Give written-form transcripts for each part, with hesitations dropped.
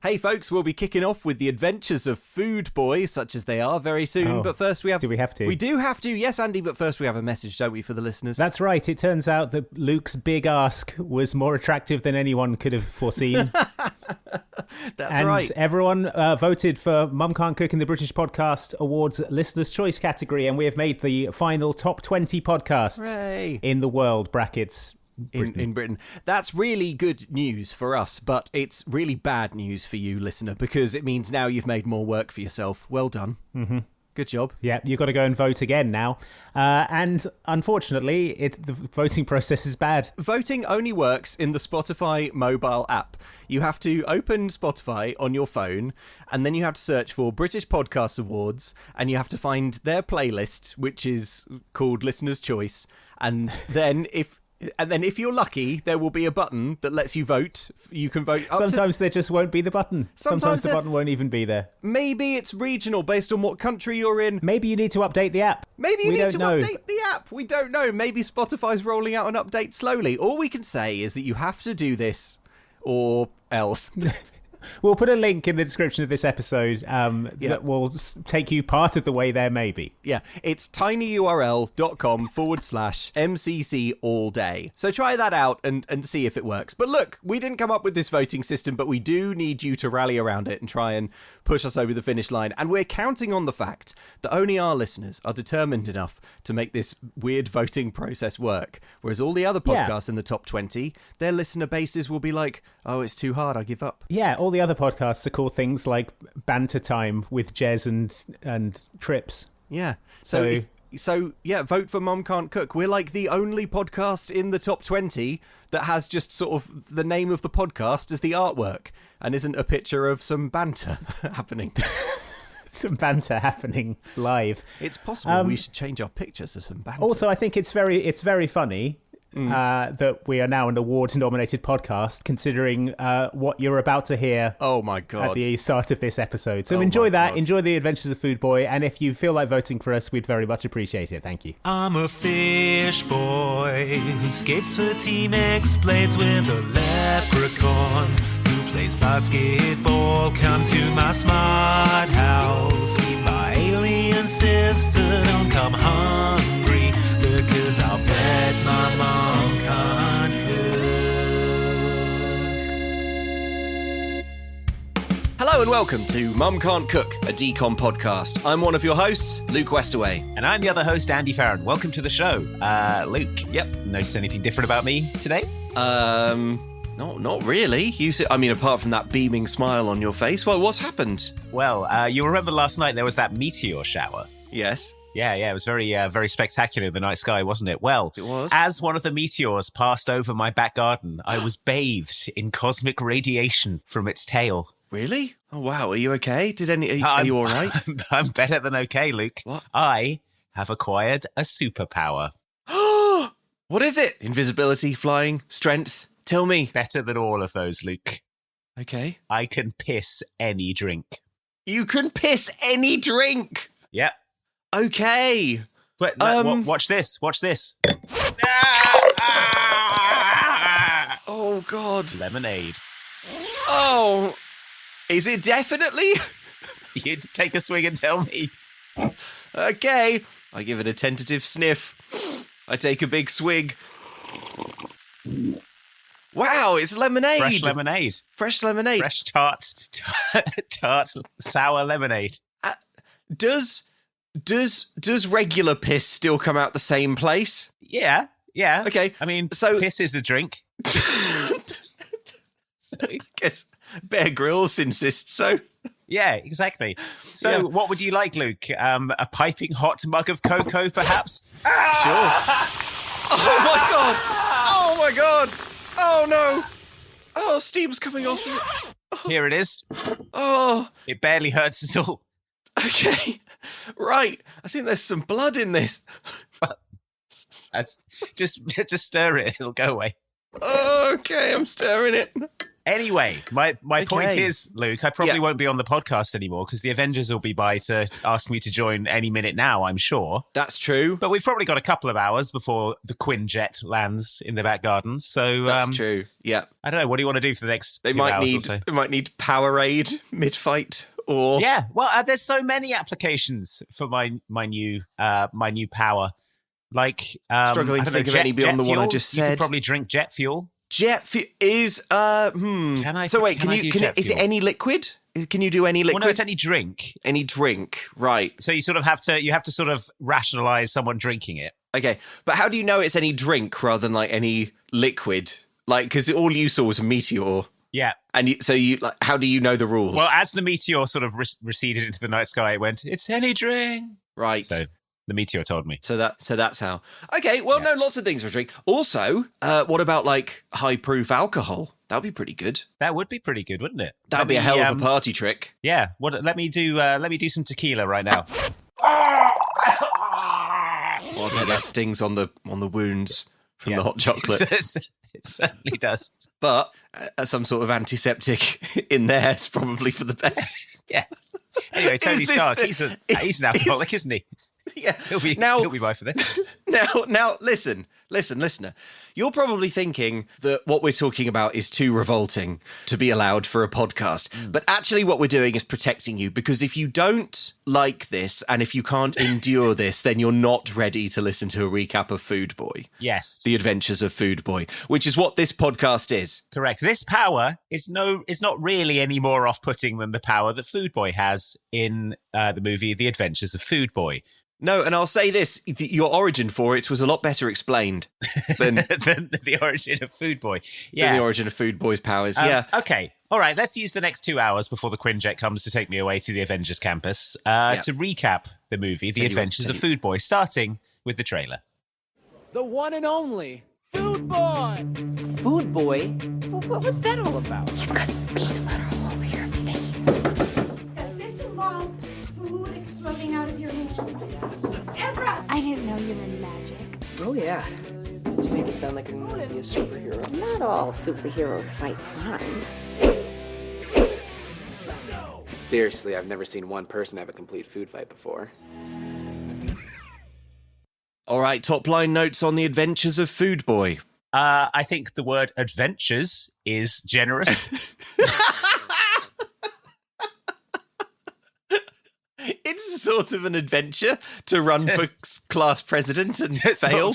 Hey folks, we'll be kicking off with the adventures of Food Boy, such as they are, very soon. But first we have... Do we have to? We do have to, yes, Andy, but first we have a message, don't we, for the listeners? That's right. It turns out that Luke's big ask was more attractive than anyone could have foreseen. That's right. And everyone voted for Mum Can't Cook in the British Podcast Awards Listener's Choice category, and we have made the final top 20 podcasts in the world, brackets... In Britain. That's really good news for us, but it's really bad news for you, listener, because it means now you've made more work for yourself. Well done. Mm-hmm. Good job. Yeah, you've got to go and vote again now. And unfortunately, the voting process is bad. Voting only works in the Spotify mobile app. You have to open Spotify on your phone, and then you have to search for British Podcast Awards, and you have to find their playlist, which is called Listener's Choice. And then if you're lucky, there will be a button that lets you vote. You can vote. Sometimes there just won't be the button. Sometimes the button won't even be there. Maybe it's regional based on what country you're in. Maybe you need to update the app. Maybe you need to update the app. We don't know. Maybe Spotify's rolling out an update slowly. All we can say is that you have to do this or else. We'll put a link in the description of this episode that will take you part of the way there, maybe. Yeah, it's tinyurl.com/MCC all day. So try that out and see if it works. But look, we didn't come up with this voting system, but we do need you to rally around it and try and push us over the finish line. And we're counting on the fact that only our listeners are determined enough to make this weird voting process work. Whereas all the other podcasts in the top 20, their listener bases will be like, oh, it's too hard, I give up. Yeah, all the other podcasts are called things like Banter Time with Jez and Trips. Yeah. So vote for Mum Can't Cook. We're like the only podcast in the top 20 that has just sort of the name of the podcast as the artwork and isn't a picture of some banter happening. Some banter happening live. It's possible we should change our pictures to some banter. Also, I think it's very funny that we are now an award-nominated podcast, considering what you're about to hear. Oh my God! At the start of this episode, so enjoy that. God. Enjoy the Adventures of Food Boy, and if you feel like voting for us, we'd very much appreciate it. Thank you. I'm a fish boy who skates for Team X Blades with a leprechaun who plays basketball. Come to my smart house, meet my alien sister. Don't come hungry, because I'll bet my mom can't cook. Hello and welcome to Mum Can't Cook, a decom podcast. I'm one of your hosts, Luke Westaway. And I'm the other host, Andy Farron. Welcome to the show. Luke. Yep. Notice anything different about me today? Not really. Apart from that beaming smile on your face. Well, what's happened? Well, you'll remember last night there was that meteor shower. Yes. Yeah, it was very spectacular, the night sky, wasn't it? Well, it was. As one of the meteors passed over my back garden, I was bathed in cosmic radiation from its tail. Really? Oh, wow. Are you okay? Are you all right? I'm better than okay, Luke. What? I have acquired a superpower. What is it? Invisibility, flying, strength? Tell me. Better than all of those, Luke. Okay. I can piss any drink. You can piss any drink? Yep. Okay. But watch this. Watch this. Oh, God. Lemonade. Oh. Is it definitely? You take a swig and tell me. Okay. I give it a tentative sniff. I take a big swig. Wow, it's lemonade. Fresh lemonade. Fresh lemonade. Fresh tart sour lemonade. Does regular piss still come out the same place? Yeah. Okay. I mean, so piss is a drink. So I guess Bear Grylls insists so. Yeah, exactly. So what would you like, Luke? A piping hot mug of cocoa, perhaps? Sure. Oh, my God. Oh, my God. Oh, no. Oh, steam's coming off. Oh. Here it is. Oh. It barely hurts at all. Okay. Right. I think there's some blood in this. That's just stir it. It'll go away. Okay, I'm stirring it. Anyway, my point is, Luke, I probably Yeah. won't be on the podcast anymore because the Avengers will be by to ask me to join any minute now, I'm sure. That's true. But we've probably got a couple of hours before the Quinjet lands in the back garden. So That's true. Yeah. I don't know. What do you want to do for the next They 2 might hours need or so? they might need Powerade mid-fight or Yeah. Well, there's so many applications for my new power. Like Struggling I to don't know, think of any beyond the one I fuel. just You said. could probably drink jet fuel. jet fuel is Can I? So wait, can I do is jet it fuel? any liquid? Can you do any liquid? Well, no, it's any drink. Any drink, right? So you sort of have to sort of rationalize someone drinking it. Okay, but how do you know it's any drink rather than like any liquid? Like, because all you saw was a meteor, Yeah. and how do you know the rules? Well, as the meteor sort of receded into the night sky, it went, "It's any drink." right. So the meteor told me. So that's how. Okay, well, no, lots of things for drink. Also, what about like high proof alcohol? That'd be pretty good. That would be pretty good, wouldn't it? That'd be a hell of a party trick. Yeah. Let me do some tequila right now. Oh, no, that stings on the wounds from the hot chocolate. It certainly does. But some sort of antiseptic in there is probably for the best. Yeah. Anyway, Tony Is this Stark, the- he's an alcoholic, isn't he? Yeah. He'll be by for this. Now, listen, listener. You're probably thinking that what we're talking about is too revolting to be allowed for a podcast. But actually what we're doing is protecting you, because if you don't like this and if you can't endure this, then you're not ready to listen to a recap of Food Boy. Yes. The Adventures of Food Boy, which is what this podcast is. Correct. This power is not really any more off-putting than the power that Food Boy has in the movie The Adventures of Food Boy. No, and I'll say this, your origin for it was a lot better explained than, than the origin of Food Boy. than the origin of Food Boy's powers. Okay. All right. Let's use the next 2 hours before the Quinjet comes to take me away to the Avengers campus to recap the movie The Adventures of Food Boy, starting with the trailer. The one and only Food Boy! Food boy? What was that all about? You've got peanut butter all over your face. Does this involve food exploding out of your hands? Ezra! I didn't know you were magic. Oh, yeah. You make it sound like I'm going to be a superhero. Not all superheroes fight crime. Seriously, I've never seen one person have a complete food fight before. All right, top line notes on The Adventures of Food Boy. I think the word adventures is generous. It's sort of an adventure to run for class president and fail.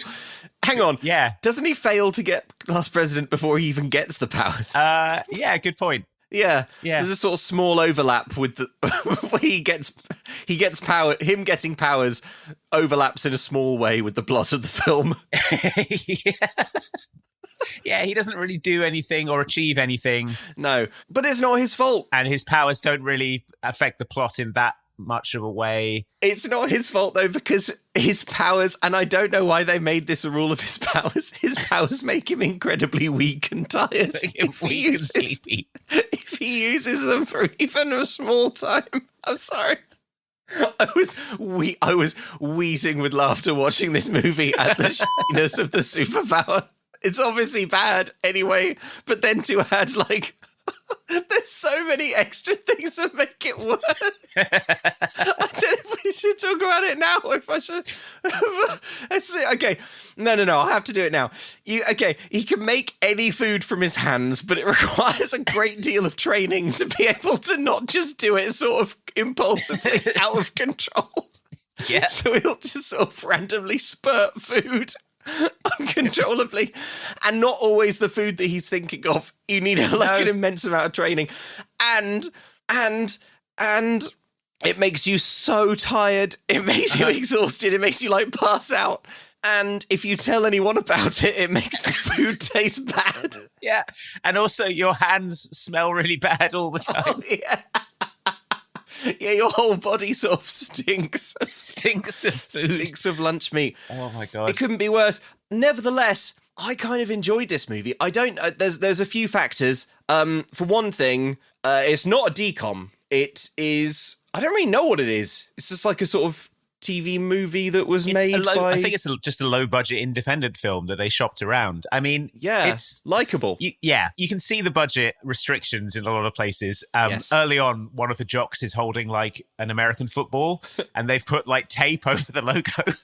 Hang on. Yeah. Doesn't he fail to get class president before he even gets the powers? Yeah, good point. Yeah. Yeah. There's a sort of small overlap with the where he gets power. Him getting powers overlaps in a small way with the plot of the film. Yeah, he doesn't really do anything or achieve anything. No, but it's not his fault. And his powers don't really affect the plot in that much of a way. It's not his fault, though, because his powers, and I don't know why they made this a rule of his powers make him incredibly weak and tired. Weak and sleepy. If he uses them for even a small time. I'm sorry. I was wheezing with laughter watching this movie at the shittiness of the superpower. It's obviously bad anyway, but then to add, like, there's so many extra things that make it worse. I don't know if we should talk about it now, or if I should. Okay, no, I have to do it now. He can make any food from his hands, but it requires a great deal of training to be able to not just do it sort of impulsively out of control. Yeah. So he'll just sort of randomly spurt food uncontrollably, and not always the food that he's thinking of. You need an immense amount of training, and it makes you so tired, it makes you exhausted, it makes you like pass out, and if you tell anyone about it, it makes the food taste bad. Yeah, and also your hands smell really bad all the time. Oh, yeah. Yeah, your whole body sort of stinks of food. Stinks of lunch meat. Oh my God. It couldn't be worse. Nevertheless, I kind of enjoyed this movie. I don't. There's a few factors. For one thing, it's not a decom. It is. I don't really know what it is. It's just like a sort of TV movie that was made by... I think it's just a low-budget independent film that they shopped around. I mean, it's likeable. You can see the budget restrictions in a lot of places. Yes. Early on, one of the jocks is holding like an American football, and they've put like tape over the logo.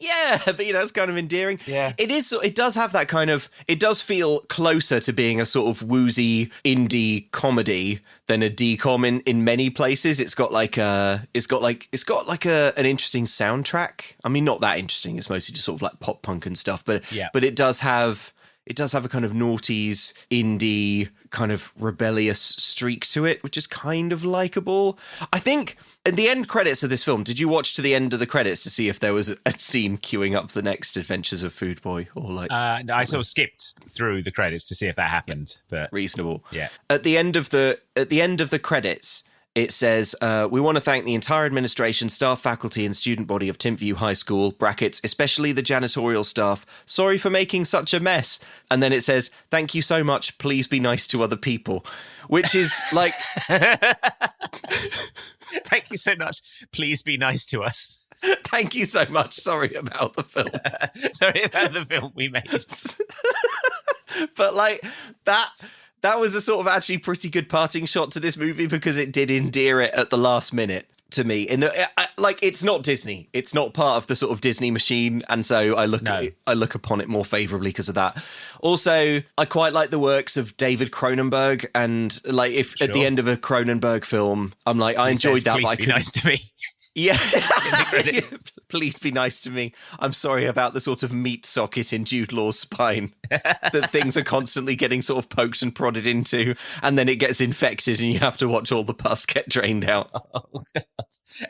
Yeah, but it's kind of endearing. Yeah. It does have that kind of, it does feel closer to being a sort of woozy indie comedy than a decom in many places. It's got like an interesting soundtrack. I mean, not that interesting. It's mostly just sort of like pop punk and stuff, but it does have a kind of noughties indie kind of rebellious streak to it, which is kind of likable. I think at the end credits of this film, did you watch to the end of the credits to see if there was a scene queuing up the next adventures of Food Boy or like? No, I sort of skipped through the credits to see if that happened, but reasonable. Yeah. At the end of the credits, it says, we want to thank the entire administration, staff, faculty and student body of Timpview High School, brackets, especially the janitorial staff. Sorry for making such a mess. And then it says, thank you so much. Please be nice to other people. Which is like... Thank you so much. Please be nice to us. Thank you so much. Sorry about the film. Sorry about the film we made. But like that was a sort of actually pretty good parting shot to this movie because it did endear it at the last minute to me. And it's not Disney. It's not part of the sort of Disney machine, and so I look upon it more favorably because of that. Also, I quite like the works of David Cronenberg, and like if at the end of a Cronenberg film, I'm like, I enjoyed that, but I couldn't. Nice to me. Yeah. Please be nice to me. I'm sorry about the sort of meat socket in Jude Law's spine that things are constantly getting sort of poked and prodded into, and then it gets infected and you have to watch all the pus get drained out. Oh, God.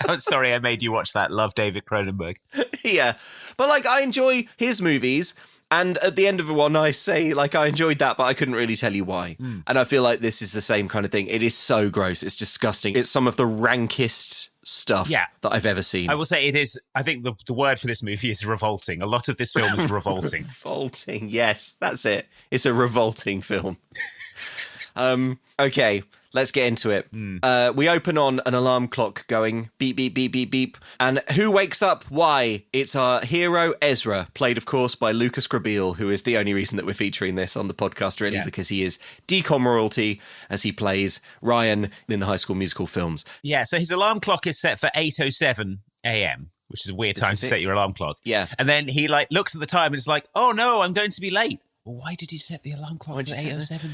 I'm sorry I made you watch that. Love David Cronenberg. Yeah. But like, I enjoy his movies. And at the end of one, I say, like, I enjoyed that, but I couldn't really tell you why. And I feel like this is the same kind of thing. It is so gross. It's disgusting. It's some of the rankest stuff that I've ever seen. I will say it is, I think the word for this movie is revolting. A lot of this film is revolting. Revolting, yes, that's it. It's a revolting film. Okay, let's get into it. We open on an alarm clock going beep, beep, beep, beep, beep. And who wakes up? Why? It's our hero, Ezra, played, of course, by Lucas Grabeel, who is the only reason that we're featuring this on the podcast, really, because he is decom royalty as he plays Ryan in the High School Musical films. Yeah, so his alarm clock is set for 8:07 a.m., which is a weird time to set your alarm clock. Yeah. And then he like looks at the time and it's like, oh no, I'm going to be late. Well, why did you set the alarm clock for 8:07 then?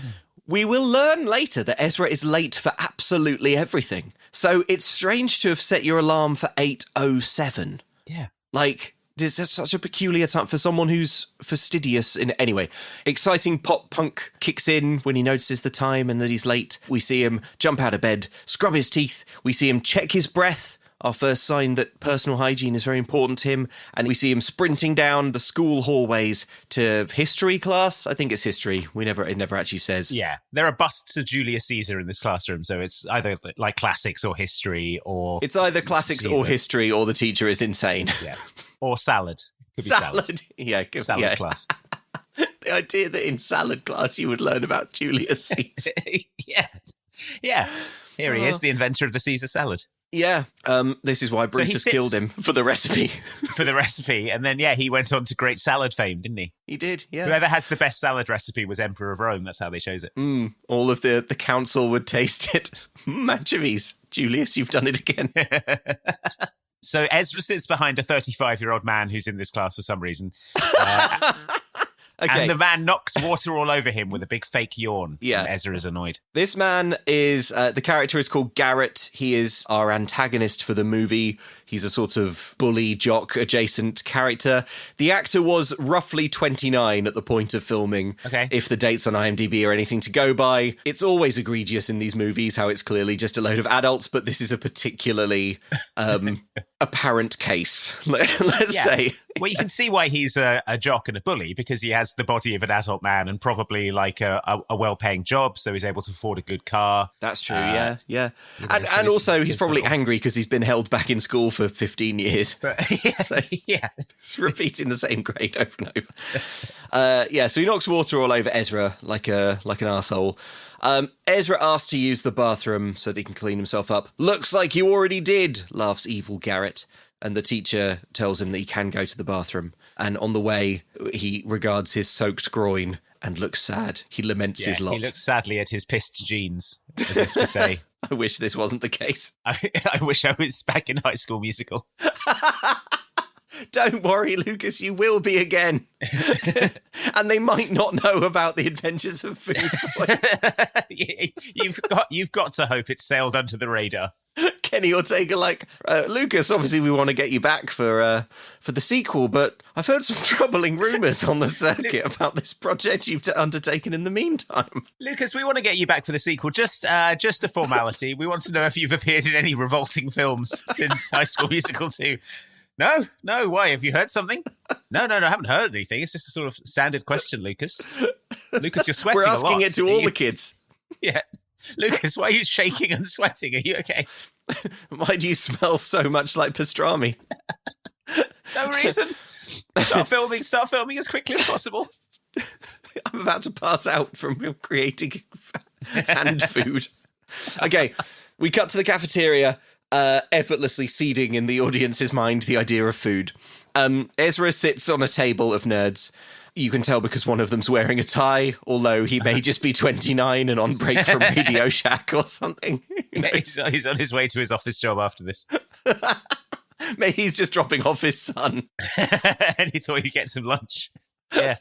We will learn later that Ezra is late for absolutely everything. So it's strange to have set your alarm for 8:07. Yeah. Like, it's just such a peculiar time for someone who's fastidious. Anyway, exciting pop punk kicks in when he notices the time and that he's late. We see him jump out of bed, scrub his teeth. We see him check his breath. Our first sign that personal hygiene is very important to him. And we see him sprinting down the school hallways to history class. I think it's history. It never actually says. Yeah. There are busts of Julius Caesar in this classroom. So it's either like classics or history or... It's either classics or history or the teacher is insane. Yeah. Or salad. Could be salad. Yeah. Salad class. The idea that in salad class you would learn about Julius Caesar. Yeah. Yeah. Here he is, the inventor of the Caesar salad. Yeah, this is why Brutus killed him, for the recipe. For the recipe. And then, he went on to great salad fame, didn't he? He did, yeah. Whoever has the best salad recipe was Emperor of Rome. That's how they chose it. All of the council would taste it. Anchovies. Julius, you've done it again. So Ezra sits behind a 35-year-old man who's in this class for some reason. Okay. And the man knocks water all over him with a big fake yawn. Yeah. And Ezra is annoyed. This man is, the character is called Garrett. He is our antagonist for the movie. He's a sort of bully, jock, adjacent character. The actor was roughly 29 at the point of filming. Okay. If the dates on IMDb are anything to go by. It's always egregious in these movies how it's clearly just a load of adults, but this is a particularly apparent case, let's say. Well, you can see why he's a jock and a bully, because he has the body of an adult man and probably like a well-paying job, so he's able to afford a good car. That's true, yeah. And also he's probably angry because he's been held back in school for for 15 years. So it's repeating the same grade over and over. So he knocks water all over Ezra like an arsehole. Ezra asks to use the bathroom so that he can clean himself up. Looks like you already did, laughs evil Garrett. And the teacher tells him that he can go to the bathroom. And on the way, he regards his soaked groin and looks sad. He laments his lot. He looks sadly at his pissed jeans, as if to say, I wish this wasn't the case. I wish I was back in High School Musical. Don't worry, Lucas, you will be again. And they might not know about the adventures of Food Boy. You've got to hope it sailed under the radar. Kenny Ortega Lucas, obviously we want to get you back for the sequel, but I've heard some troubling rumours on the circuit about this project you've undertaken in the meantime. Lucas, we want to get you back for the sequel. Just a formality. We want to know if you've appeared in any revolting films since High School Musical 2. No, why? Have you heard something? No, I haven't heard anything. It's just a sort of standard question, Lucas. Lucas, you're sweating a lot. We're asking it to all the kids. Yeah. Lucas, why are you shaking and sweating? Are you okay? Why do you smell so much like pastrami? No reason. Start filming as quickly as possible. I'm about to pass out from creating hand food. Okay, we cut to the cafeteria, effortlessly seeding in the audience's mind the idea of food. Ezra sits on a table of nerds. You can tell because one of them's wearing a tie, although he may just be 29 and on break from Radio Shack or something. He's on his way to his office job after this. Maybe he's just dropping off his son. And he thought he'd get some lunch. Yeah.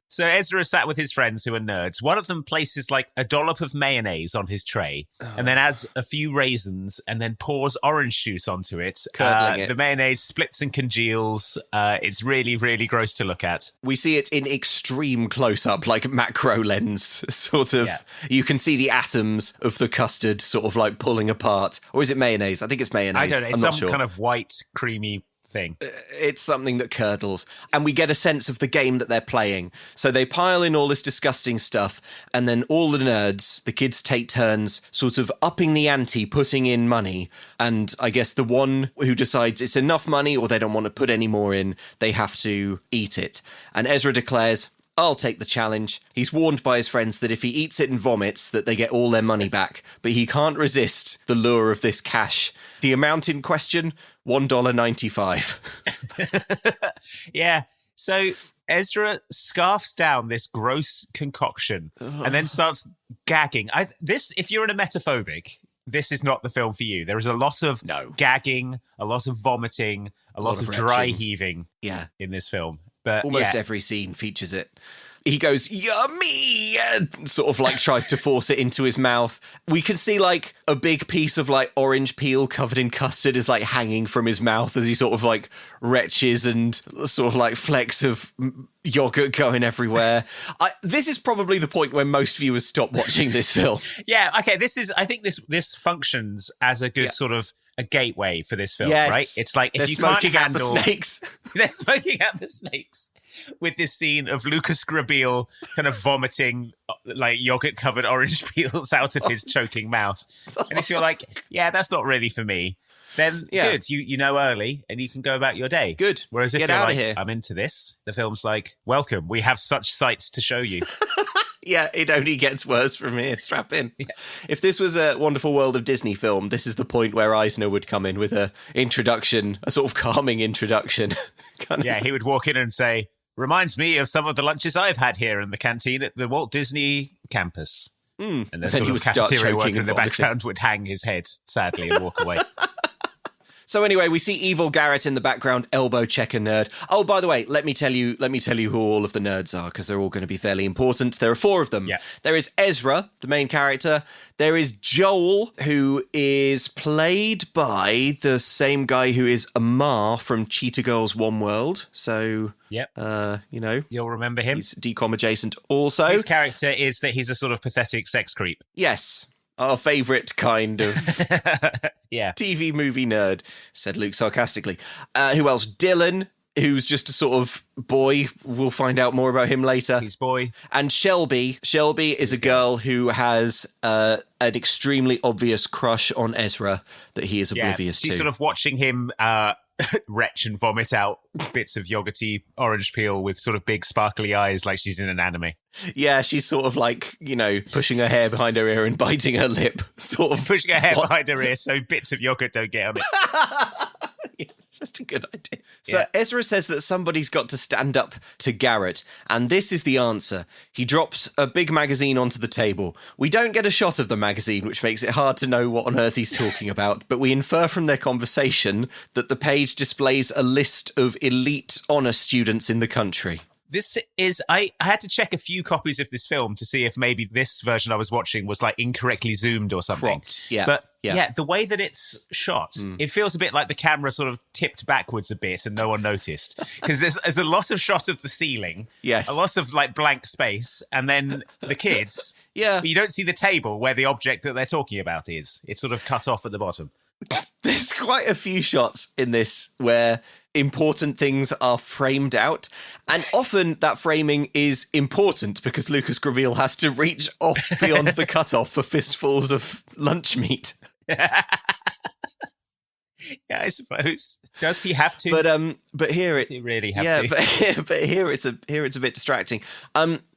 So Ezra sat with his friends who are nerds. One of them places like a dollop of mayonnaise on his tray and then adds a few raisins and then pours orange juice onto it. Curdling it. The mayonnaise splits and congeals. It's really, really gross to look at. We see it in extreme close-up, like macro lens, sort of. Yeah. You can see the atoms of the custard sort of like pulling apart. Or is it mayonnaise? I think it's mayonnaise. I don't know. It's I'm some kind of white, creamy thing. It's something that curdles, and we get a sense of the game that they're playing. So they pile in all this disgusting stuff, and then all the nerds, the kids, take turns sort of upping the ante, putting in money, and I guess the one who decides it's enough money or they don't want to put any more in, they have to eat it. And Ezra declares, I'll take the challenge. He's warned by his friends that if he eats it and vomits, that they get all their money back. But he can't resist the lure of this cash. The amount in question, $1.95. Yeah. So Ezra scarfs down this gross concoction and then starts gagging. If you're an emetophobic, this is not the film for you. There is a lot of gagging, a lot of vomiting, a lot of dry heaving in this film. But almost every scene features it. He goes, yummy, and sort of like tries to force it into his mouth. We can see like a big piece of like orange peel covered in custard is like hanging from his mouth as he sort of like retches and sort of like flecks of yogurt going everywhere. This is probably the point where most viewers stop watching this film. Yeah, okay, I think this functions as a good sort of a gateway for this film, right? It's like if you can't handle the snakes. They're smoking out the snakes with this scene of Lucas Grabeel kind of vomiting like yogurt-covered orange peels out of his choking mouth. And if you're like, yeah, that's not really for me, then good, you know early and you can go about your day. Good. Whereas if Get you're out like, of here. I'm into this, the film's like, welcome, we have such sights to show you. Yeah, it only gets worse from here. Strap in. Yeah. If this was a Wonderful World of Disney film, this is the point where Eisner would come in with a sort of calming introduction. He would walk in and say, reminds me of some of the lunches I've had here in the canteen at the Walt Disney campus. And then sort of cafeteria worker in the background would hang his head sadly and walk away. So anyway, we see evil Garrett in the background, elbow checker nerd. Oh, by the way, let me tell you who all of the nerds are, because they're all going to be fairly important. There are 4 of them. Yeah. There is Ezra, the main character. There is Joel, who is played by the same guy who is Amar from Cheetah Girls One World. So, you'll remember him. He's decom adjacent also. His character is that he's a sort of pathetic sex creep. Yes. Our favourite kind of TV movie nerd, said Luke sarcastically. Who else? Dylan, who's just a sort of boy. We'll find out more about him later. He's boy. And Shelby is a girl who has an extremely obvious crush on Ezra that he is oblivious to. She's sort of watching him retch and vomit out bits of yogurty orange peel with sort of big sparkly eyes like she's in an anime. Yeah, she's sort of like, pushing her hair behind her ear and biting her lip. Sort of pushing her hair behind her ear so bits of yogurt don't get on it. It's just a good idea. So Ezra says that somebody's got to stand up to Garrett, and this is the answer. He drops a big magazine onto the table. We don't get a shot of the magazine, which makes it hard to know what on earth he's talking about, but we infer from their conversation that the page displays a list of elite honour students in the country. This is, I had to check a few copies of this film to see if maybe this version I was watching was like incorrectly zoomed or something. Cropped, yeah. But the way that it's shot, it feels a bit like the camera sort of tipped backwards a bit and no one noticed. Because there's a lot of shot of the ceiling, yes, a lot of like blank space, and then the kids. But you don't see the table where the object that they're talking about is. It's sort of cut off at the bottom. There's quite a few shots in this where important things are framed out, and often that framing is important because Lucas Grabeel has to reach off beyond the cutoff for fistfuls of lunch meat. Yeah, I suppose. Does he have to? But here Does he really have to? but here it's a bit distracting.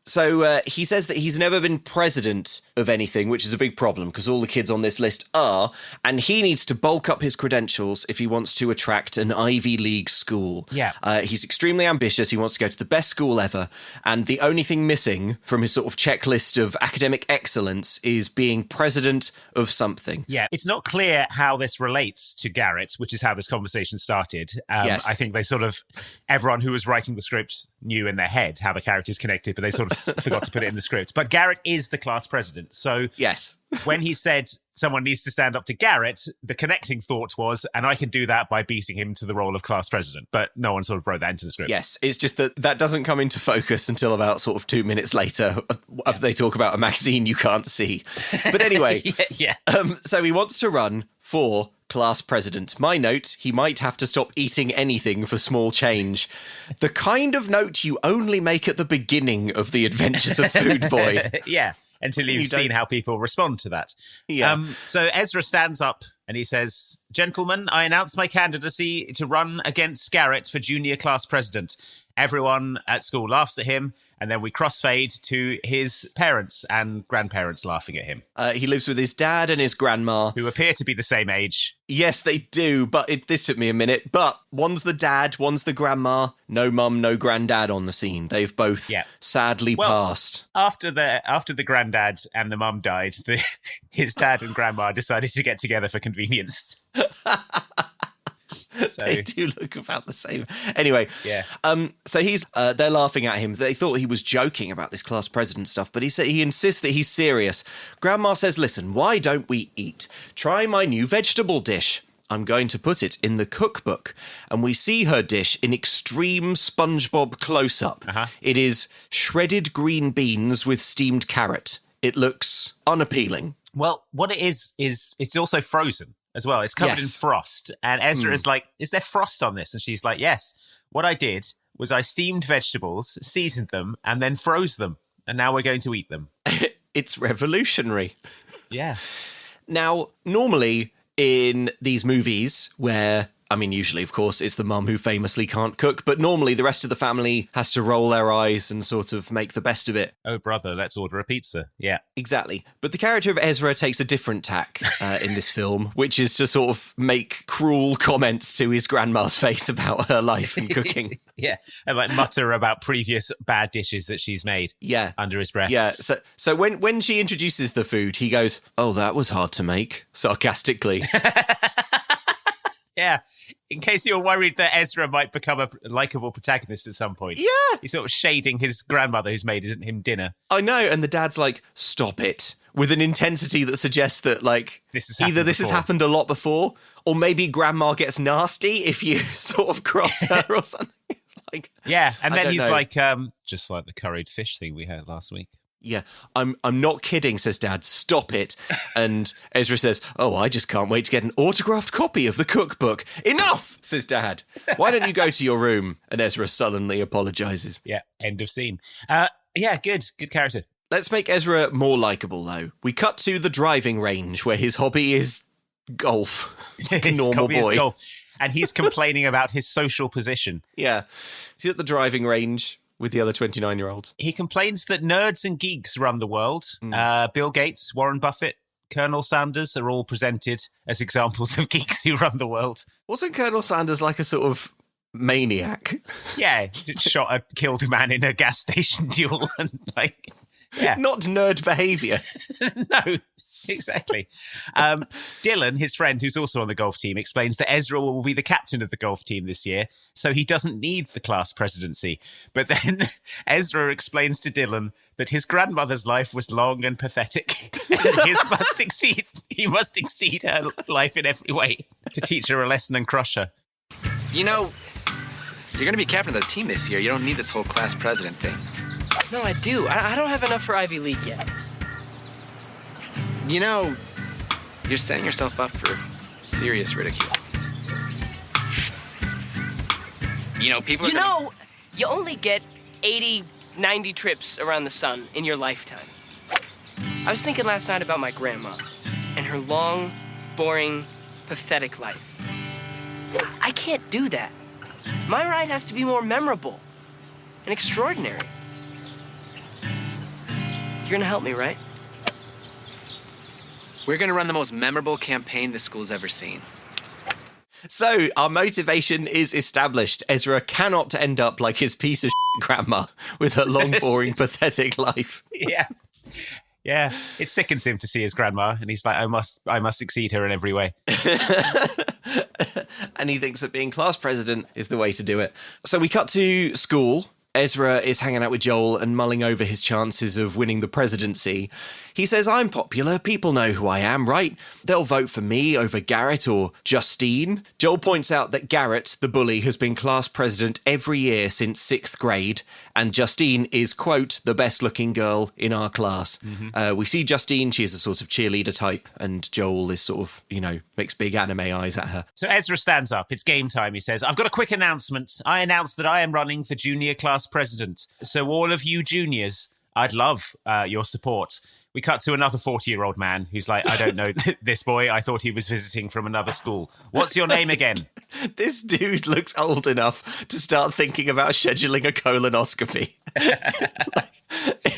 So he says that he's never been president of anything, which is a big problem because all the kids on this list are, and he needs to bulk up his credentials if he wants to attract an Ivy League school. Yeah. He's extremely ambitious. He wants to go to the best school ever, and the only thing missing from his sort of checklist of academic excellence is being president of something. Yeah, it's not clear how this relates to Garrett, which is how this conversation started. Yes. I think they sort of, everyone who was writing the scripts knew in their head how the characters connected, but they sort of forgot to put it in the script. But Garrett is the class president. So yes, when he said someone needs to stand up to Garrett, the connecting thought was, and I can do that by beating him to the role of class president. But no one sort of wrote that into the script. Yes, it's just that doesn't come into focus until about sort of 2 minutes later after they talk about a magazine you can't see. But anyway, so he wants to run for class president. My note, he might have to stop eating anything for small change. The kind of note you only make at the beginning of the Adventures of Food Boy. Yeah, until you've seen how people respond to that. Yeah. So Ezra stands up and he says, "Gentlemen, I announce my candidacy to run against Garrett for junior class president." Everyone at school laughs at him, and then we crossfade to his parents and grandparents laughing at him. He lives with his dad and his grandma, who appear to be the same age. Yes, they do, but this took me a minute. But one's the dad, one's the grandma. No mum, no granddad on the scene. They've both sadly passed. After the granddad and the mum died, his dad and grandma decided to get together for convenience. So, they do look about the same. Anyway, so they're laughing at him. They thought he was joking about this class president stuff, but he insists that he's serious. Grandma says, "Listen, why don't we eat? Try my new vegetable dish. I'm going to put it in the cookbook." And we see her dish in extreme SpongeBob close-up. It is shredded green beans with steamed carrot. It looks unappealing. Well, what it is it's also frozen as well. It's covered in frost. And Ezra is like, "Is there frost on this?" And she's like, "Yes. What I did was I steamed vegetables, seasoned them, and then froze them. And now we're going to eat them." It's revolutionary. Yeah. Now, normally in these movies where, usually, of course, it's the mum who famously can't cook, but normally the rest of the family has to roll their eyes and sort of make the best of it. "Oh, brother, let's order a pizza." Yeah. Exactly. But the character of Ezra takes a different tack in this film, which is to sort of make cruel comments to his grandma's face about her life and cooking. Yeah. And like mutter about previous bad dishes that she's made. Yeah. Under his breath. Yeah. So when she introduces the food, he goes, "Oh, that was hard to make," sarcastically. Yeah, in case you're worried that Ezra might become a likable protagonist at some point. Yeah. He's sort of shading his grandmother who's made him dinner. I know, and the dad's like, "Stop it," with an intensity that suggests that, like, this has happened a lot before, or maybe grandma gets nasty if you sort of cross her or something. Like, yeah, and then he's like, just like the curried fish thing we had last week. Yeah, I'm not kidding, says Dad. Stop it. And Ezra says, oh, I just can't wait to get an autographed copy of the cookbook. Enough, says Dad. Why don't you go to your room? And Ezra sullenly apologises. Yeah, end of scene. Yeah, good character. Let's make Ezra more likeable, though. We cut to the driving range where his hobby is golf. Like a normal boy. Golf. And he's complaining about his social position. Yeah. He's at the driving range with the other 29-year-olds. He complains that nerds and geeks run the world. Bill Gates, Warren Buffett, Colonel Sanders are all presented as examples of geeks who run the world. Wasn't Colonel Sanders like a sort of maniac? Yeah, killed a man in a gas station duel and Not nerd behaviour. No, exactly. Dylan, his friend, who's also on the golf team, explains that Ezra will be the captain of the golf team this year, so he doesn't need the class presidency. But then Ezra explains to Dylan that his grandmother's life was long and pathetic, and he must exceed her life in every way to teach her a lesson and crush her. You know, you're going to be captain of the team this year. You don't need this whole class president thing. No, I do. I don't have enough for Ivy League yet. You know, you're setting yourself up for serious ridicule. You know, people are you only get 80, 90 trips around the sun in your lifetime. I was thinking last night about my grandma and her long, boring, pathetic life. I can't do that. My ride has to be more memorable and extraordinary. You're gonna help me, right? We're going to run the most memorable campaign the school's ever seen. So, our motivation is established. Ezra cannot end up like his piece of grandma with her long, boring, pathetic life. Yeah. Yeah. It sickens him to see his grandma, and he's like, I must exceed her in every way. And he thinks that being class president is the way to do it. So we cut to school. Ezra is hanging out with Joel and mulling over his chances of winning the presidency. He says, I'm popular, people know who I am, right? They'll vote for me over Garrett or Justine. Joel points out that Garrett, the bully, has been class president every year since 6th grade, and Justine is, quote, the best-looking girl in our class. We see Justine, she's a sort of cheerleader type, and Joel is sort of, makes big anime eyes at her. So Ezra stands up. It's game time, he says. I've got a quick announcement. I announced that I am running for junior class president. So all of you juniors, I'd love your support. We cut to another 40-year-old man who's like, I don't know this boy. I thought he was visiting from another school. What's your name again? This dude looks old enough to start thinking about scheduling a colonoscopy.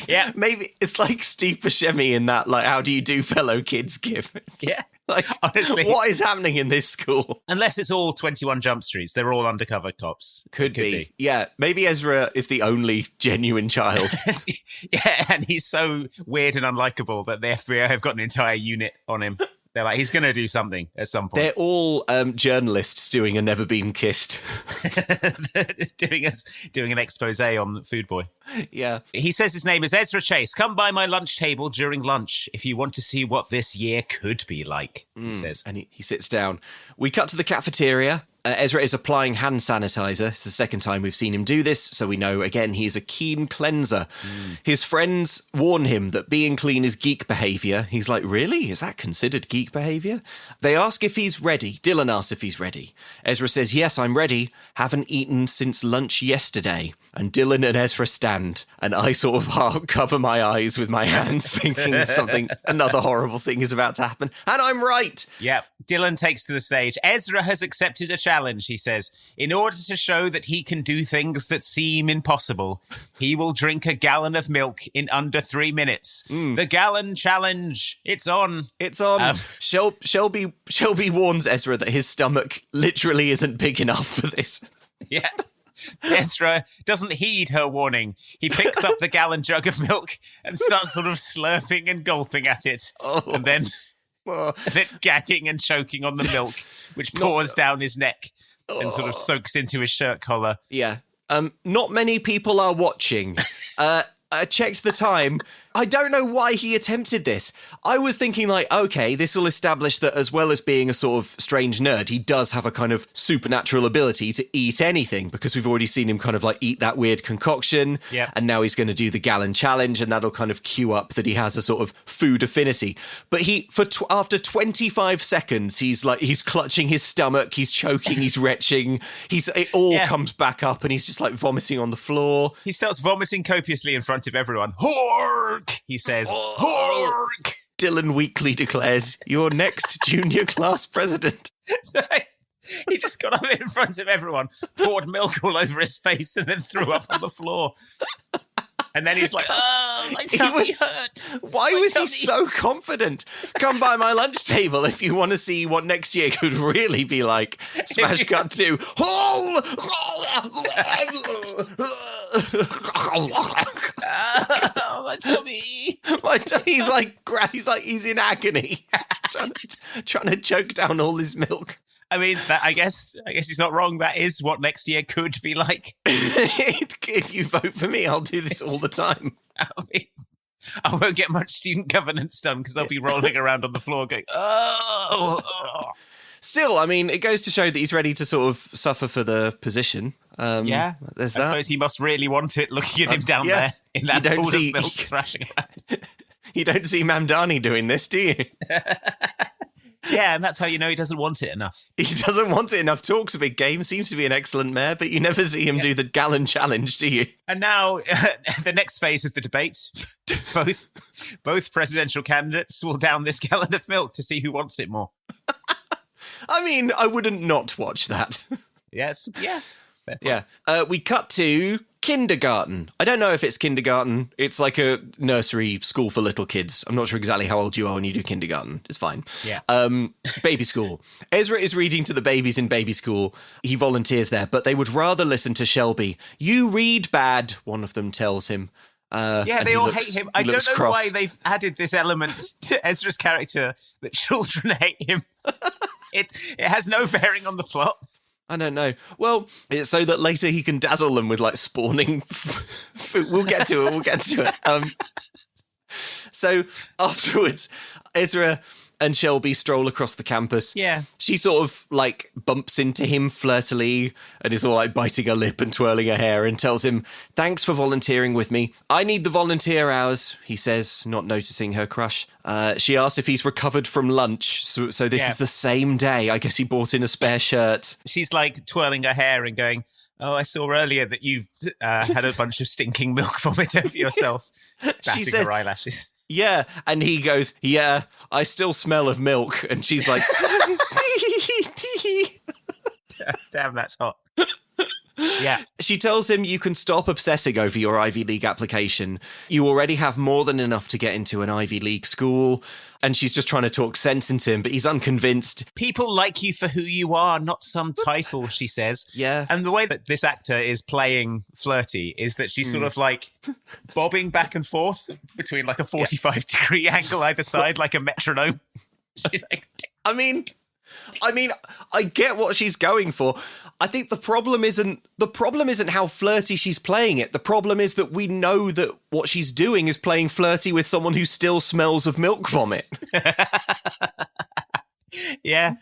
Yeah. Maybe it's like Steve Buscemi in that, like, how do you do fellow kids give? Yeah. Like, honestly, what is happening in this school? Unless it's all 21 Jump Streets. They're all undercover cops. Could be. Yeah. Maybe Ezra is the only genuine child. Yeah, and he's so weird and unlikable that the FBI have got an entire unit on him. They're like, he's going to do something at some point. They're all journalists doing a Never Been Kissed. doing an expose on Food Boy. Yeah. He says his name is Ezra Chase. Come by my lunch table during lunch if you want to see what this year could be like, he says. And he sits down. We cut to the cafeteria. Ezra is applying hand sanitizer. It's the second time we've seen him do this, so we know, again, he's a keen cleanser. His friends warn him that being clean is geek behaviour. He's like, really? Is that considered geek behaviour? They ask if he's ready. Dylan asks if he's ready. Ezra says, yes, I'm ready. Haven't eaten since lunch yesterday. And Dylan and Ezra stand, and I sort of half cover my eyes with my hands, thinking another horrible thing is about to happen. And I'm right. Yep. Dylan takes to the stage. Ezra has accepted a challenge, he says. In order to show that he can do things that seem impossible, he will drink a gallon of milk in under 3 minutes. The gallon challenge. It's on. It's on. Shelby warns Ezra that his stomach literally isn't big enough for this. Yeah. Ezra doesn't heed her warning. He picks up the gallon jug of milk and starts sort of slurping and gulping at it. And then gagging and choking on the milk, which pours down his neck and sort of soaks into his shirt collar. Yeah. Not many people are watching. I checked the time. I don't know why he attempted this. I was thinking like, okay, this will establish that as well as being a sort of strange nerd, he does have a kind of supernatural ability to eat anything, because we've already seen him kind of like eat that weird concoction. Yep. And now he's going to do the gallon challenge, and that'll kind of cue up that he has a sort of food affinity. But after 25 seconds, he's clutching his stomach, he's choking, he's retching, it all comes back up, and he's just like vomiting on the floor. He starts vomiting copiously in front of everyone. Hork! He says, Hork! Dylan weakly declares, "Your next junior class president." So he just got up in front of everyone, poured milk all over his face, and then threw up on the floor. And then he's like, "Oh, my tummy hurt." Why was he so confident? Come by my lunch table if you want to see what next year could really be like. Smash cut to. Oh, my tummy. My tummy's he's in agony, trying to choke down all his milk. I mean, I guess he's not wrong. That is what next year could be like. If you vote for me, I'll do this all the time. I won't get much student governance done because I'll be rolling around on the floor going, oh. Still, I mean, it goes to show that he's ready to sort of suffer for the position. There's that. I suppose he must really want it, looking at him down there in that pool of milk thrashing around. You don't see Mamdani doing this, do you? Yeah, and that's how you know he doesn't want it enough. He doesn't want it enough. Talks a big game, seems to be an excellent mayor, but you never see him do the gallon challenge, do you? And now, the next phase of the debate, both presidential candidates will down this gallon of milk to see who wants it more. I mean, I wouldn't not watch that. Yes, yeah. Yeah. We cut to kindergarten. I don't know if it's kindergarten. It's like a nursery school for little kids. I'm not sure exactly how old you are when you do kindergarten. It's fine. Yeah. Baby school. Ezra is reading to the babies in baby school. He volunteers there, but they would rather listen to Shelby. "You read bad," one of them tells him. They all hate him. I don't know why they've added this element to Ezra's character that children hate him. It has no bearing on the plot. I don't know. Well, it's so that later he can dazzle them with like spawning food. We'll get to it. So afterwards, Ezra and Shelby stroll across the campus. Yeah. She sort of like bumps into him flirtily and is all like biting her lip and twirling her hair and tells him, "Thanks for volunteering with me. I need the volunteer hours," he says, not noticing her crush. She asks if he's recovered from lunch. So this is the same day. I guess he bought in a spare shirt. She's like twirling her hair and going, "Oh, I saw earlier that you've had a bunch of stinking milk vomit over yourself." Batting her eyelashes. Yeah, and he goes, "Yeah, I still smell of milk." And she's like, Damn, that's hot. Yeah. She tells him, "You can stop obsessing over your Ivy League application. You already have more than enough to get into an Ivy League school." And she's just trying to talk sense into him, but he's unconvinced. "People like you for who you are, not some title," she says. Yeah. And the way that this actor is playing flirty is that she's sort of like bobbing back and forth between like a 45-degree angle either side, like a metronome. She's like, I mean, I get what she's going for. I think the problem isn't how flirty she's playing it. The problem is that we know that what she's doing is playing flirty with someone who still smells of milk vomit. Yeah.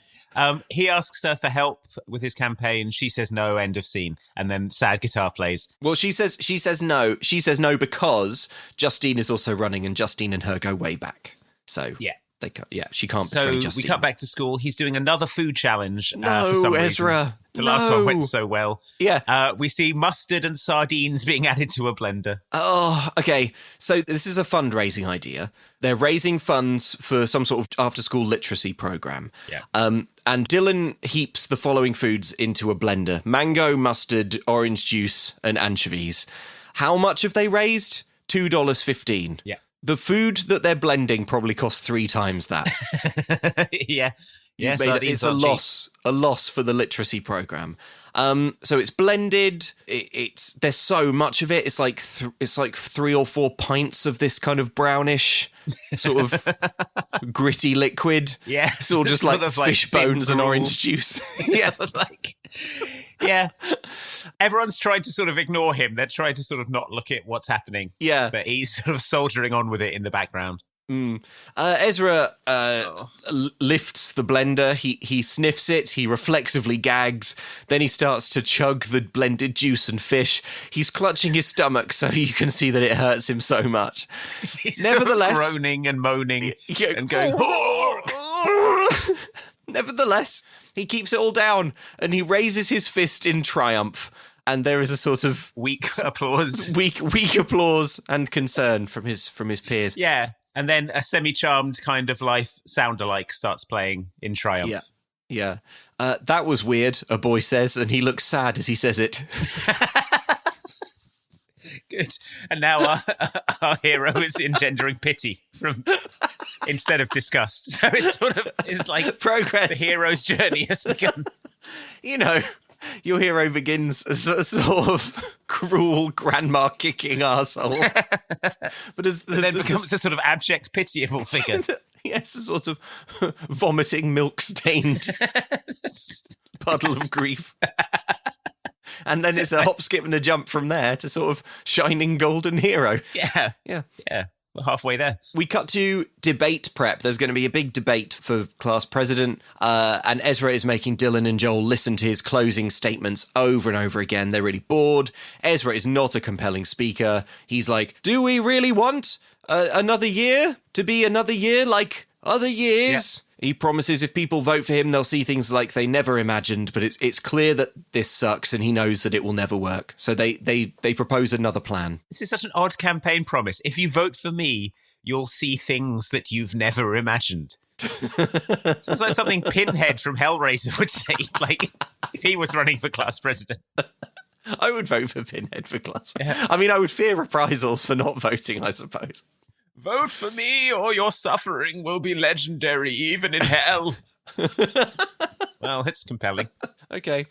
He asks her for help with his campaign. She says no, end of scene. And then sad guitar plays. Well, she says no. She says no because Justine is also running, and Justine and her go way back. So yeah. She can't betray Justine. We cut back to school. He's doing another food challenge. No, for some Ezra. Reason. The last one went so well. Yeah. We see mustard and sardines being added to a blender. Oh, okay. So this is a fundraising idea. They're raising funds for some sort of after-school literacy program. Yeah. And Dylan heaps the following foods into a blender: mango, mustard, orange juice, and anchovies. How much have they raised? $2.15. Yeah. The food that they're blending probably costs 3 times that. Yeah. Yeah, it's a loss for the literacy program. So it's blended. There's so much of it. It's like 3 or 4 pints of this kind of brownish sort of gritty liquid. Yeah, it's all just like fish bones and orange juice. Yeah, yeah. Everyone's trying to sort of ignore him. They're trying to sort of not look at what's happening. Yeah. But he's sort of soldiering on with it in the background. Ezra lifts the blender. He sniffs it. He reflexively gags. Then he starts to chug the blended juice and fish. He's clutching his stomach so you can see that it hurts him so much. He's Nevertheless, sort of groaning and moaning and going. Nevertheless, he keeps it all down and he raises his fist in triumph. And there is a sort of weak applause, weak applause and concern from his peers. Yeah. And then a semi-charmed kind of life sound-alike starts playing in triumph. Yeah. That was weird, a boy says, and he looks sad as he says it. Good. And now our hero is engendering pity instead of disgust. So it's like progress. The hero's journey has begun. You know, your hero begins as a sort of cruel grandma kicking arsehole. But then becomes a sort of abject, pitiable figure. Yes, a sort of vomiting, milk-stained puddle of grief. And then it's a hop, skip, and a jump from there to sort of shining golden hero. Yeah. We're halfway there. We cut to debate prep. There's going to be a big debate for class president, and Ezra is making Dylan and Joel listen to his closing statements over and over again. They're really bored. Ezra is not a compelling speaker. He's like, do we really want another year to be another year like other years? Yeah. He promises if people vote for him, they'll see things like they never imagined, but it's clear that this sucks and he knows that it will never work. So they propose another plan. This is such an odd campaign promise. If you vote for me, you'll see things that you've never imagined. Sounds like something Pinhead from Hellraiser would say, like if he was running for class president. I would vote for Pinhead for class president. Yeah. I mean, I would fear reprisals for not voting, I suppose. Vote for me or your suffering will be legendary even in hell. Well, it's compelling. Okay.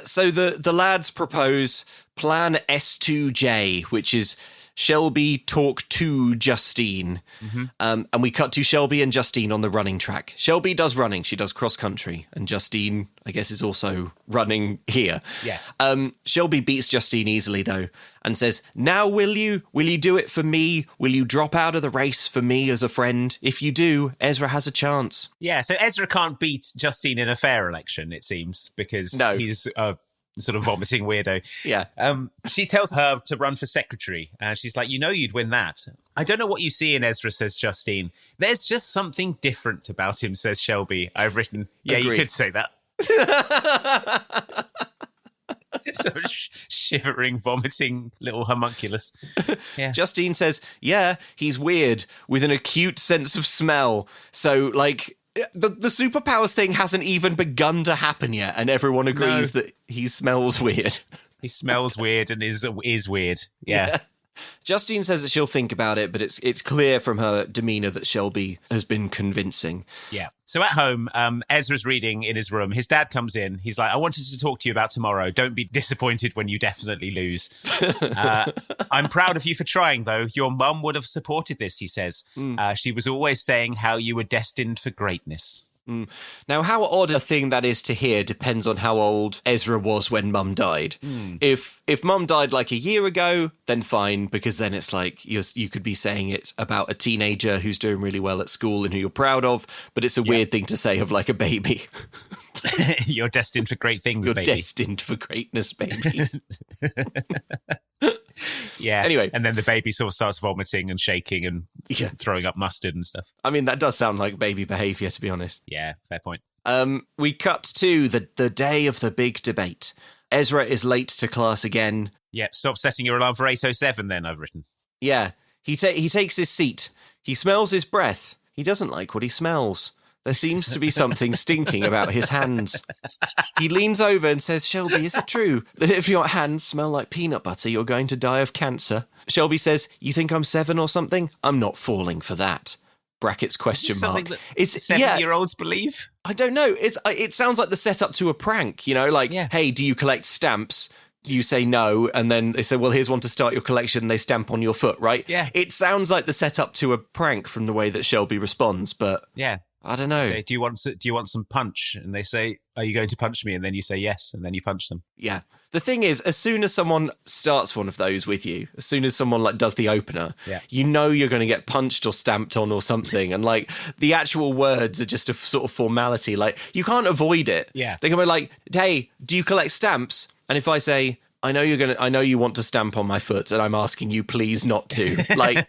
So the lads propose Plan S2J, which is Shelby talk to Justine. Mm-hmm. And we cut to Shelby and Justine on the running track. Shelby does running. She does cross country. And Justine, I guess, is also running here. Yes. Shelby beats Justine easily, though, and says, now will you? Will you do it for me? Will you drop out of the race for me as a friend? If you do, Ezra has a chance. Yeah, so Ezra can't beat Justine in a fair election, it seems, because he's a sort of vomiting weirdo. Yeah. She tells her to run for secretary, and she's like, you know you'd win that. I don't know what you see in Ezra, says Justine. There's just something different about him, says Shelby. I've written, yeah, Agreed. You could say that. Sort of shivering, vomiting little homunculus. Yeah. Justine says, yeah, he's weird with an acute sense of smell. So, like, the superpowers thing hasn't even begun to happen yet, and everyone agrees that he smells weird. He smells weird and is weird. Yeah. Justine says that she'll think about it, but it's clear from her demeanour that Shelby has been convincing. Yeah. So at home, Ezra's reading in his room. His dad comes in. He's like, I wanted to talk to you about tomorrow. Don't be disappointed when you definitely lose. I'm proud of you for trying, though. Your mum would have supported this, he says. She was always saying how you were destined for greatness. Now, how odd a thing that is to hear depends on how old Ezra was when Mum died. If Mum died like a year ago, then fine, because then it's like you could be saying it about a teenager who's doing really well at school and who you're proud of, but it's a weird thing to say of like a baby. You're destined for great things, You're baby. destined for greatness, baby. Yeah. Anyway. And then the baby sort of starts vomiting and shaking and throwing up mustard and stuff. I mean, that does sound like baby behaviour, to be honest. Yeah, fair point. We cut to the day of the big debate. Ezra is late to class again. Yep, stop setting your alarm for 8:07 then, I've written. Yeah. He takes his seat. He smells his breath. He doesn't like what he smells. There seems to be something stinking about his hands. He leans over and says, Shelby, is it true that if your hands smell like peanut butter, you're going to die of cancer? Shelby says, you think I'm 7 or something? I'm not falling for that. Brackets question mark. It's 7-year-olds believe? I don't know. It sounds like the setup to a prank, you know, like, hey, do you collect stamps? You say no, and then they say, well, here's one to start your collection, and they stamp on your foot, right? Yeah. It sounds like the setup to a prank from the way that Shelby responds, but... Yeah. I don't know. Say, do you want some punch? And they say, are you going to punch me? And then you say yes, and then you punch them. Yeah. The thing is, as soon as someone starts one of those with you, as soon as someone like does the opener, you know you're going to get punched or stamped on or something. And like the actual words are just a sort of formality. Like you can't avoid it. Yeah. They can be like, hey, do you collect stamps? And if I say, I know you want to stamp on my foot, and I'm asking you please not to. Like,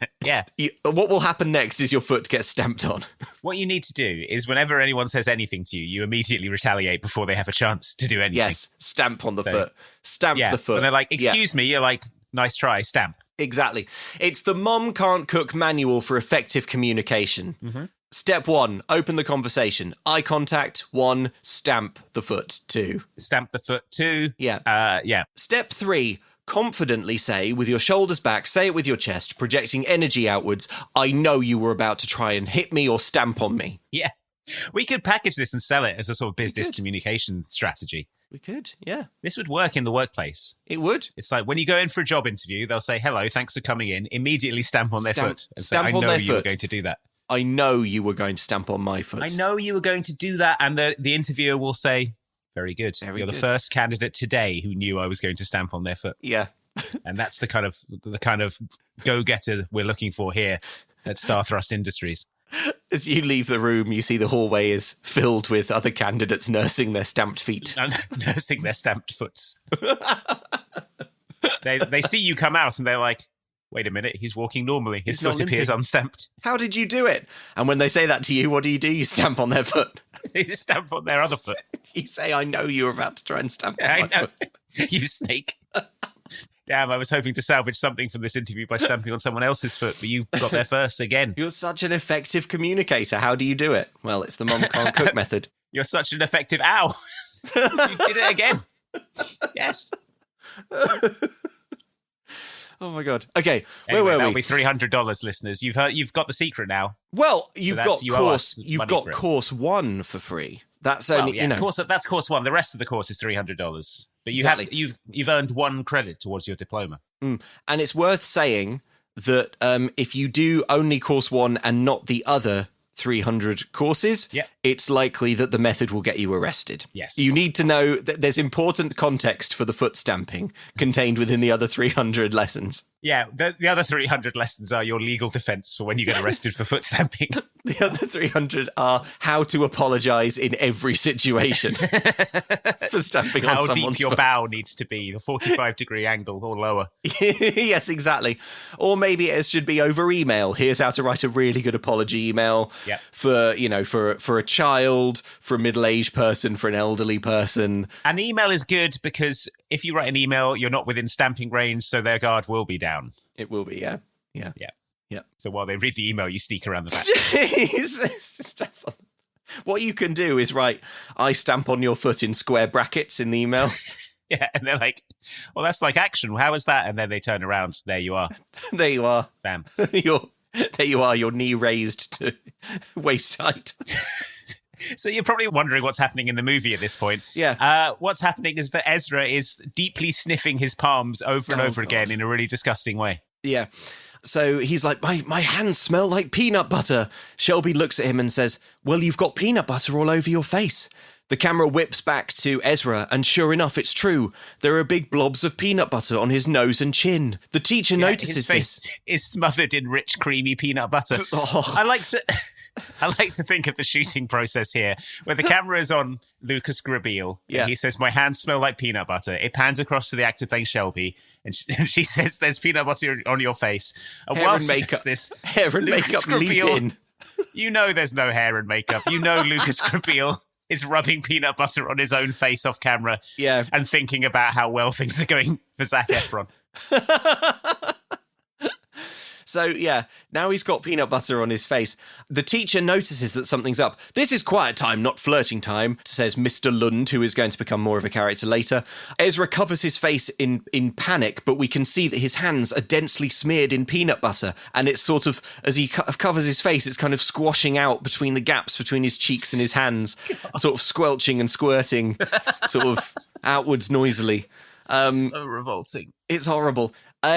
what will happen next is your foot gets stamped on. What you need to do is whenever anyone says anything to you, you immediately retaliate before they have a chance to do anything. Yes, stamp on the foot. Stamp the foot. And they're like, excuse me, you're like, nice try, stamp. Exactly. It's the Mom Can't Cook manual for effective communication. Mm-hmm. Step 1, open the conversation. Eye contact. 1, stamp the foot. 2. Stamp the foot. 2. Yeah. Step 3, confidently say, with your shoulders back, say it with your chest, projecting energy outwards, I know you were about to try and hit me or stamp on me. Yeah. We could package this and sell it as a sort of business communication strategy. We could, yeah. This would work in the workplace. It would. It's like when you go in for a job interview, they'll say, hello, thanks for coming in. Immediately stamp on their foot. And say, I know you were going to do that. I know you were going to stamp on my foot. I know you were going to do that. And the interviewer will say, very good. You're the first candidate today who knew I was going to stamp on their foot. Yeah. And that's the kind of go-getter we're looking for here at Star Thrust Industries. As you leave the room, you see the hallway is filled with other candidates nursing their stamped feet. Nursing their stamped foots. They see you come out and they're like, wait a minute, he's walking normally. His foot appears unstamped. How did you do it? And when they say that to you, what do? You stamp on their foot. You stamp on their other foot. You say, I know you were about to try and stamp on my foot. You snake. Damn, I was hoping to salvage something from this interview by stamping on someone else's foot, but you got there first again. You're such an effective communicator. How do you do it? Well, it's the Mom Can't Cook method. You're such an effective ow. You did it again. Yes. Oh my god. Okay, anyway, where were that'll we? be $300, listeners. You've got the secret now. Well, you've got course 1 for free. That's only that's course 1. The rest of the course is $300. But you've earned 1 credit towards your diploma. And it's worth saying that if you do only course 1 and not the other 300 courses, it's likely that the method will get you arrested. Yes. You need to know that there's important context for the foot stamping contained within the other 300 lessons. Yeah, the other 300 lessons are your legal defense for when you get arrested for foot stamping. The other 300 are how to apologize in every situation for stamping on someone's foot. How deep your bow needs to be, the 45-degree angle or lower. Yes, exactly. Or maybe it should be over email. Here's how to write a really good apology email for a child, for a middle-aged person, for an elderly person. An email is good because if you write an email, you're not within stamping range, so their guard will be down. It will be, yeah. So while they read the email, you sneak around the back. Jeez, what you can do is write, I stamp on your foot in square brackets in the email. Yeah, and they're like, well, that's like action. How is that? And then they turn around. There you are. There you are. Bam. There you are, your knee raised to waist height. So you're probably wondering what's happening in the movie at this point. Yeah. What's happening is that Ezra is deeply sniffing his palms over and over again in a really disgusting way. Yeah. So he's like, my hands smell like peanut butter. Shelby looks at him and says, well, you've got peanut butter all over your face. The camera whips back to Ezra, and sure enough, it's true. There are big blobs of peanut butter on his nose and chin. The teacher notices his face this. Is smothered in rich, creamy peanut butter. Oh. I like to think of the shooting process here, where the camera is on Lucas Grabeel. Yeah. And he says, my hands smell like peanut butter. It pans across to the actor playing Shelby, and she says, there's peanut butter on your face. And Hair and makeup. Hair and makeup leap in. You know there's no hair and makeup. You know Lucas Grabeel is rubbing peanut butter on his own face off camera and thinking about how well things are going for Zac Efron. So, yeah, now he's got peanut butter on his face. The teacher notices that something's up. This is quiet time, not flirting time, says Mr. Lund, who is going to become more of a character later. Ezra covers his face in panic, but we can see that his hands are densely smeared in peanut butter. And it's sort of, as he covers his face, it's kind of squashing out between the gaps between his cheeks and his hands, sort of squelching and squirting, sort of outwards noisily. So revolting. It's horrible.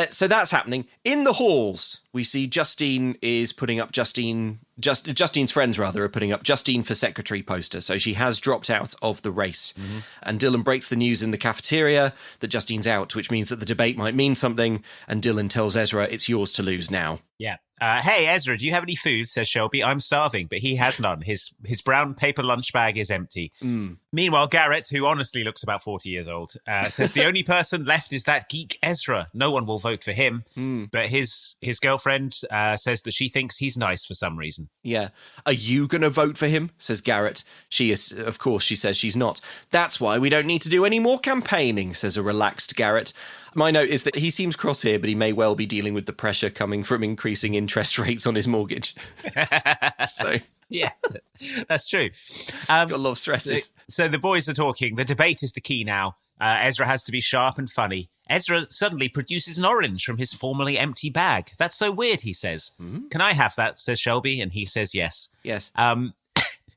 So that's happening. In the halls, we see Justine is putting up Justine's friends rather are putting up Justine for secretary poster. So she has dropped out of the race. Mm-hmm. And Dylan breaks the news in the cafeteria that Justine's out, which means that the debate might mean something. And Dylan tells Ezra, it's yours to lose now. Yeah. Hey, Ezra, do you have any food? Says Shelby. I'm starving, but he has none. His brown paper lunch bag is empty. Meanwhile, Garrett, who honestly looks about 40 years old, says the only person left is that geek Ezra. No one will vote for him. But his girlfriend says that she thinks he's nice for some reason. Yeah. Are you going to vote for him? Says Garrett. She is, of course, she says she's not. That's why we don't need to do any more campaigning, says a relaxed Garrett. My note is that he seems cross here, but he may well be dealing with the pressure coming from increasing interest rates on his mortgage. So yeah, that's true. Got a lot of stresses. So the boys are talking. The debate is the key now. Ezra has to be sharp and funny. Ezra suddenly produces an orange from his formerly empty bag. That's so weird, he says. Can I have that, says Shelby, and he says yes. Yes.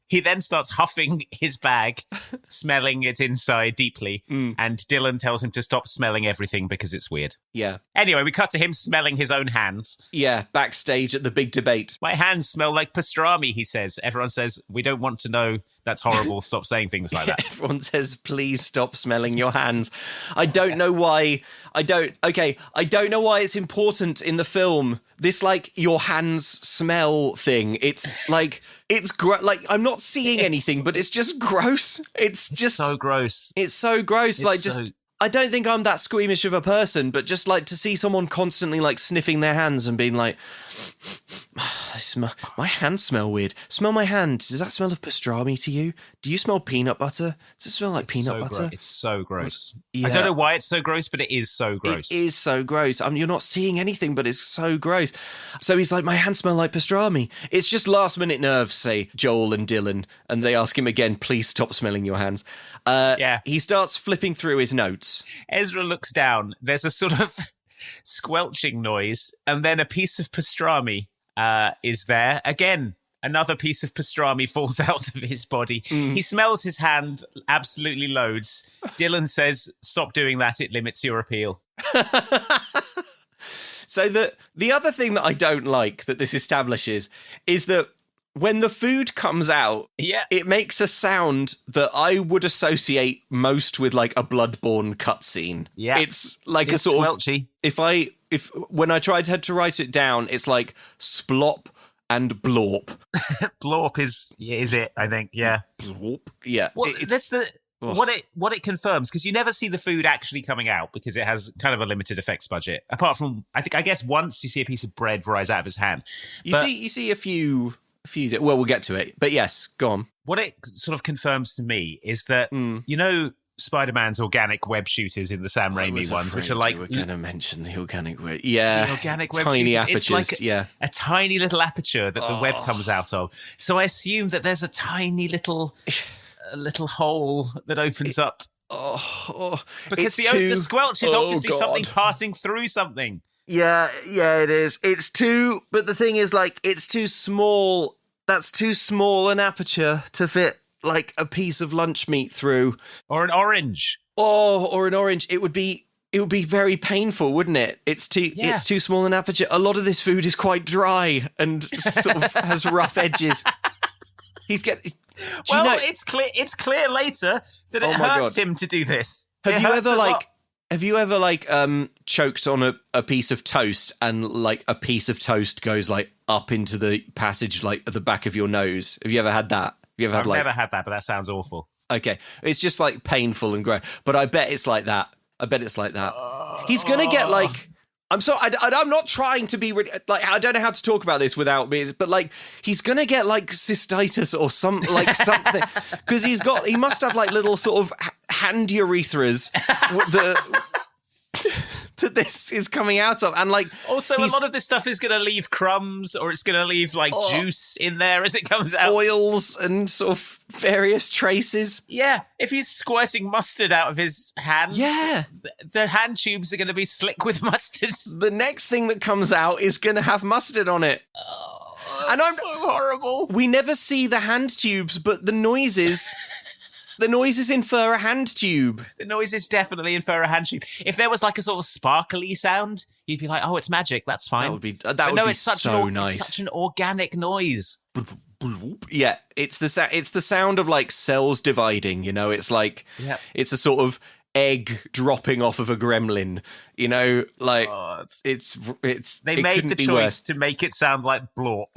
He then starts huffing his bag, smelling it inside deeply, and Dylan tells him to stop smelling everything because it's weird. Yeah. Anyway, we cut to him smelling his own hands. Yeah, backstage at the big debate. My hands smell like pastrami, he says. Everyone says, we don't want to know. That's horrible. Stop saying things like that. Everyone says, please stop smelling your hands. I don't know why. I don't know why it's important in the film. This, like, your hands smell thing. It's like... It's like I'm not seeing anything, but it's just gross. It's just so gross. It's so gross. I don't think I'm that squeamish of a person, but just like to see someone constantly like sniffing their hands and being like, my hands smell weird. Smell my hand. Does that smell of pastrami to you? Do you smell peanut butter? Does it smell like peanut butter? It's so gross. Yeah. I don't know why it's so gross, but it is so gross. It is so gross. You're not seeing anything, but it's so gross. So he's like, my hands smell like pastrami. It's just last minute nerves, say Joel and Dylan, and they ask him again, please stop smelling your hands. He starts flipping through his notes. Ezra looks down. There's a sort of squelching noise, and then a piece of pastrami is there. Again, another piece of pastrami falls out of his body. He smells his hand, absolutely loads. Dylan says, stop doing that, it limits your appeal. So the other thing that I don't like that this establishes is that when the food comes out, it makes a sound that I would associate most with like a Bloodborne cutscene. Yeah, it's like a sort squelchy. Of if when I tried to write it down, it's like splop and blorp. Blorp is it? I think blorp. Yeah, well, that's the. What it confirms, because you never see the food actually coming out because it has kind of a limited effects budget. Apart from, I guess once you see a piece of bread rise out of his hand. You see a few. Well, we'll get to it. But yes, go on. What it sort of confirms to me is that, you know, Spider-Man's organic web shooters in the Sam Raimi ones, which are like... We're going to mention the organic web. Yeah. The organic web tiny shooters. apertures. It's like a tiny little aperture that the web comes out of. So I assume that there's a tiny little hole that opens up. Because the squelch is obviously something passing through something. Yeah, it is. But the thing is, like, it's too small. That's too small an aperture to fit, like, a piece of lunch meat through. Or an orange. Or an orange. It would be very painful, wouldn't it? It's too small an aperture. A lot of this food is quite dry and sort of has rough edges. It's clear later that it hurts him to do this. Have you ever choked on a piece of toast and like a piece of toast goes like up into the passage like at the back of your nose? Have you ever had that? I've never had that, but that sounds awful. Okay, it's just like painful and gross. But I bet it's like that. He's gonna get like. I'm sorry, I'm not trying to be like. I don't know how to talk about this without me, but like he's gonna get like cystitis or something because he must have like little sort of hand urethras that this is coming out of, and like also a lot of this stuff is gonna leave crumbs or it's gonna leave like juice in there as it comes out, oils and sort of various traces. Yeah, if he's squirting mustard out of his hands, the hand tubes are gonna be slick with mustard. The next thing that comes out is gonna have mustard on it. And I'm so horrible. We never see the hand tubes, but the noises The noise is infer a hand tube. The noise is definitely infer a hand tube. If there was like a sort of sparkly sound, you'd be like, oh, it's magic. That's fine. That would be so nice. It's such an organic noise. Yeah, it's the sound of like cells dividing, you know. It's like it's a sort of egg dropping off of a gremlin, you know, like it's they made the choice to make it sound like blorp.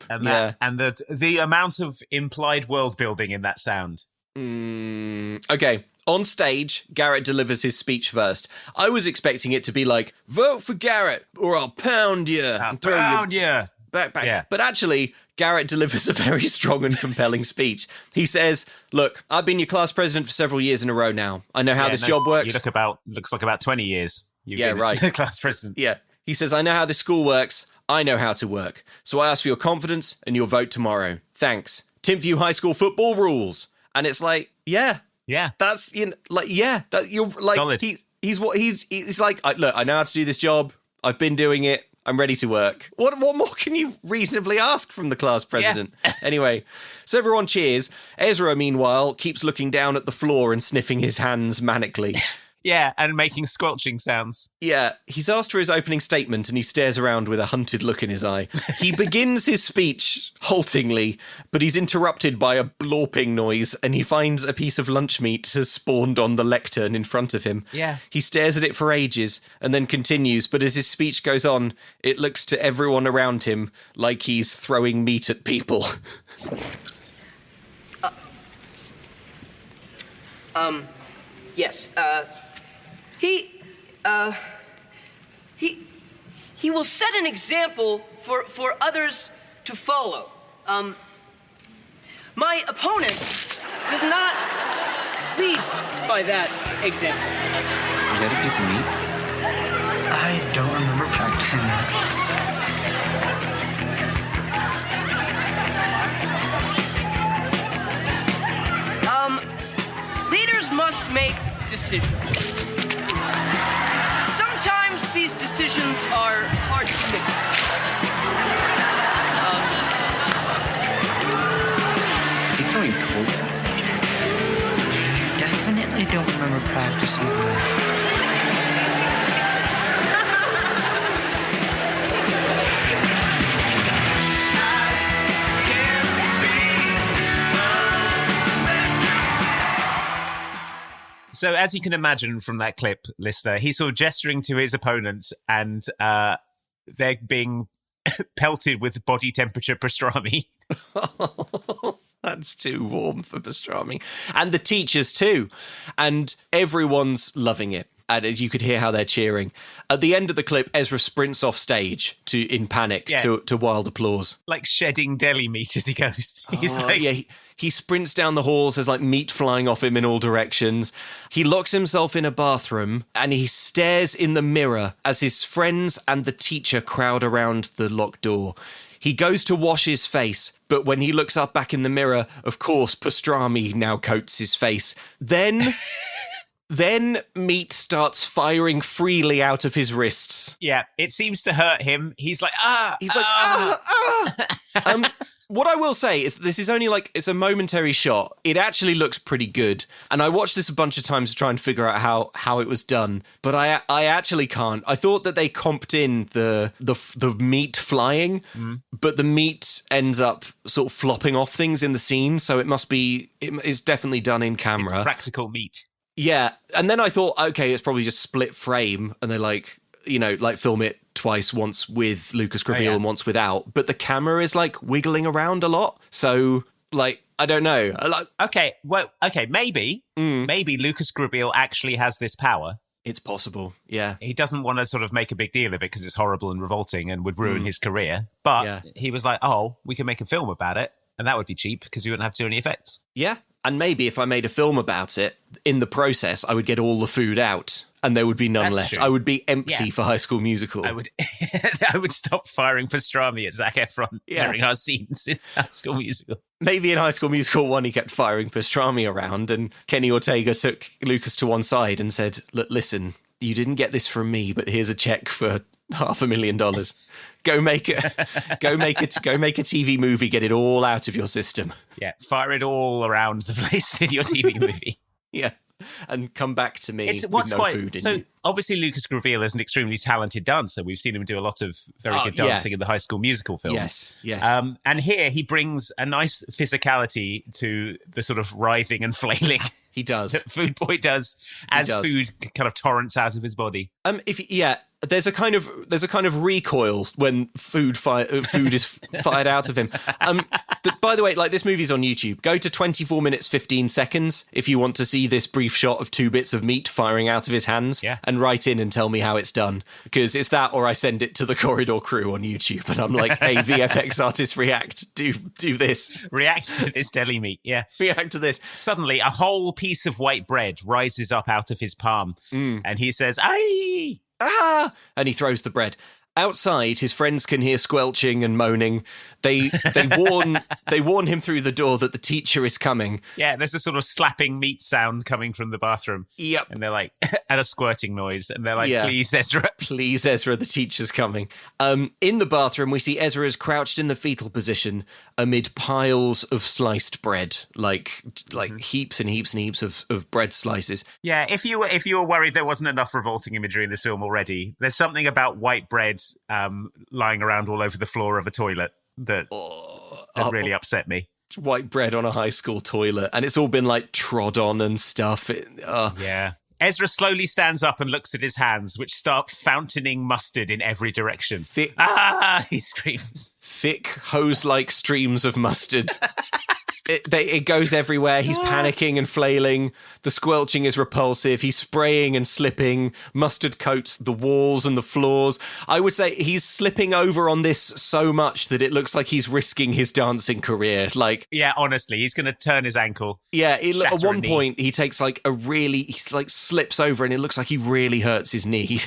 And the amount of implied world building in that sound. Okay, on stage, Garrett delivers his speech first. I was expecting it to be like, vote for Garrett or I'll pound you. Back. Yeah. But actually, Garrett delivers a very strong and compelling speech. He says, look, I've been your class president for several years in a row now. I know how this job works. You looks like about 20 years. Right. Class president. Yeah. He says, I know how this school works. I know how to work. So I ask for your confidence and your vote tomorrow. Thanks. Timpview High School football rules. And it's like, yeah. That's, you're like, solid. He's like, look, I know how to do this job. I've been doing it. I'm ready to work. What more can you reasonably ask from the class president? Yeah. Anyway, so everyone cheers. Ezra, meanwhile, keeps looking down at the floor and sniffing his hands manically. Yeah, and making squelching sounds. Yeah, he's asked for his opening statement and he stares around with a hunted look in his eye. He begins his speech haltingly, but he's interrupted by a blorping noise and he finds a piece of lunch meat has spawned on the lectern in front of him. Yeah. He stares at it for ages and then continues, but as his speech goes on, it looks to everyone around him like he's throwing meat at people. Yes, He will set an example for others to follow. My opponent does not lead by that example. Was that a piece of meat? I don't remember practicing that. Leaders must make decisions. Sometimes these decisions are hard to make. Is he throwing cold cuts? Definitely don't remember practicing that. So as you can imagine from that clip, listener, he's sort of gesturing to his opponents and they're being pelted with body temperature pastrami. That's too warm for pastrami. And the teachers too. And everyone's loving it. And as you could hear how they're cheering. At the end of the clip, Ezra sprints off stage in panic to wild applause. Like shedding deli meat as he goes. He sprints down the halls. There's like meat flying off him in all directions. He locks himself in a bathroom and he stares in the mirror as his friends and the teacher crowd around the locked door. He goes to wash his face, but when he looks up back in the mirror, of course, pastrami now coats his face. Then meat starts firing freely out of his wrists. Yeah, it seems to hurt him. He's like, What I will say is this is only it's a momentary shot. It actually looks pretty good. And I watched this a bunch of times to try and figure out how it was done. But I actually can't. I thought that they comped in the meat flying, but the meat ends up sort of flopping off things in the scene. So it is definitely done in camera. It's practical meat. Yeah, and then I thought, okay, it's probably just split frame, and they film it twice, once with Lucas Grabeel and once without. But the camera is wiggling around a lot, so I don't know. Maybe Lucas Grabeel actually has this power. It's possible, yeah. He doesn't want to sort of make a big deal of it because it's horrible and revolting and would ruin his career. But he was like, oh, we can make a film about it, and that would be cheap because we wouldn't have to do any effects. Yeah. And maybe if I made a film about it, in the process, I would get all the food out and there would be none left. True. I would be empty for High School Musical. I would stop firing pastrami at Zac Efron during our scenes in High School Musical. Maybe in High School Musical 1, he kept firing pastrami around and Kenny Ortega took Lucas to one side and said, look, listen, you didn't get this from me, but here's a check for $500,000. Go make a TV movie. Get it all out of your system. Yeah, fire it all around the place in your TV movie. Yeah, and come back to me with no food in you. Obviously, Lucas Grabeel is an extremely talented dancer. We've seen him do a lot of very good dancing in the High School Musical films. Yes. And here he brings a nice physicality to the sort of writhing and flailing. He does. That Food Boy does as food kind of torrents out of his body. There's a kind of recoil when food is fired out of him. By the way, like, this movie's on YouTube. Go to 24 minutes 15 seconds if you want to see this brief shot of 2 bits of meat firing out of his hands. Yeah. And write in and tell me how it's done, because it's that, or I send it to the Corridor crew on YouTube, and I'm like, "Hey, VFX artists, react, do this, react to this deli meat, yeah, react to this." Suddenly, a whole piece of white bread rises up out of his palm, and he says, "Aye!" Ah! And he throws the bread. Outside, his friends can hear squelching and moaning. They warn him through the door that the teacher is coming. Yeah, there's a sort of slapping meat sound coming from the bathroom. Yep. And they're like, and a squirting noise. And they're like, "Please, Ezra." Please, Ezra, the teacher's coming. In the bathroom, we see Ezra is crouched in the fetal position amid piles of sliced bread, like heaps and heaps and heaps of bread slices. Yeah, if you were worried there wasn't enough revolting imagery in this film already, there's something about white bread lying around all over the floor of a toilet that really upset me. White bread on a high school toilet, and it's all been like trod on and stuff. Yeah. Ezra slowly stands up and looks at his hands, which start fountaining mustard in every direction. He screams. Thick hose-like streams of mustard. It goes everywhere. He's panicking and flailing. The squelching is repulsive. He's spraying and slipping. Mustard coats the walls and the floors. I would say he's slipping over on this so much that it looks like he's risking his dancing career. Like, yeah, honestly, he's going to turn his ankle. Yeah, at one point he takes he slips over and it looks like he really hurts his knee.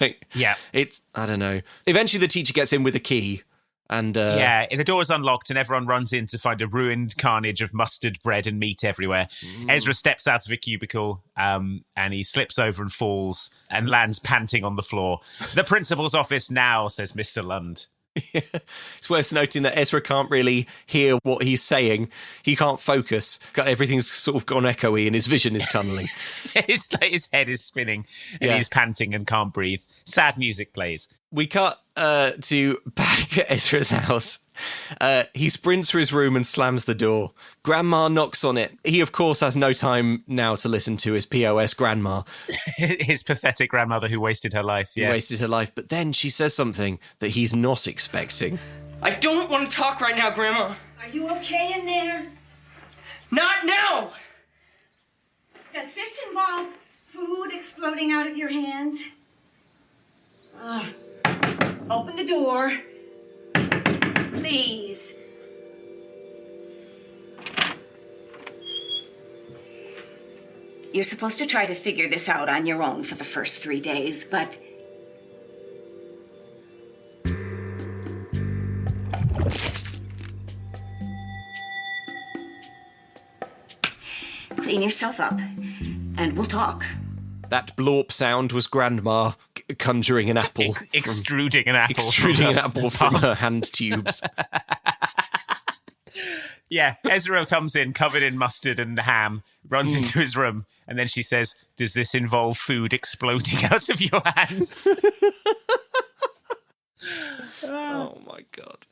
I don't know. Eventually the teacher gets in with a key. And the door is unlocked and everyone runs in to find a ruined carnage of mustard, bread and meat everywhere. Ezra steps out of a cubicle and he slips over and falls and lands panting on the floor. "The principal's office now," says Mr. Lund. It's worth noting that Ezra can't really hear what he's saying. He can't focus. Everything's sort of gone echoey and his vision is tunnelling. His head is spinning and he's panting and can't breathe. Sad music plays. We cut to back at Ezra's house. He sprints through his room and slams the door. Grandma knocks on it. He, of course, has no time now to listen to his POS grandma. His pathetic grandmother who wasted her life. Yeah. Wasted her life. But then she says something that he's not expecting. "I don't want to talk right now, Grandma." Are you okay in there? "Not now!" Does this involve food exploding out of your hands? Open the door. Please. You're supposed to try to figure this out on your own for the first 3 days, but... Clean yourself up, and we'll talk. That blorp sound was Grandma conjuring an apple. Extruding an apple. Extruding an apple from her hand tubes. Yeah, Ezra comes in covered in mustard and ham, runs into his room, and then she says, "Does this involve food exploding out of your hands?" Oh my God.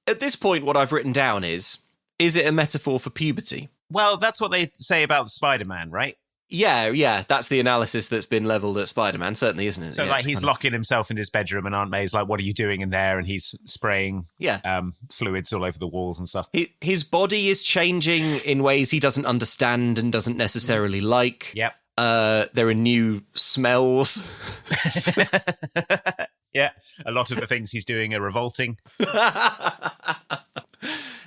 At this point, what I've written down is it a metaphor for puberty? Well, that's what they say about Spider-Man, right? Yeah, that's the analysis that's been levelled at Spider-Man, certainly, isn't it? So, he's locking himself in his bedroom, and Aunt May's like, "What are you doing in there?" And he's spraying fluids all over the walls and stuff. His body is changing in ways he doesn't understand and doesn't necessarily like. Yep. There are new smells. Yeah, a lot of the things he's doing are revolting.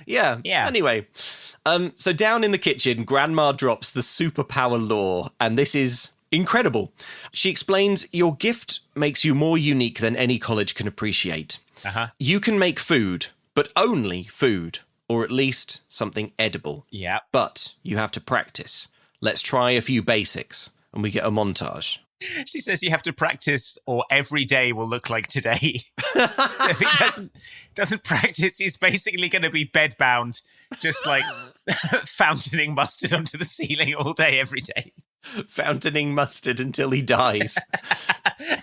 Yeah. Anyway, so down in the kitchen, Grandma drops the superpower law, and this is incredible. She explains, "Your gift makes you more unique than any college can appreciate. You can make food, but only food, or at least something edible. Yeah. But you have to practice. Let's try a few basics." And we get a montage. She says you have to practice or every day will look like today. So if he doesn't practice, he's basically going to be bedbound, just like fountaining mustard onto the ceiling all day, every day. Fountaining mustard until he dies.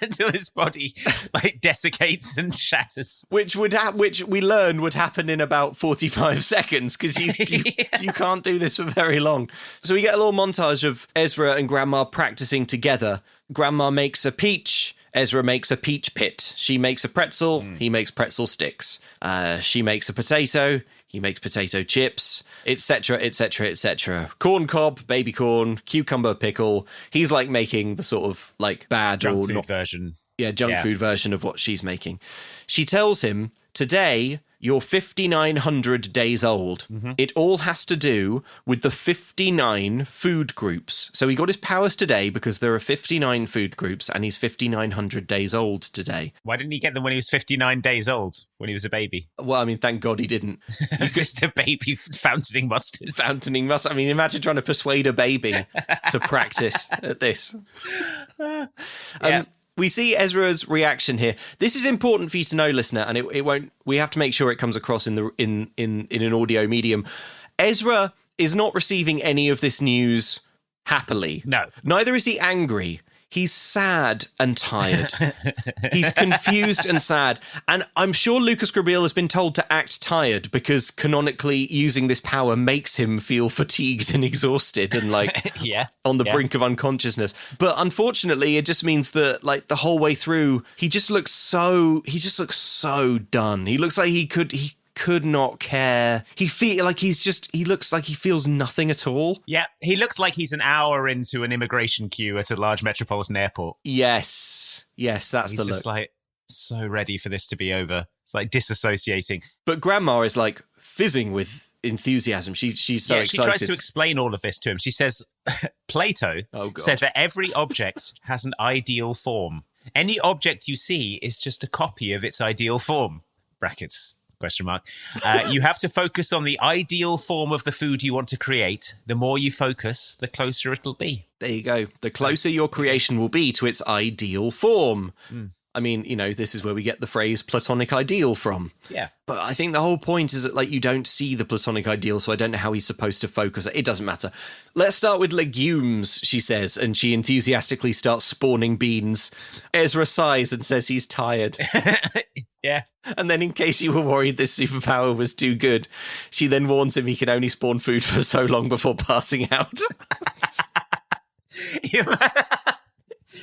Until his body like desiccates and shatters. Which we learn would happen in about 45 seconds, because you can't do this for very long. So we get a little montage of Ezra and Grandma practicing together. Grandma makes a peach. Ezra makes a peach pit. She makes a pretzel. He makes pretzel sticks. She makes a potato. He makes potato chips, etc., etc., etc. Corn cob, baby corn, cucumber pickle. He's like making the sort of like bad junk or food not version. Yeah, junk food version of what she's making. She tells him, today you're 5,900 days old. Mm-hmm. It all has to do with the 59 food groups. So he got his powers today because there are 59 food groups and he's 5,900 days old today. Why didn't he get them when he was 59 days old, when he was a baby? Well, I mean, thank God he didn't. Just a baby fountaining mustard. Fountaining mustard. I mean, imagine trying to persuade a baby to practice at this. We see Ezra's reaction here. This is important for you to know, listener, and it won't. We have to make sure it comes across in an audio medium. Ezra is not receiving any of this news happily. No. Neither is he angry. He's sad and tired. He's confused and sad. And I'm sure Lucas Grabeel has been told to act tired because canonically using this power makes him feel fatigued and exhausted and like on the brink of unconsciousness. But unfortunately, it just means that like the whole way through, he just looks so done. He looks like he could not care. He looks like he feels nothing at all. Yeah, he looks like he's an hour into an immigration queue at a large metropolitan airport. Yes, that's the look. He's just like so ready for this to be over. It's like disassociating. But Grandma is like fizzing with enthusiasm. She's so excited. She tries to explain all of this to him. She says, Plato said that every object has an ideal form. Any object you see is just a copy of its ideal form. Brackets. Question mark. You have to focus on the ideal form of the food you want to create. The more you focus, the closer it'll be. There you go. The closer your creation will be to its ideal form. I mean, this is where we get the phrase platonic ideal from. Yeah. But I think the whole point is that, like, you don't see the platonic ideal, so I don't know how he's supposed to focus. It doesn't matter. Let's start with legumes, she says, and she enthusiastically starts spawning beans. Ezra sighs and says he's tired. Yeah. And then in case you were worried this superpower was too good, she then warns him he can only spawn food for so long before passing out.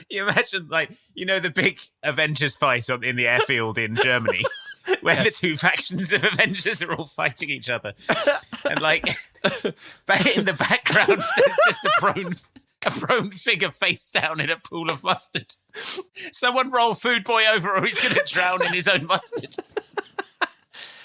You imagine, like, the big Avengers fight in the airfield in Germany, where the two factions of Avengers are all fighting each other. And, like, in the background, there's just a prone figure face down in a pool of mustard. Someone roll Food Boy over or he's going to drown in his own mustard.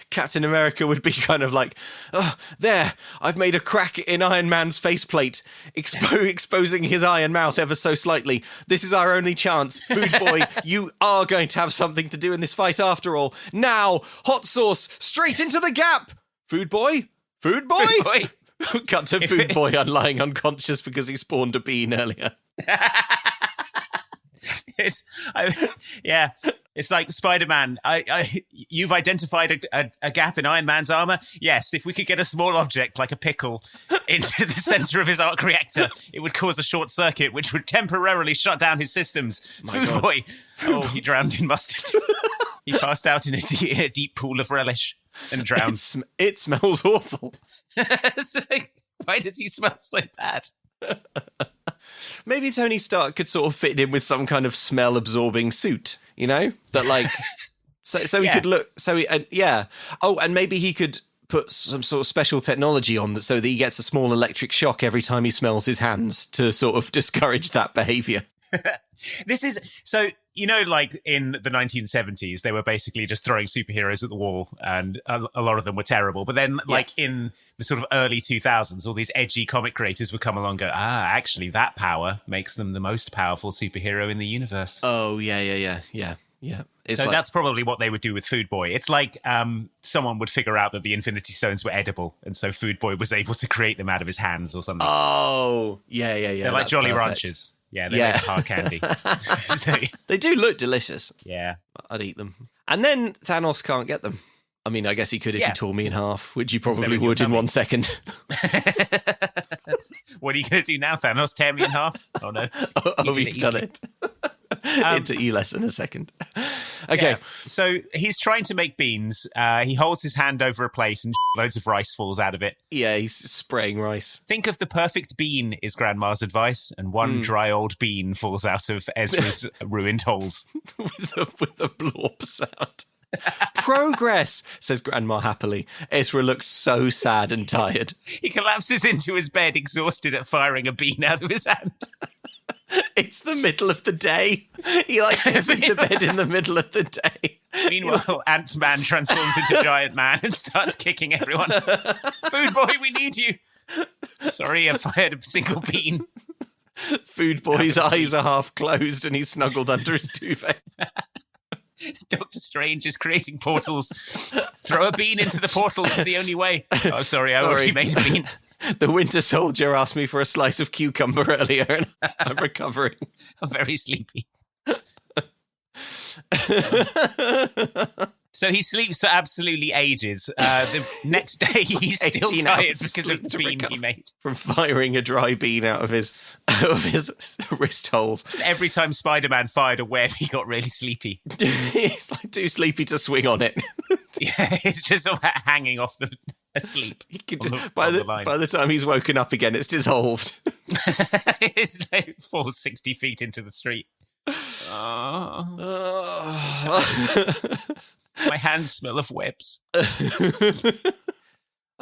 Captain America would be kind of like, oh, there, I've made a crack in Iron Man's faceplate, exposing his eye and mouth ever so slightly. This is our only chance. Food Boy, you are going to have something to do in this fight after all. Now, hot sauce, straight into the gap. Food Boy? Food Boy? Food Boy. Cut to Food Boy lying unconscious because he spawned a bean earlier. It's like Spider-Man. You've identified a gap in Iron Man's armor. Yes, if we could get a small object like a pickle into the center of his arc reactor, it would cause a short circuit, which would temporarily shut down his systems. Food Boy. Oh, he drowned in mustard. He passed out in a deep pool of relish and drowned. It smells awful. Why does he smell so bad? Maybe Tony Stark could sort of fit in with some kind of smell-absorbing suit, that like, so he could look. So Oh, and maybe he could put some sort of special technology on that so that he gets a small electric shock every time he smells his hands to sort of discourage that behavior. This is so, like in the 1970s, they were basically just throwing superheroes at the wall, and a lot of them were terrible. But then, like in the sort of early 2000s, all these edgy comic creators would come along and go, actually, that power makes them the most powerful superhero in the universe. Oh, yeah. So that's probably what they would do with Food Boy. It's like someone would figure out that the Infinity Stones were edible, and so Food Boy was able to create them out of his hands or something. Oh, yeah. They're like Jolly Ranchers. Yeah, they're made of hard candy. So, they do look delicious. yeah. I'd eat them. And then Thanos can't get them. I mean, I guess he could if he tore me in half, which you probably would in 1 second. What are you going to do now, Thanos? Tear me in half? Oh, no. You've done it. It took you less than a second. Okay. Yeah. So he's trying to make beans. He holds his hand over a plate and loads of rice falls out of it. Yeah, he's spraying rice. Think of the perfect bean is Grandma's advice, and one dry old bean falls out of Ezra's ruined holes. with a blorp sound. Progress, says Grandma happily. Ezra looks so sad and tired. He collapses into his bed, exhausted at firing a bean out of his hand. It's the middle of the day. He gets into bed in the middle of the day. Meanwhile, Ant-Man transforms into Giant Man and starts kicking everyone. Food boy, we need you. Sorry, I fired a single bean. Food boy's eyes are half closed and he's snuggled under his duvet. Doctor Strange is creating portals. Throw a bean into the portal. It's the only way. Oh, sorry, I already made a bean. The Winter Soldier asked me for a slice of cucumber earlier and I'm recovering. I'm very sleepy. So he sleeps for absolutely ages. The next day he's still tired because of the bean he made. From firing a dry bean out of his wrist holes. Every time Spider-Man fired a web, he got really sleepy. He's too sleepy to swing on it. Yeah, it's just sort of hanging off asleep. By the time he's woken up again, it's dissolved. It's falls 60 feet into the street. My hands smell of webs. I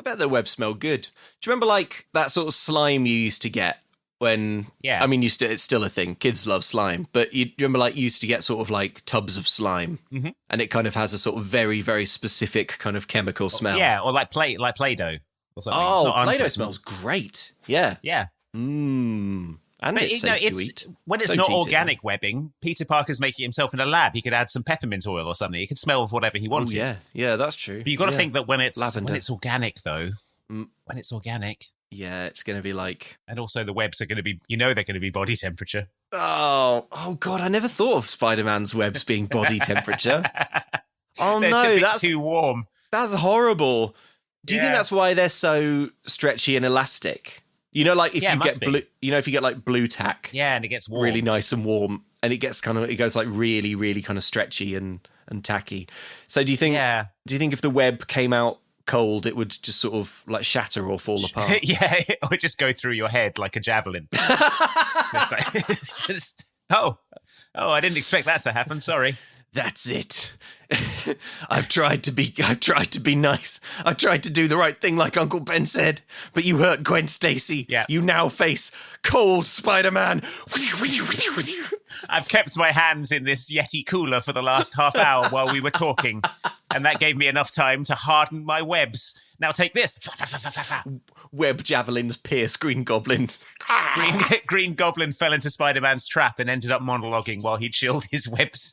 bet the webs smell good. Do you remember that sort of slime you used to get when? Yeah. I mean, it's still a thing. Kids love slime, but you remember you used to get sort of tubs of slime, and it kind of has a sort of very, very specific kind of chemical smell. Yeah, or like Play-Doh or something. Oh, Play-Doh smells great. Yeah. Yeah. And it's safe to eat. When it's not organic webbing, Peter Parker's making it himself in a lab. He could add some peppermint oil or something. He could smell of whatever he wanted. Oh, yeah, that's true. But you've got to think that when it's organic, though, when it's organic... Yeah, it's going to be And also the webs are going to be... they're going to be body temperature. Oh, God, I never thought of Spider-Man's webs being body temperature. Oh, no, that's too warm. That's horrible. Do you think that's why they're so stretchy and elastic? If you get blue tack. Yeah, and it gets warm. Really nice and warm. And it gets it goes really, really kind of stretchy and tacky. So do you think if the web came out cold, it would just sort of shatter or fall apart? Yeah, it would just go through your head like a javelin. I didn't expect that to happen. Sorry. That's it. I've tried to be nice. I've tried to do the right thing like Uncle Ben said, but you hurt Gwen Stacy. Yeah. You now face cold Spider-Man. I've kept my hands in this Yeti cooler for the last half hour while we were talking, and that gave me enough time to harden my webs. Now take this. Web javelins pierce Green Goblin. Green Goblin fell into Spider-Man's trap and ended up monologuing while he chilled his webs.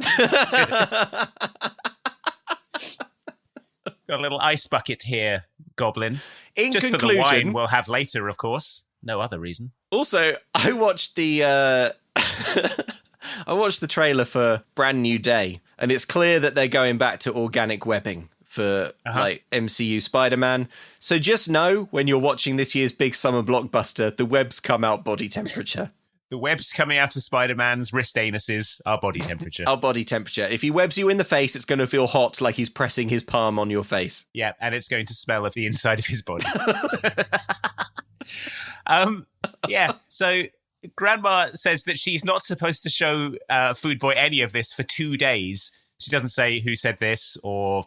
Got a little ice bucket here, Goblin. In Just conclusion, for the wine we'll have later, of course. No other reason. Also, I watched the trailer for Brand New Day, and it's clear that they're going back to organic webbing for MCU Spider-Man. So just know when you're watching this year's big summer blockbuster, the webs come out body temperature. The webs coming out of Spider-Man's wrist anuses are body temperature. Our body temperature. If he webs you in the face, it's going to feel hot, like he's pressing his palm on your face. Yeah, and it's going to smell of the inside of his body. So Grandma says that she's not supposed to show Food Boy any of this for 2 days. She doesn't say who said this or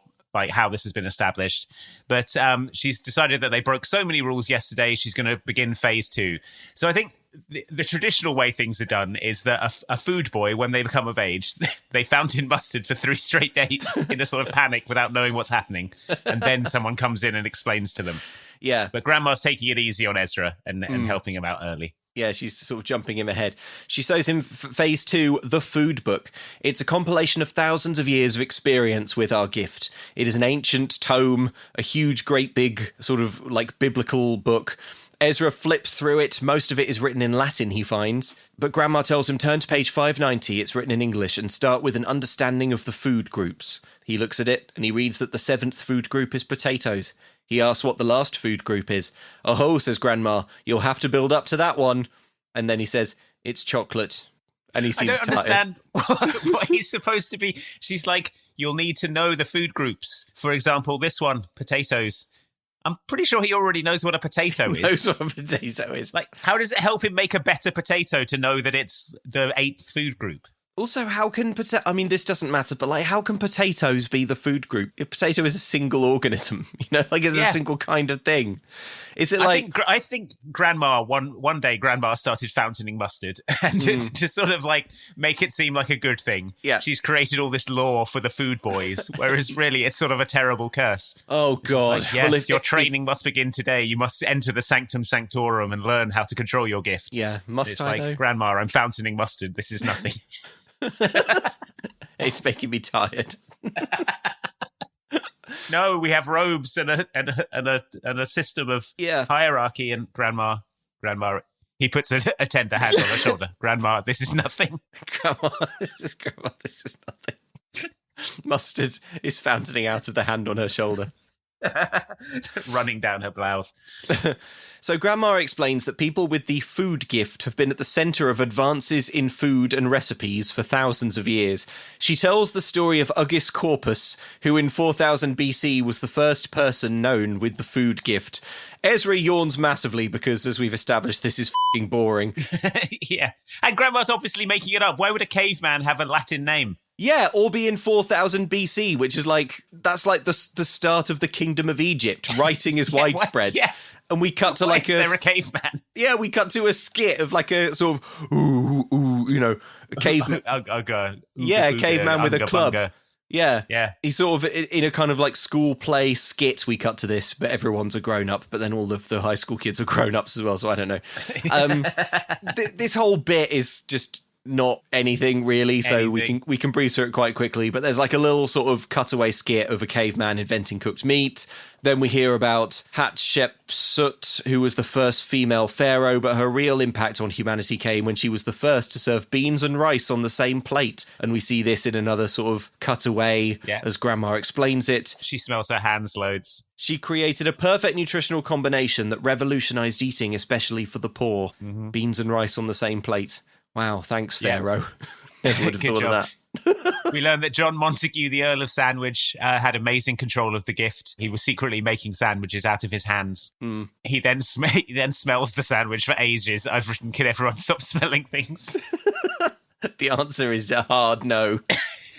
how this has been established. But she's decided that they broke so many rules yesterday, she's going to begin phase 2. So I think the traditional way things are done is that a food boy, when they become of age, they fountain mustard for 3 straight days in a sort of panic without knowing what's happening. And then someone comes in and explains to them. Yeah. But Grandma's taking it easy on Ezra and helping him out early. Yeah, she's sort of jumping him ahead. She shows him phase 2, the food book. It's a compilation of thousands of years of experience with our gift. It is an ancient tome, a huge, great big sort of like biblical book. Ezra flips through it. Most of it is written in Latin, he finds. But Grandma tells him, turn to page 590, it's written in English, and start with an understanding of the food groups. He looks at it, and he reads that the 7th food group is potatoes. He asks what the last food group is. Oh, says Grandma, you'll have to build up to that one. And then he says, it's chocolate. And he seems tired. I don't understand what he's supposed to be. She's like, you'll need to know the food groups. For example, this one, potatoes. I'm pretty sure he already knows what a potato is. Knows what a potato is. Like, how does it help him make a better potato to know that it's the 8th food group? Also, how can I mean, this doesn't matter, but like, how can potatoes be the food group? A potato is a single organism, you know, like it's a single kind of thing. Is it I think Grandma one day Grandma started fountaining mustard, and to sort of like make it seem like a good thing. Yeah, she's created all this law for the food boys, whereas really it's sort of a terrible curse. Oh God! Like, yes, well, your training must begin today. You must enter the sanctum sanctorum and learn how to control your gift. Yeah, must I? Like, Grandma, I'm fountaining mustard. This is nothing. It's making me tired. No, we have robes and a system of hierarchy. And Grandma, he puts a tender hand on her shoulder. Grandma, this is nothing. Grandma, this is nothing. Mustard is fountaining out of the hand on her shoulder. Running down her blouse. So Grandma explains that people with the food gift have been at the centre of advances in food and recipes for thousands of years. She tells the story of Uggis Corpus, who in 4000 BC was the first person known with the food gift. Ezra yawns massively because, as we've established, this is f***ing boring. Yeah. And Grandma's obviously making it up. Why would a caveman have a Latin name? Yeah, or be in 4000 BC, which is like, that's like the start of the Kingdom of Egypt. Writing is widespread. Yeah. And we cut to like a caveman. Yeah, we cut to a skit of like a sort of, you know, a caveman. A caveman with a club. Yeah. He's sort of in a kind of like school play skit. We cut to this, but everyone's a grown up, but then all of the high school kids are grown ups as well. So I don't know. This whole bit is just not anything really, so we can breeze through it quite quickly. But there's like a little sort of cutaway skit of a caveman inventing cooked meat. Then we hear about Hatshepsut, who was the first female pharaoh, but her real impact on humanity came when she was the first to serve beans and rice on the same plate. And we see this in another sort of cutaway as Grandma explains it. She smells her hands loads. She created a perfect nutritional combination that revolutionized eating, especially for the poor. Mm-hmm. Beans and rice on the same plate. Wow, thanks, Pharaoh. Never would have thought of that. We learned that John Montague, the Earl of Sandwich, had amazing control of the gift. He was secretly making sandwiches out of his hands. Mm. He then smells the sandwich for ages. I've written, can everyone stop smelling things? The answer is a hard no.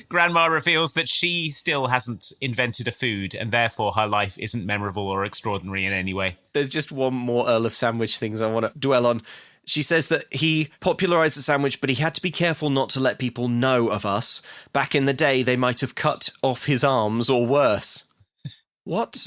Grandma reveals that she still hasn't invented a food, and therefore her life isn't memorable or extraordinary in any way. There's just one more Earl of Sandwich things I want to dwell on. She says that he popularised the sandwich, but he had to be careful not to let people know of us. Back in the day, they might have cut off his arms or worse. What?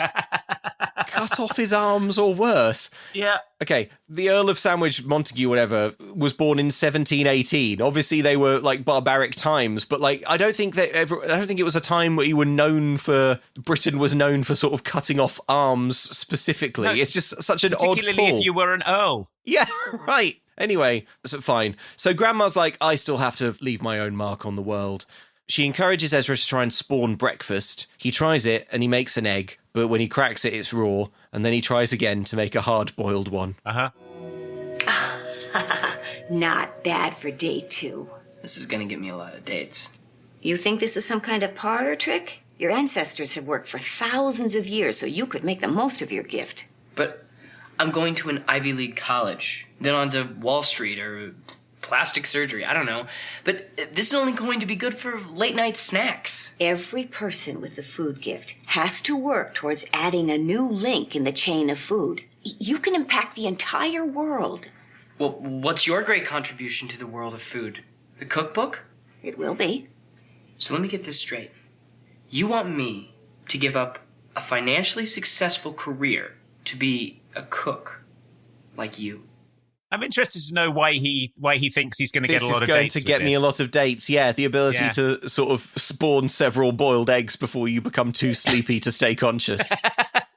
Cut off his arms or worse? Yeah. Okay, the Earl of Sandwich, Montague, whatever, was born in 1718. Obviously, they were like barbaric times, but like I don't think it was a time where Britain was known for sort of cutting off arms specifically. No, it's just such an odd pull. Particularly if you were an earl. Yeah, right. Anyway, so fine. So Grandma's like, I still have to leave my own mark on the world. She encourages Ezra to try and spawn breakfast. He tries it, and he makes an egg, but when he cracks it, it's raw, and then he tries again to make a hard-boiled one. Uh-huh. Not bad for day 2. This is gonna get me a lot of dates. You think this is some kind of parlor trick? Your ancestors have worked for thousands of years, so you could make the most of your gift. But I'm going to an Ivy League college, then on to Wall Street or plastic surgery, I don't know. But this is only going to be good for late night snacks. Every person with the food gift has to work towards adding a new link in the chain of food. You can impact the entire world. Well, what's your great contribution to the world of food? The cookbook? It will be. So let me get this straight. You want me to give up a financially successful career to be a cook like you? I'm interested to know why he thinks he's going to get a lot of dates. This is going to get me a lot of dates. Yeah, the ability to sort of spawn several boiled eggs before you become too sleepy to stay conscious.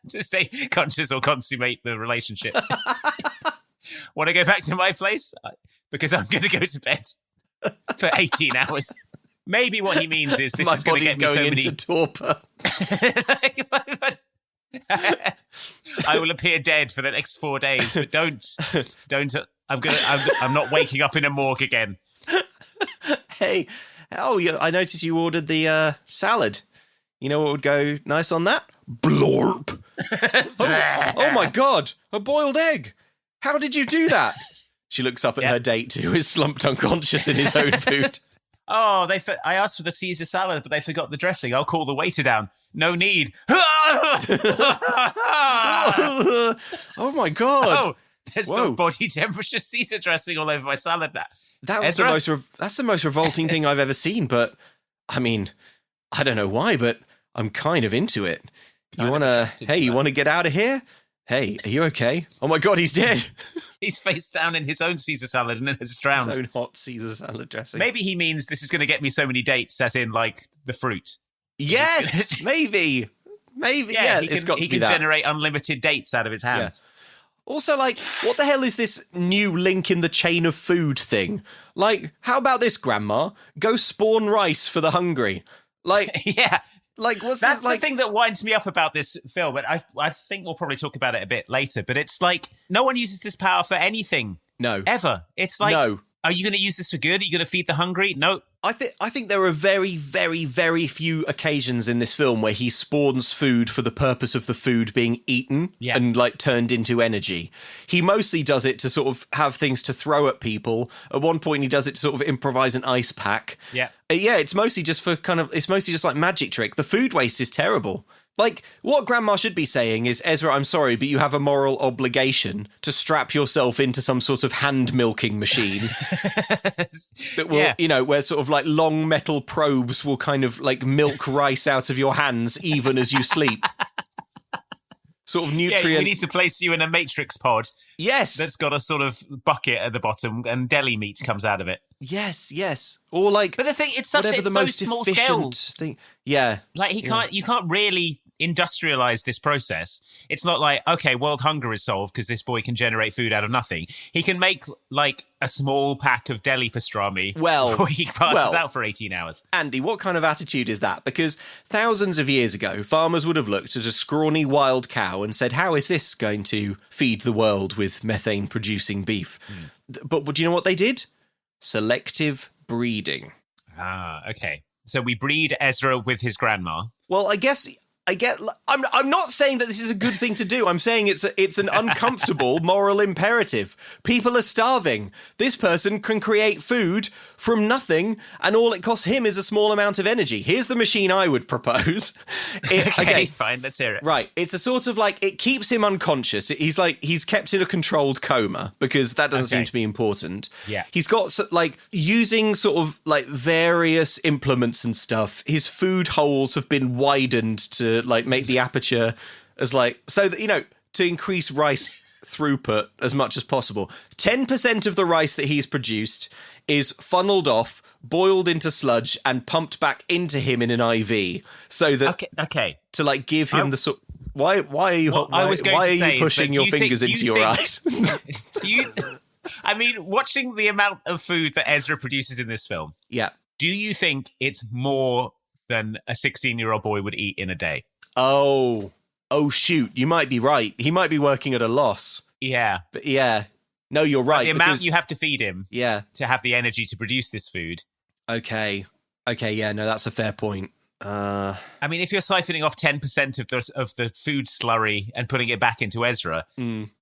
To stay conscious or consummate the relationship. Want to go back to my place? Because I'm going to go to bed for 18 hours. Maybe what he means is this is going to get me so many... into torpor. I will appear dead for the next 4 days, but don't. I'm not waking up in a morgue again. Hey, I noticed you ordered the salad. You know what would go nice on that? Blorp. Oh my God, a boiled egg. How did you do that? She looks up at her date who is slumped unconscious in his own food. Oh, I asked for the Caesar salad, but they forgot the dressing. I'll call the waiter down. No need. Oh my God. Oh, there's some body temperature Caesar dressing all over my salad now. That's the most revolting thing I've ever seen, but I mean, I don't know why, but I'm kind of into it. You want to get out of here? Hey, are you okay? Oh my God, he's dead. He's face down in his own Caesar salad and then has drowned. His own hot Caesar salad dressing. Maybe he means this is going to get me so many dates, as in, like, the fruit. Yes, maybe. Yeah, it's got to be that. He can generate unlimited dates out of his hand. Yeah. Also, like, what the hell is this new link in the chain of food thing? Like, how about this, Grandma? Go spawn rice for the hungry. Like, yeah. Like, what's That's that, like... the thing that winds me up about this film, but I think we'll probably talk about it a bit later, but it's like, no one uses this power for anything. No. Ever. It's like, are you going to use this for good? Are you going to feed the hungry? No. I think there are very, very, very few occasions in this film where he spawns food for the purpose of the food being eaten and, like, turned into energy. He mostly does it to sort of have things to throw at people. At one point, he does it to sort of improvise an ice pack. Yeah. It's mostly just it's mostly just like magic trick. The food waste is terrible. Like, what Grandma should be saying is, Ezra, I'm sorry, but you have a moral obligation to strap yourself into some sort of hand-milking machine that will, where sort of like long metal probes will kind of like milk rice out of your hands even as you sleep. Sort of nutrient. Yeah, we need to place you in a matrix pod. Yes. That's got a sort of bucket at the bottom and deli meat comes out of it. Yes. Or like, but the thing, it's so small scale thing. Yeah. Like you can't really industrialize this process. It's not like, okay, world hunger is solved because this boy can generate food out of nothing. He can make like a small pack of deli pastrami before he passes out for 18 hours. Andy, what kind of attitude is that? Because thousands of years ago, farmers would have looked at a scrawny wild cow and said, how is this going to feed the world with methane producing beef? But do you know what they did? Selective breeding. Ah, okay. So we breed Ezra with his grandma. Well, I'm not saying that this is a good thing to do. I'm saying it's an uncomfortable moral imperative. People are starving. This person can create food from nothing, and all it costs him is a small amount of energy. Here's the machine I would propose. Okay, fine, let's hear it. Right, it's a sort of like, it keeps him unconscious. He's kept in a controlled coma, because that doesn't seem to be important. Yeah. He's got, like, using sort of, like, various implements and stuff, his food holes have been widened to, like, make the aperture as, like, so that, to increase rice throughput as much as possible. 10% of the rice that he's produced is funneled off, boiled into sludge, and pumped back into him in an IV, so that to like give him the sort. Why are you? Why are you pushing your fingers into your eyes? I mean, watching the amount of food that Ezra produces in this film. Yeah. Do you think it's more than a 16-year-old boy would eat in a day? Oh, shoot! You might be right. He might be working at a loss. Yeah, but yeah. No, you're right. The amount you have to feed him, to have the energy to produce this food. Okay, yeah, no, that's a fair point. I mean, if you're siphoning off 10% of the food slurry and putting it back into Ezra,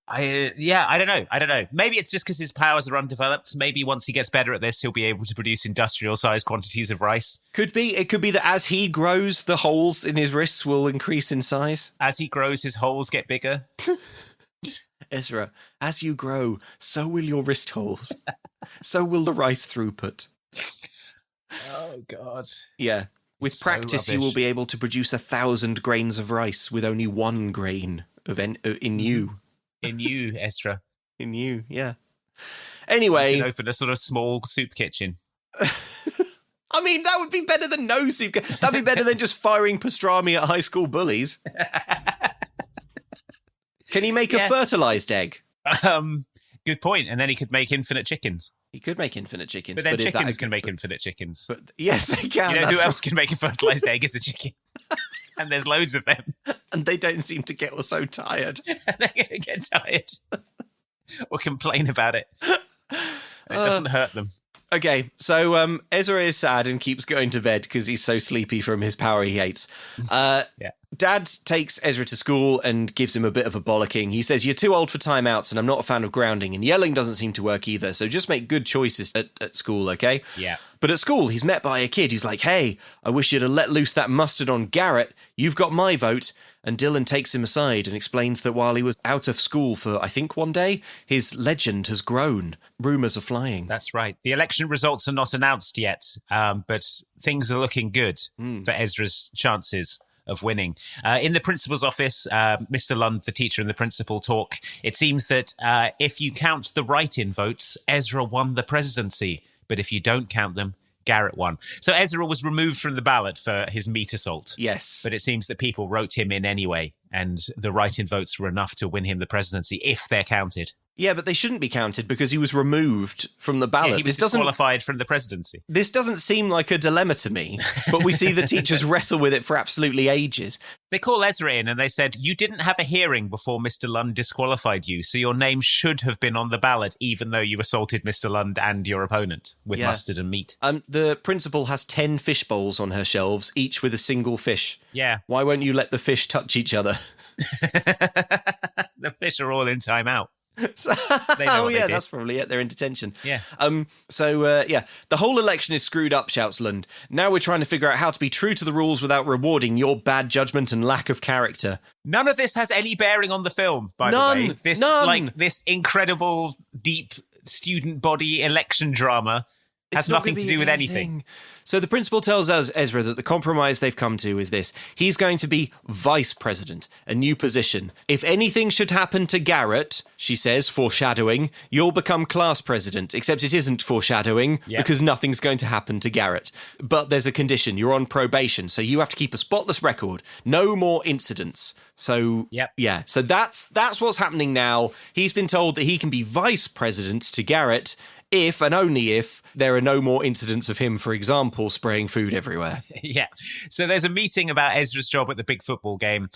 I don't know. Maybe it's just because his powers are undeveloped. Maybe once he gets better at this, he'll be able to produce industrial-sized quantities of rice. Could be. It could be that as he grows, the holes in his wrists will increase in size. As he grows, his holes get bigger. Ezra, as you grow, so will your wrist holes. So will the rice throughput. Oh, God. Yeah. With practice, you will be able to produce 1,000 grains of rice with only 1 grain in you. In you, Ezra. In you, yeah. Anyway, you can open a sort of small soup kitchen. I mean, that would be better than no soup. That'd be better than just firing pastrami at high school bullies. Can he make a fertilized egg? Good point. And then he could make infinite chickens. He could make infinite chickens. But then chickens can make infinite chickens. But yes, they can. You know who else can make a fertilized egg is a chicken. And there's loads of them. And they don't seem to get so tired. They're going to get tired. Or complain about it. It doesn't hurt them. Okay, so Ezra is sad and keeps going to bed because he's so sleepy from his power he hates. Dad takes Ezra to school and gives him a bit of a bollocking. He says, you're too old for timeouts and I'm not a fan of grounding, and yelling doesn't seem to work either, so just make good choices at school, okay? Yeah. But at school, he's met by a kid who's like, hey, I wish you'd have let loose that mustard on Garrett. You've got my vote. And Dylan takes him aside and explains that while he was out of school for, I think, one day, his legend has grown. Rumours are flying. That's right. The election results are not announced yet, but things are looking good for Ezra's chances of winning. In the principal's office, Mr. Lund, the teacher, and the principal talk. It seems that if you count the write-in votes, Ezra won the presidency. But if you don't count them, Garrett won. So Ezra was removed from the ballot for his meat assault. Yes. But it seems that people wrote him in anyway, and the write-in votes were enough to win him the presidency, if they're counted. Yeah, but they shouldn't be counted because he was removed from the ballot. Yeah, he was disqualified from the presidency. This doesn't seem like a dilemma to me, but we see the teachers wrestle with it for absolutely ages. They call Ezra in and they said, you didn't have a hearing before Mr. Lund disqualified you, so your name should have been on the ballot, even though you assaulted Mr. Lund and your opponent with mustard and meat. The principal has 10 fish bowls on her shelves, each with a single fish. Yeah. Why won't you let the fish touch each other? The fish are all in timeout. That's probably it. They're in detention. Yeah. The whole election is screwed up, shouts Lund. Now we're trying to figure out how to be true to the rules without rewarding your bad judgment and lack of character. None of this has any bearing on the film, by the way. This incredible, deep student body election drama has nothing to do with anything. So the principal tells us, Ezra, that the compromise they've come to is this. He's going to be vice president, a new position. If anything should happen to Garrett, she says, foreshadowing, you'll become class president, except it isn't foreshadowing because nothing's going to happen to Garrett. But there's a condition. You're on probation, so you have to keep a spotless record. No more incidents. So, so that's what's happening now. He's been told that he can be vice president to Garrett if and only if there are no more incidents of him, for example, spraying food everywhere. Yeah. So there's a meeting about Ezra's job at the big football game.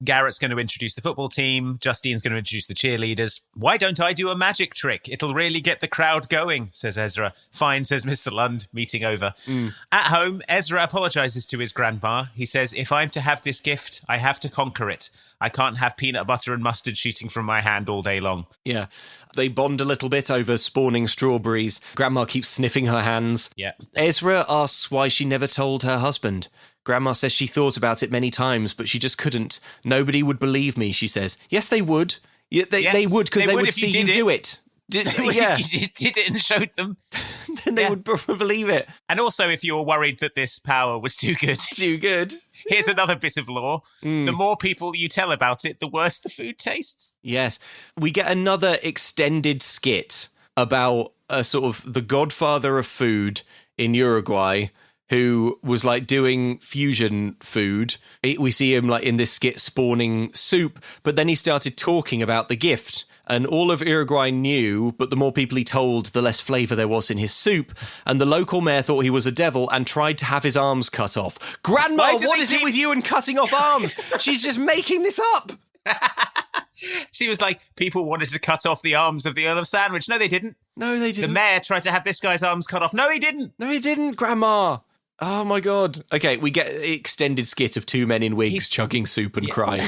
Garrett's going to introduce the football team. Justine's going to introduce the cheerleaders. Why don't I do a magic trick? It'll really get the crowd going, says Ezra. Fine, says Mr. Lund, meeting over. At home, Ezra apologizes to his grandma. He says, if I'm to have this gift, I have to conquer it. I can't have peanut butter and mustard shooting from my hand all day long. Yeah. They bond a little bit over spawning strawberries. Grandma keeps sniffing her hands. Yeah. Ezra asks why she never told her husband. Grandma says she thought about it many times, but she just couldn't. Nobody would believe me, she says. Yes, they would. They would, because they would see you do it. If you did it and showed them, then they would believe it. And also, if you were worried that this power was too good. Too good. Here's another bit of lore. The more people you tell about it, the worse the food tastes. Yes. We get another extended skit about a sort of the godfather of food in Uruguay who was like doing fusion food. We see him like in this skit spawning soup, but then he started talking about the gift. And all of Uruguay knew, but the more people he told, the less flavour there was in his soup. And the local mayor thought he was a devil and tried to have his arms cut off. Grandma, what is it with you and cutting off arms? She's just making this up. She was like, people wanted to cut off the arms of the Earl of Sandwich. No, they didn't. No, they didn't. The mayor tried to have this guy's arms cut off. No, he didn't. No, he didn't, Grandma. Oh, my God. Okay, we get an extended skit of two men in wigs chugging soup and crying.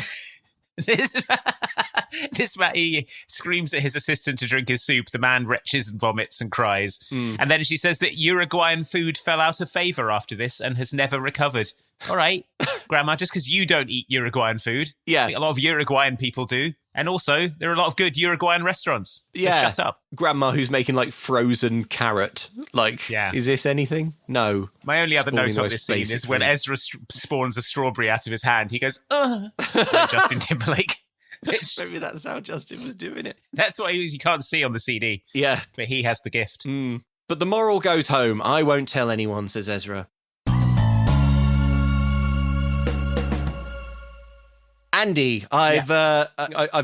This man, he screams at his assistant to drink his soup. The man retches and vomits and cries. And then she says that Uruguayan food fell out of favour after this and has never recovered. All right, Grandma, just because you don't eat Uruguayan food. Yeah. A lot of Uruguayan people do. And also, there are a lot of good Uruguayan restaurants. So shut up. Grandma who's making like frozen carrot. Like, is this anything? No. My only other note on this scene is when Ezra spawns a strawberry out of his hand, he goes, like Justin Timberlake. pitch. Maybe that's how Justin was doing it. That's what you can't see on the CD. Yeah. But he has the gift. But the moral goes home. I won't tell anyone, says Ezra. Andy, I've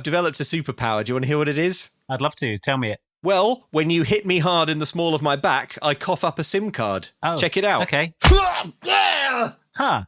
developed a superpower. Do you want to hear what it is? I'd love to. Tell me it. Well, when you hit me hard in the small of my back, I cough up a SIM card. Oh, check it out. Okay. Huh.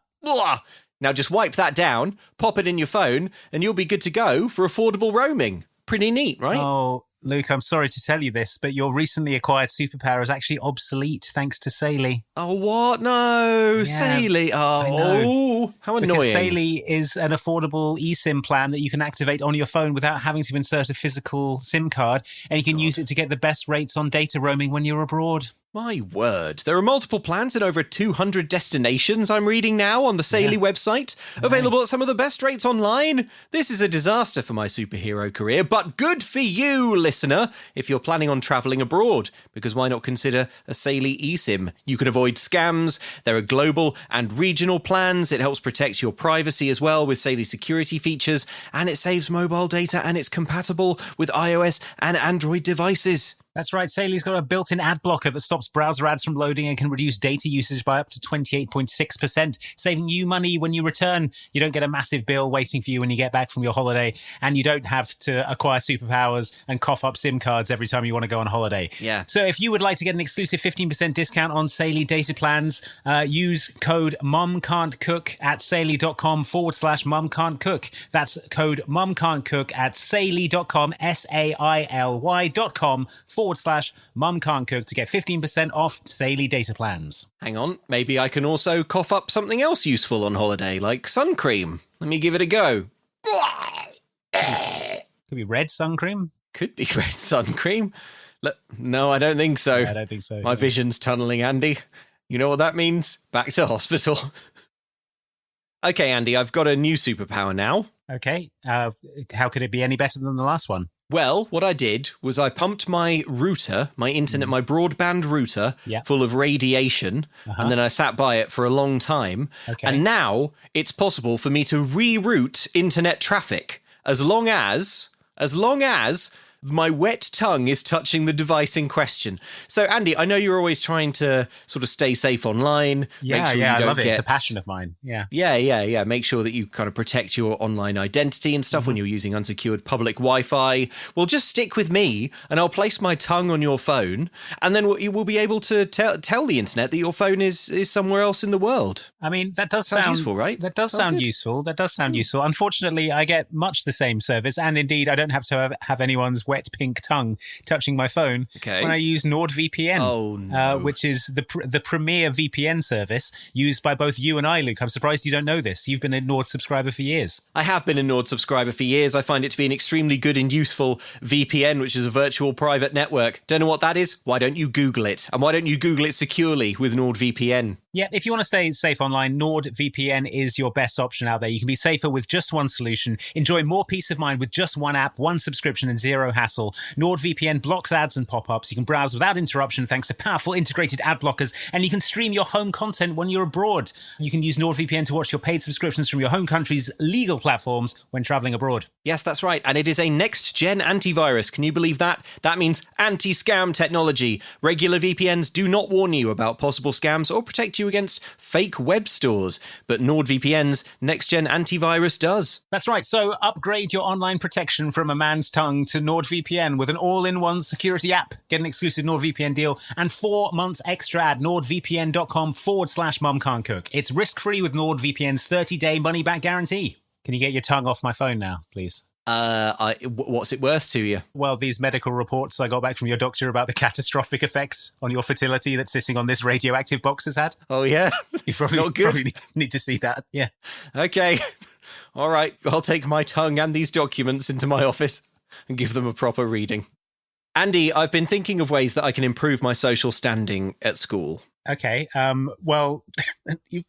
Now just wipe that down, pop it in your phone, and you'll be good to go for affordable roaming. Pretty neat, right? Oh, Luke, I'm sorry to tell you this, but your recently acquired superpower is actually obsolete thanks to Saley. Oh, what? No, Saley. Oh, how annoying. Because Saley is an affordable eSIM plan that you can activate on your phone without having to insert a physical SIM card, and you can use it to get the best rates on data roaming when you're abroad. My word. There are multiple plans in over 200 destinations, I'm reading now on the Saley website. Available at some of the best rates online. This is a disaster for my superhero career, but good for you, listener, if you're planning on travelling abroad. Because why not consider a Saley eSIM? You can avoid scams. There are global and regional plans. It helps protect your privacy as well with Saley security features. And it saves mobile data and it's compatible with iOS and Android devices. That's right, Saley's got a built-in ad blocker that stops browser ads from loading and can reduce data usage by up to 28.6%, saving you money when you return. You don't get a massive bill waiting for you when you get back from your holiday, and you don't have to acquire superpowers and cough up SIM cards every time you want to go on holiday. Yeah. So if you would like to get an exclusive 15% discount on Saley data plans, use code MUMCAN'TCOOK at saley.com/MumCan'tCook. That's code MUMCAN'TCOOK at saley.com, SAILY.com/MumCan'tCook to get 15% off Saley data plans. Hang on, maybe I can also cough up something else useful on holiday, like sun cream. Let me give it a go. Could be red sun cream? Could be red sun cream. No, I don't think so. Yeah, I don't think so. My vision's tunnelling, Andy. You know what that means? Back to hospital. Okay, Andy, I've got a new superpower now. Okay. How could it be any better than the last one? Well, what I did was I pumped my router, my internet, my broadband router, full of radiation, and then I sat by it for a long time. Okay. And now it's possible for me to reroute internet traffic as long as my wet tongue is touching the device in question. So, Andy, I know you're always trying to sort of stay safe online. Yeah, make sure you I don't love it. get... It's a passion of mine. Yeah. Yeah. Make sure that you kind of protect your online identity and stuff when you're using unsecured public Wi-Fi. Well, just stick with me and I'll place my tongue on your phone and then we'll be able to tell the internet that your phone is somewhere else in the world. I mean, that does sound useful, right? That does sound useful. That does sound useful. Unfortunately, I get much the same service, and indeed, I don't have to have anyone's wet pink tongue touching my phone when I use NordVPN, which is the premier VPN service used by both you and I, Luke. I'm surprised you don't know this. You've been a Nord subscriber for years. I have been a Nord subscriber for years. I find it to be an extremely good and useful VPN, which is a virtual private network. Don't know what that is? Why don't you Google it? And why don't you Google it securely with NordVPN? Yeah, if you want to stay safe online, NordVPN is your best option out there. You can be safer with just one solution. Enjoy more peace of mind with just one app, one subscription, and zero hassle. NordVPN blocks ads and pop-ups. You can browse without interruption thanks to powerful integrated ad blockers, and you can stream your home content when you're abroad. You can use NordVPN to watch your paid subscriptions from your home country's legal platforms when traveling abroad. Yes, that's right. And it is a next-gen antivirus. Can you believe that? That means anti-scam technology. Regular VPNs do not warn you about possible scams or protect you against fake web stores, but NordVPN's next-gen antivirus does. That's right. So upgrade your online protection from a man's tongue to NordVPN with an all-in-one security app. Get an exclusive NordVPN deal and 4 months extra at nordvpn.com/MumCan'tCook. It's risk-free with NordVPN's 30-day money-back guarantee. Can you get your tongue off my phone now, please? What's it worth to you? Well, these medical reports I got back from your doctor about the catastrophic effects on your fertility that sitting on this radioactive box has had. Oh, yeah? You probably need to see that. Yeah. Okay. All right. I'll take my tongue and these documents into my office and give them a proper reading. Andy, I've been thinking of ways that I can improve my social standing at school. Okay. Well, you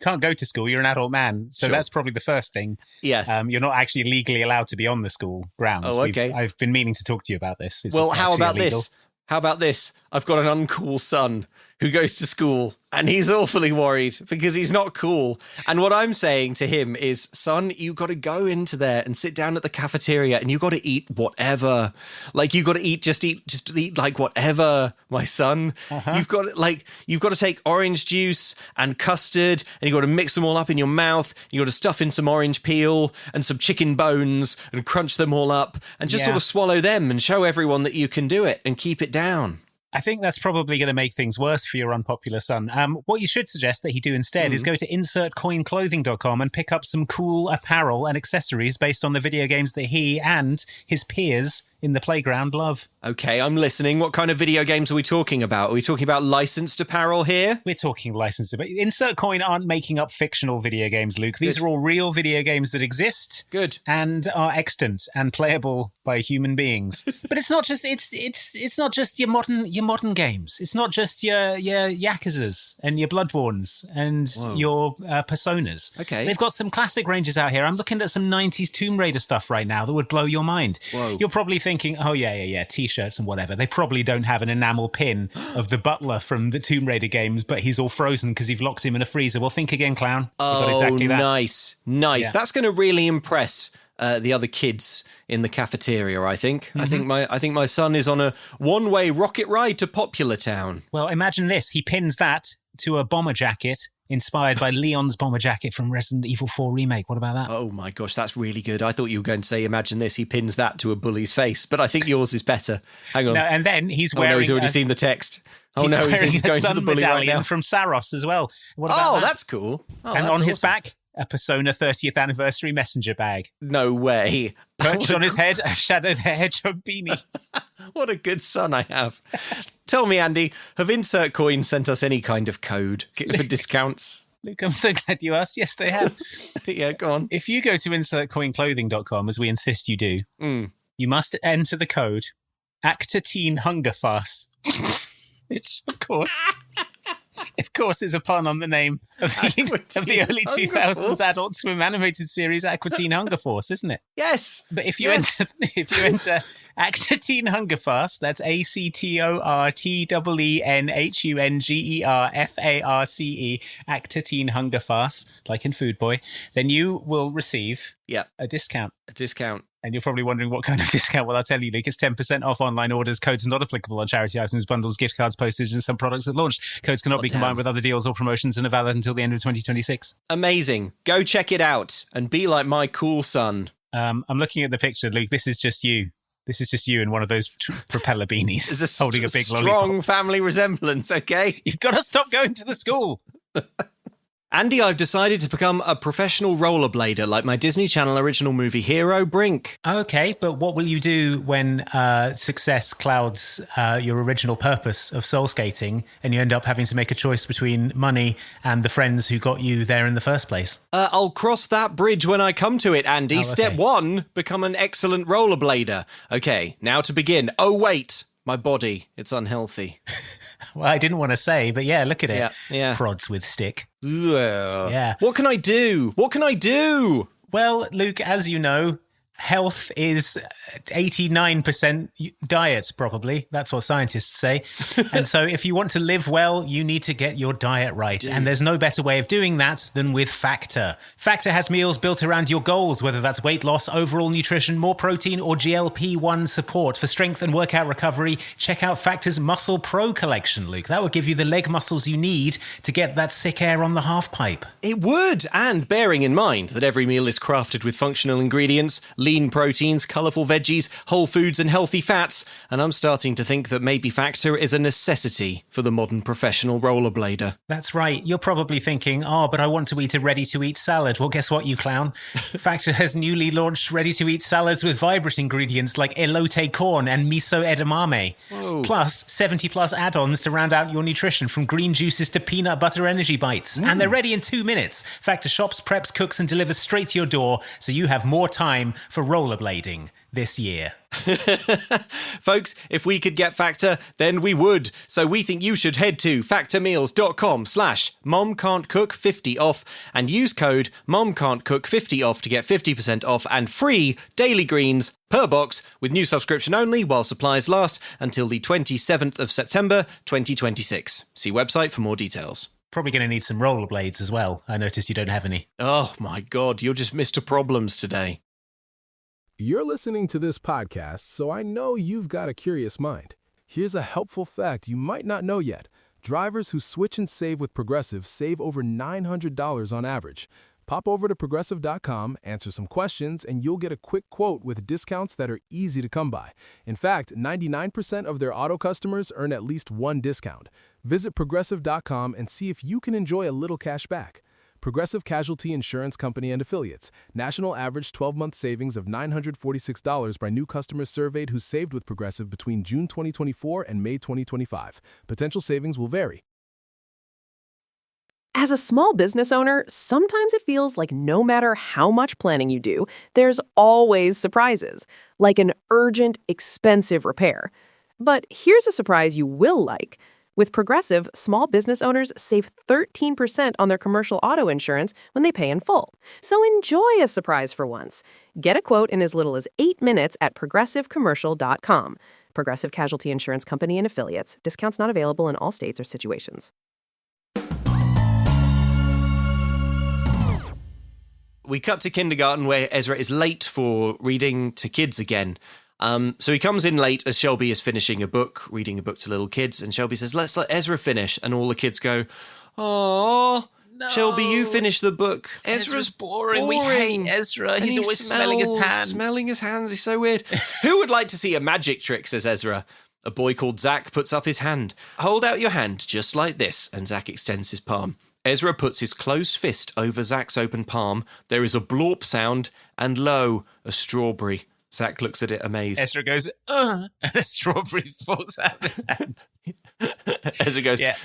can't go to school. You're an adult man. So that's probably the first thing. Yes. You're not actually legally allowed to be on the school grounds. Oh, okay. I've been meaning to talk to you about this. Well, how about this? How about this? I've got an uncool son who goes to school, and he's awfully worried because he's not cool. And what I'm saying to him is, son, you got to go into there and sit down at the cafeteria, and you got to eat whatever. Like, you got to just eat like whatever, my son. You've got to take orange juice and custard, and you got to mix them all up in your mouth. You got to stuff in some orange peel and some chicken bones and crunch them all up and just sort of swallow them and show everyone that you can do it and keep it down. I think that's probably going to make things worse for your unpopular son. What you should suggest that he do instead is go to insertcoinclothing.com and pick up some cool apparel and accessories based on the video games that he and his peers in the playground love. Okay, I'm listening. What kind of video games are we talking about? Are we talking about licensed apparel here? We're talking licensed. But Insert Coin aren't making up fictional video games, Luke. These are all real video games that exist. Good. And are extant and playable by human beings. But it's not just it's not just your modern games. It's not just your Yakuzas and your Bloodborns and your Personas. Okay. They've got some classic ranges out here. I'm looking at some 90s Tomb Raider stuff right now that would blow your mind. Whoa. You're probably thinking, oh, yeah, T-shirts and whatever. They probably don't have an enamel pin of the butler from the Tomb Raider games, but he's all frozen because you've locked him in a freezer. Well, think again, clown. Oh, got exactly that. Nice. Yeah. That's going to really impress the other kids in the cafeteria, I think. Mm-hmm. I think my son is on a one-way rocket ride to Popular Town. Well, imagine this. He pins that to a bomber jacket inspired by Leon's bomber jacket from Resident Evil 4 Remake. What about that? Oh my gosh, that's really good. I thought you were going to say, imagine this, he pins that to a bully's face, but I think yours is better. Hang on. No, and then he's wearing... Oh no, he's already seen the text. Oh no, he's going to the bully right now. From Saros as well. What about that? That's cool. Oh, and that's on his awesome. back, a Persona 30th Anniversary messenger bag. No way. Perched on his head, a Shadow the Hedgehog beanie. What a good son I have. Tell me, Andy, have Insert Coin sent us any kind of code for discounts? Luke, I'm so glad you asked. Yes, they have. Yeah, go on. If you go to insertcoinclothing.com, as we insist you do, you must enter the code Actatine Hunger Fast, which, of course, is a pun on the name of the early 2000s Adult Swim animated series Aquatine Hunger Force, isn't it? Yes. But if you enter Actatine Hunger Fast, that's ACTORTEENHUNGERFARCE, Actatine Hunger Fast, like in Food Boy, then you will receive a discount. A discount. And you're probably wondering what kind of discount. Well, I'll tell you, Luke, it's 10% off online orders. Codes are not applicable on charity items, bundles, gift cards, postage, and some products at launch. Codes cannot be combined with other deals or promotions and are valid until the end of 2026. Amazing. Go check it out and be like my cool son. I'm looking at the picture, Luke. This is just you. This is just you in one of those propeller beanies. It's holding a big strong lollipop. family resemblance, okay? You've got to stop going to the school. Andy, I've decided to become a professional rollerblader like my Disney Channel original movie hero, Brink. Okay, but what will you do when success clouds your original purpose of soul skating and you end up having to make a choice between money and the friends who got you there in the first place? I'll cross that bridge when I come to it, Andy. Oh, okay. Step 1, become an excellent rollerblader. Okay, now to begin. Oh, wait. My body, it's unhealthy. Well, I didn't want to say, but yeah, look at it. Yeah. Prods with stick. Yeah. What can I do? Well, Luke, as you know, health is 89% diet, probably. That's what scientists say. And so if you want to live well, you need to get your diet right. And there's no better way of doing that than with Factor. Factor has meals built around your goals, whether that's weight loss, overall nutrition, more protein, or GLP-1 support. For strength and workout recovery, check out Factor's Muscle Pro collection, Luke. That will give you the leg muscles you need to get that sick air on the half pipe. It would, and bearing in mind that every meal is crafted with functional ingredients, lean proteins, colourful veggies, whole foods and healthy fats, and I'm starting to think that maybe Factor is a necessity for the modern professional rollerblader. That's right. You're probably thinking, but I want to eat a ready-to-eat salad. Well, guess what, you clown? Factor has newly launched ready-to-eat salads with vibrant ingredients like elote corn and miso edamame. Whoa. Plus 70-plus add-ons to round out your nutrition, from green juices to peanut butter energy bites. And they're ready in 2 minutes. Factor shops, preps, cooks and delivers straight to your door, so you have more time for rollerblading this year. Folks, if we could get Factor, then we would. So we think you should head to factormeals.com/momcan'tcook50off and use code momcan'tcook50off to get 50% off and free daily greens per box with new subscription only while supplies last until the 27th of September 2026. See website for more details. Probably going to need some rollerblades as well. I noticed you don't have any. Oh my God, you're just Mr. Problems today. You're listening to this podcast, so I know you've got a curious mind. Here's a helpful fact you might not know yet. Drivers who switch and save with Progressive save over $900 on average. Pop over to Progressive.com, answer some questions, and you'll get a quick quote with discounts that are easy to come by. In fact, 99% of their auto customers earn at least one discount. Visit Progressive.com and see if you can enjoy a little cash back. Progressive Casualty Insurance Company and Affiliates. National average 12-month savings of $946 by new customers surveyed who saved with Progressive between June 2024 and May 2025. Potential savings will vary. As a small business owner, sometimes it feels like no matter how much planning you do, there's always surprises, like an urgent, expensive repair. But here's a surprise you will like. With Progressive, small business owners save 13% on their commercial auto insurance when they pay in full. So enjoy a surprise for once. Get a quote in as little as 8 minutes at progressivecommercial.com. Progressive Casualty Insurance Company and Affiliates. Discounts not available in all states or situations. We cut to kindergarten where Ezra is late for reading to kids again. So he comes in late as Shelby is finishing a book, reading a book to little kids, and Shelby says, "Let's let Ezra finish." And all the kids go, "Aw, no. Shelby, you finish the book. Ezra's boring. We hate Ezra. He's always smelling his hands. Smelling his hands. He's so weird." "Who would like to see a magic trick?" says Ezra. A boy called Zach puts up his hand. "Hold out your hand just like this," and Zach extends his palm. Ezra puts his closed fist over Zach's open palm. There is a blorp sound, and lo, a strawberry. Zach looks at it amazed. Ezra goes, and a strawberry falls out of his hand. Ezra goes, yeah.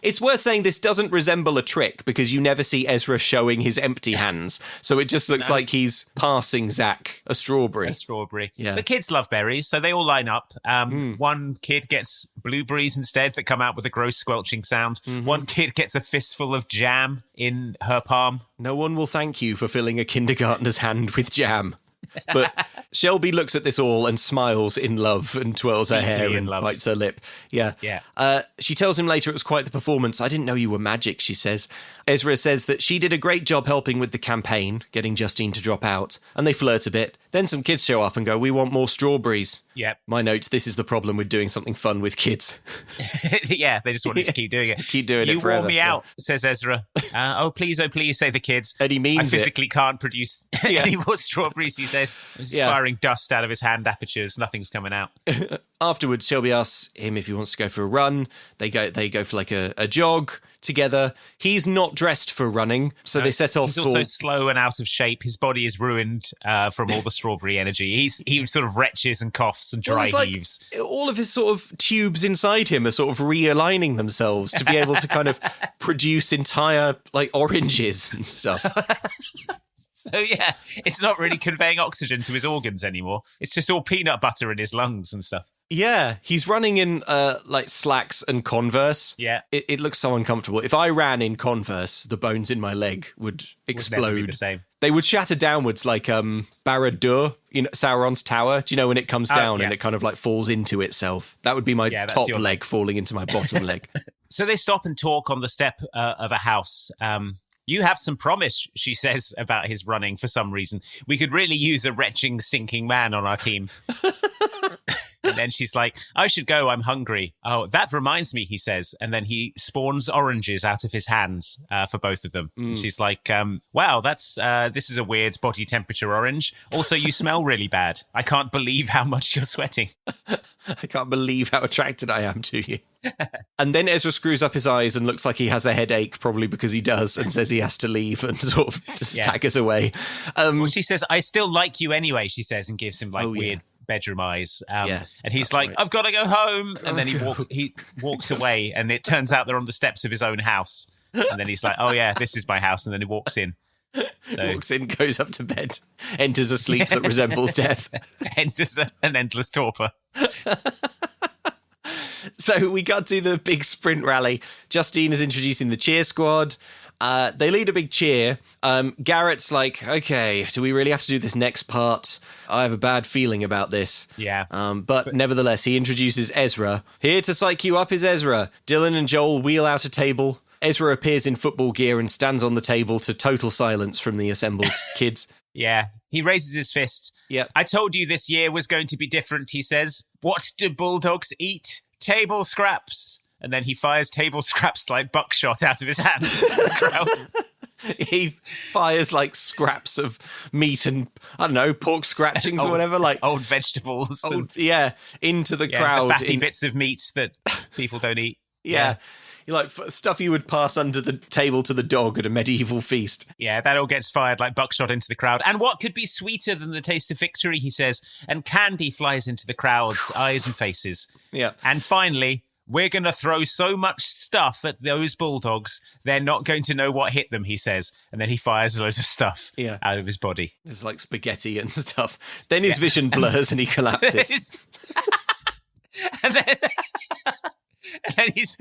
It's worth saying this doesn't resemble a trick because you never see Ezra showing his empty hands. So it just looks like he's passing Zach a strawberry. A strawberry. Yeah. The kids love berries, so they all line up. One kid gets blueberries instead that come out with a gross squelching sound. Mm-hmm. One kid gets a fistful of jam in her palm. No one will thank you for filling a kindergartner's hand with jam. But Shelby looks at this all and smiles in love and twirls her hair and bites her lip. Yeah. She tells him later it was quite the performance. "I didn't know you were magic," she says. Ezra says that she did a great job helping with the campaign, getting Justine to drop out, and they flirt a bit. Then some kids show up and go, "We want more strawberries." Yep. My note, this is the problem with doing something fun with kids. Yeah, they just wanted to keep doing it. Keep doing it You forever. wore me out, says Ezra. Oh, please, say the kids. And he means I physically can't produce any more strawberries, he says. He's firing dust out of his hand apertures. Nothing's coming out. Afterwards, Shelby asks him if he wants to go for a run. They go for like a jog together. He's not dressed for running, so they set off. He's also slow and out of shape. His body is ruined from all the strawberry energy. He sort of retches and coughs and dry heaves. All of his sort of tubes inside him are sort of realigning themselves to be able to kind of produce entire like oranges and stuff. So yeah, it's not really conveying oxygen to his organs anymore. It's just all peanut butter in his lungs and stuff. Yeah, he's running in like slacks and Converse. Yeah. It looks so uncomfortable. If I ran in Converse, the bones in my leg would explode. Would never be the same. They would shatter downwards like Barad-dûr, Sauron's tower. Do you know when it comes down and it kind of like falls into itself? That would be my top leg falling into my bottom leg. So they stop and talk on the step of a house. You have some promise, she says, about his running for some reason. We could really use a retching, stinking man on our team. And then she's like, I should go, I'm hungry. Oh, that reminds me, he says. And then he spawns oranges out of his hands for both of them. And she's like, wow, this is a weird body temperature orange. Also, you smell really bad. I can't believe how much you're sweating. I can't believe how attracted I am to you. And then Ezra screws up his eyes and looks like he has a headache, probably because he does, and says he has to leave and sort of just staggers away. Well, she says, I still like you anyway, she says, and gives him weird bedroom eyes. And he's like, right. I've got to go home. And then he walks away, and it turns out they're on the steps of his own house. And then he's like, oh yeah, this is my house. And then he walks in. So walks in, goes up to bed, enters a sleep that resembles death. Enters an endless torpor. So we got to the big sprint rally. Justine is introducing the cheer squad. They lead a big cheer. Garrett's like, okay, do we really have to do this next part? I have a bad feeling about this. Yeah. But nevertheless, he introduces Ezra. Here to psych you up is Ezra. Dylan and Joel wheel out a table. Ezra appears in football gear and stands on the table to total silence from the assembled kids. Yeah. He raises his fist. Yep. I told you this year was going to be different, he says. What do bulldogs eat? Table scraps. And then he fires table scraps like buckshot out of his hand into the crowd. He fires like scraps of meat and, I don't know, pork scratchings or whatever. Like old vegetables. Into the crowd. The fatty bits of meat that people don't eat. Yeah. Like stuff you would pass under the table to the dog at a medieval feast. Yeah, that all gets fired like buckshot into the crowd. And what could be sweeter than the taste of victory, he says. And candy flies into the crowd's eyes and faces. Yeah. And finally, we're going to throw so much stuff at those bulldogs, they're not going to know what hit them, he says. And then he fires a load of stuff out of his body. There's like spaghetti and stuff. Then his vision blurs and he collapses. And then his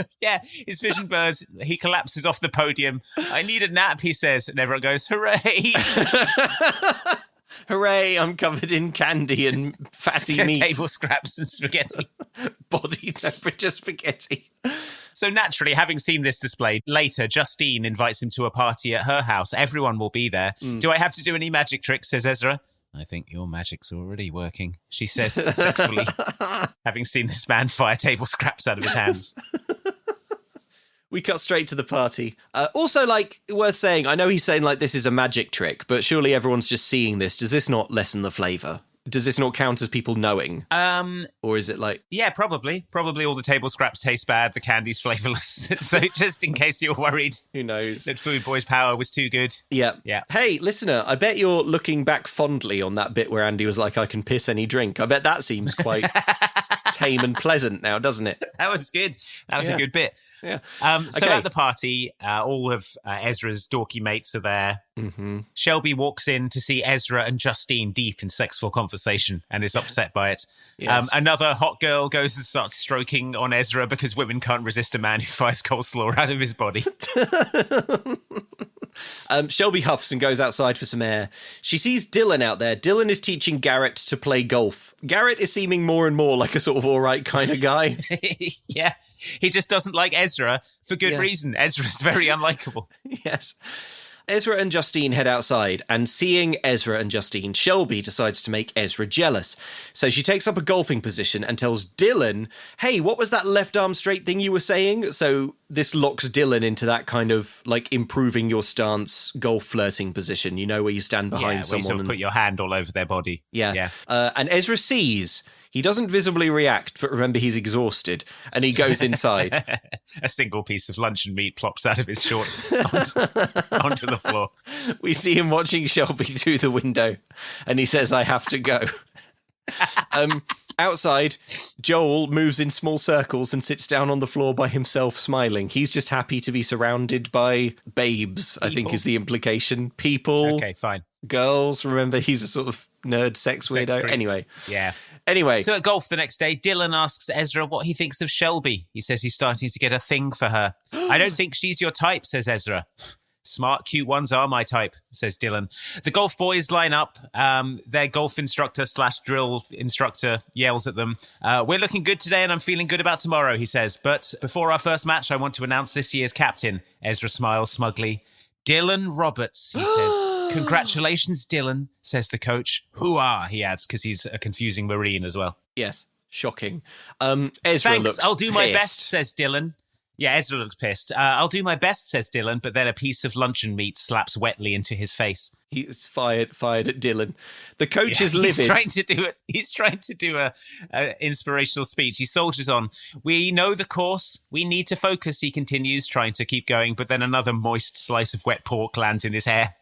vision blurs. He collapses off the podium. I need a nap, he says. And everyone goes, hooray. Hooray, I'm covered in candy and fatty meat. Table scraps and spaghetti. Body temperature spaghetti. So naturally, having seen this display, later Justine invites him to a party at her house. Everyone will be there. Do I have to do any magic tricks, says Ezra. I think your magic's already working, she says successfully, having seen this man fire table scraps out of his hands. We cut straight to the party. Also, like, worth saying, I know he's saying, like, this is a magic trick, but surely everyone's just seeing this. Does this not lessen the flavour? Does this not count as people knowing? Or is it like... Yeah, probably. Probably all the table scraps taste bad, the candy's flavourless. So just in case you're worried... Who knows? ...that Food Boy's power was too good. Yeah. Yeah. Hey, listener, I bet you're looking back fondly on that bit where Andy was like, I can piss any drink. I bet that seems quite... tame and pleasant now, doesn't it? That was good. That was a good bit. Yeah. So at the party, all of Ezra's dorky mates are there. Mm-hmm. Shelby walks in to see Ezra and Justine deep in sexual conversation and is upset by it. Yes. Another hot girl goes and starts stroking on Ezra because women can't resist a man who fires coleslaw out of his body. Shelby huffs and goes outside for some air. She sees Dylan out there. Dylan is teaching Garrett to play golf. Garrett is seeming more and more like a sort of all right kind of guy. Yeah, he just doesn't like Ezra for good reason. Ezra's very unlikable. Yes. Ezra and Justine head outside, and seeing Ezra and Justine, Shelby decides to make Ezra jealous. So she takes up a golfing position and tells Dylan, hey, what was that left arm straight thing you were saying? So this locks Dylan into that kind of, like, improving your stance golf flirting position, you know, where you stand behind someone. You sort of put your hand all over their body. Yeah. And Ezra sees... He doesn't visibly react, but remember, he's exhausted, and he goes inside. A single piece of luncheon meat plops out of his shorts onto the floor. We see him watching Shelby through the window, and he says, I have to go. Outside, Joel moves in small circles and sits down on the floor by himself, smiling. He's just happy to be surrounded by babes, I think is the implication. People. Okay, fine. Girls. Remember, he's a sort of nerd sex weirdo. Freak. Anyway. Yeah. Anyway. So at golf the next day, Dylan asks Ezra what he thinks of Shelby. He says he's starting to get a thing for her. I don't think she's your type, says Ezra. Smart, cute ones are my type, says Dylan. The golf boys line up. Their golf instructor / drill instructor yells at them. We're looking good today and I'm feeling good about tomorrow, he says. But before our first match, I want to announce this year's captain. Ezra smiles smugly. Dylan Roberts, he says. Congratulations, Dylan, says the coach. Hoo-ah, he adds, because he's a confusing Marine as well. Yes, shocking. Ezra Thanks, looks I'll do pissed. my best, says Dylan. Yeah, Ezra looks pissed. I'll do my best, says Dylan, but then a piece of luncheon meat slaps wetly into his face. He's fired at Dylan. The coach is livid. He's trying to do a inspirational speech. He soldiers on. We know the course. We need to focus, he continues, trying to keep going, but then another moist slice of wet pork lands in his hair.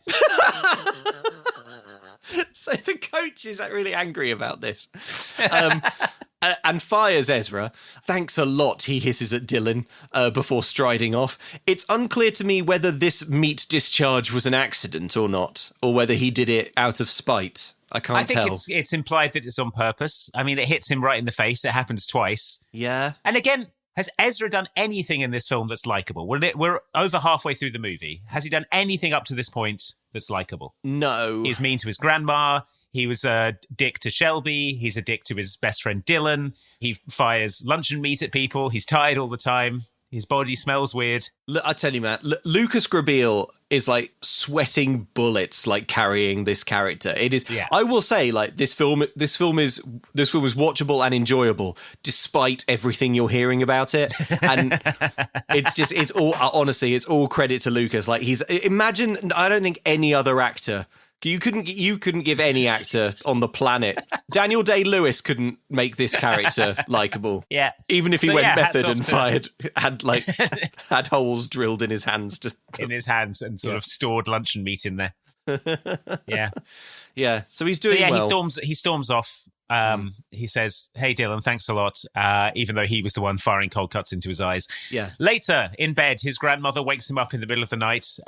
and fires Ezra. Thanks a lot, he hisses at Dylan before striding off. It's unclear to me whether this meat discharge was an accident or not, or whether he did it out of spite. I can't tell. I think it's implied that it's on purpose. I mean, it hits him right in the face. It happens twice. Yeah. And again, has Ezra done anything in this film that's likable? We're over halfway through the movie. Has he done anything up to this point that's likable? No. He's mean to his grandma. He was a dick to Shelby. He's a dick to his best friend Dylan. He fires luncheon meat at people. He's tired all the time. His body smells weird. I tell you, Matt, Lucas Grabeel is like sweating bullets, like carrying this character. It is. Yeah. I will say, like this film is watchable and enjoyable, despite everything you're hearing about it. And it's all honestly, it's all credit to Lucas. Like imagine. I don't think any other actor. You couldn't give any actor on the planet. Daniel Day-Lewis couldn't make this character likable. Yeah. Even if he went method and had holes drilled in his hands and sort of stored luncheon meat in there. Yeah. Yeah. So he's doing well. He storms off. He says, "Hey Dylan, thanks a lot," even though he was the one firing cold cuts into his eyes. Yeah. Later, in bed, his grandmother wakes him up in the middle of the night.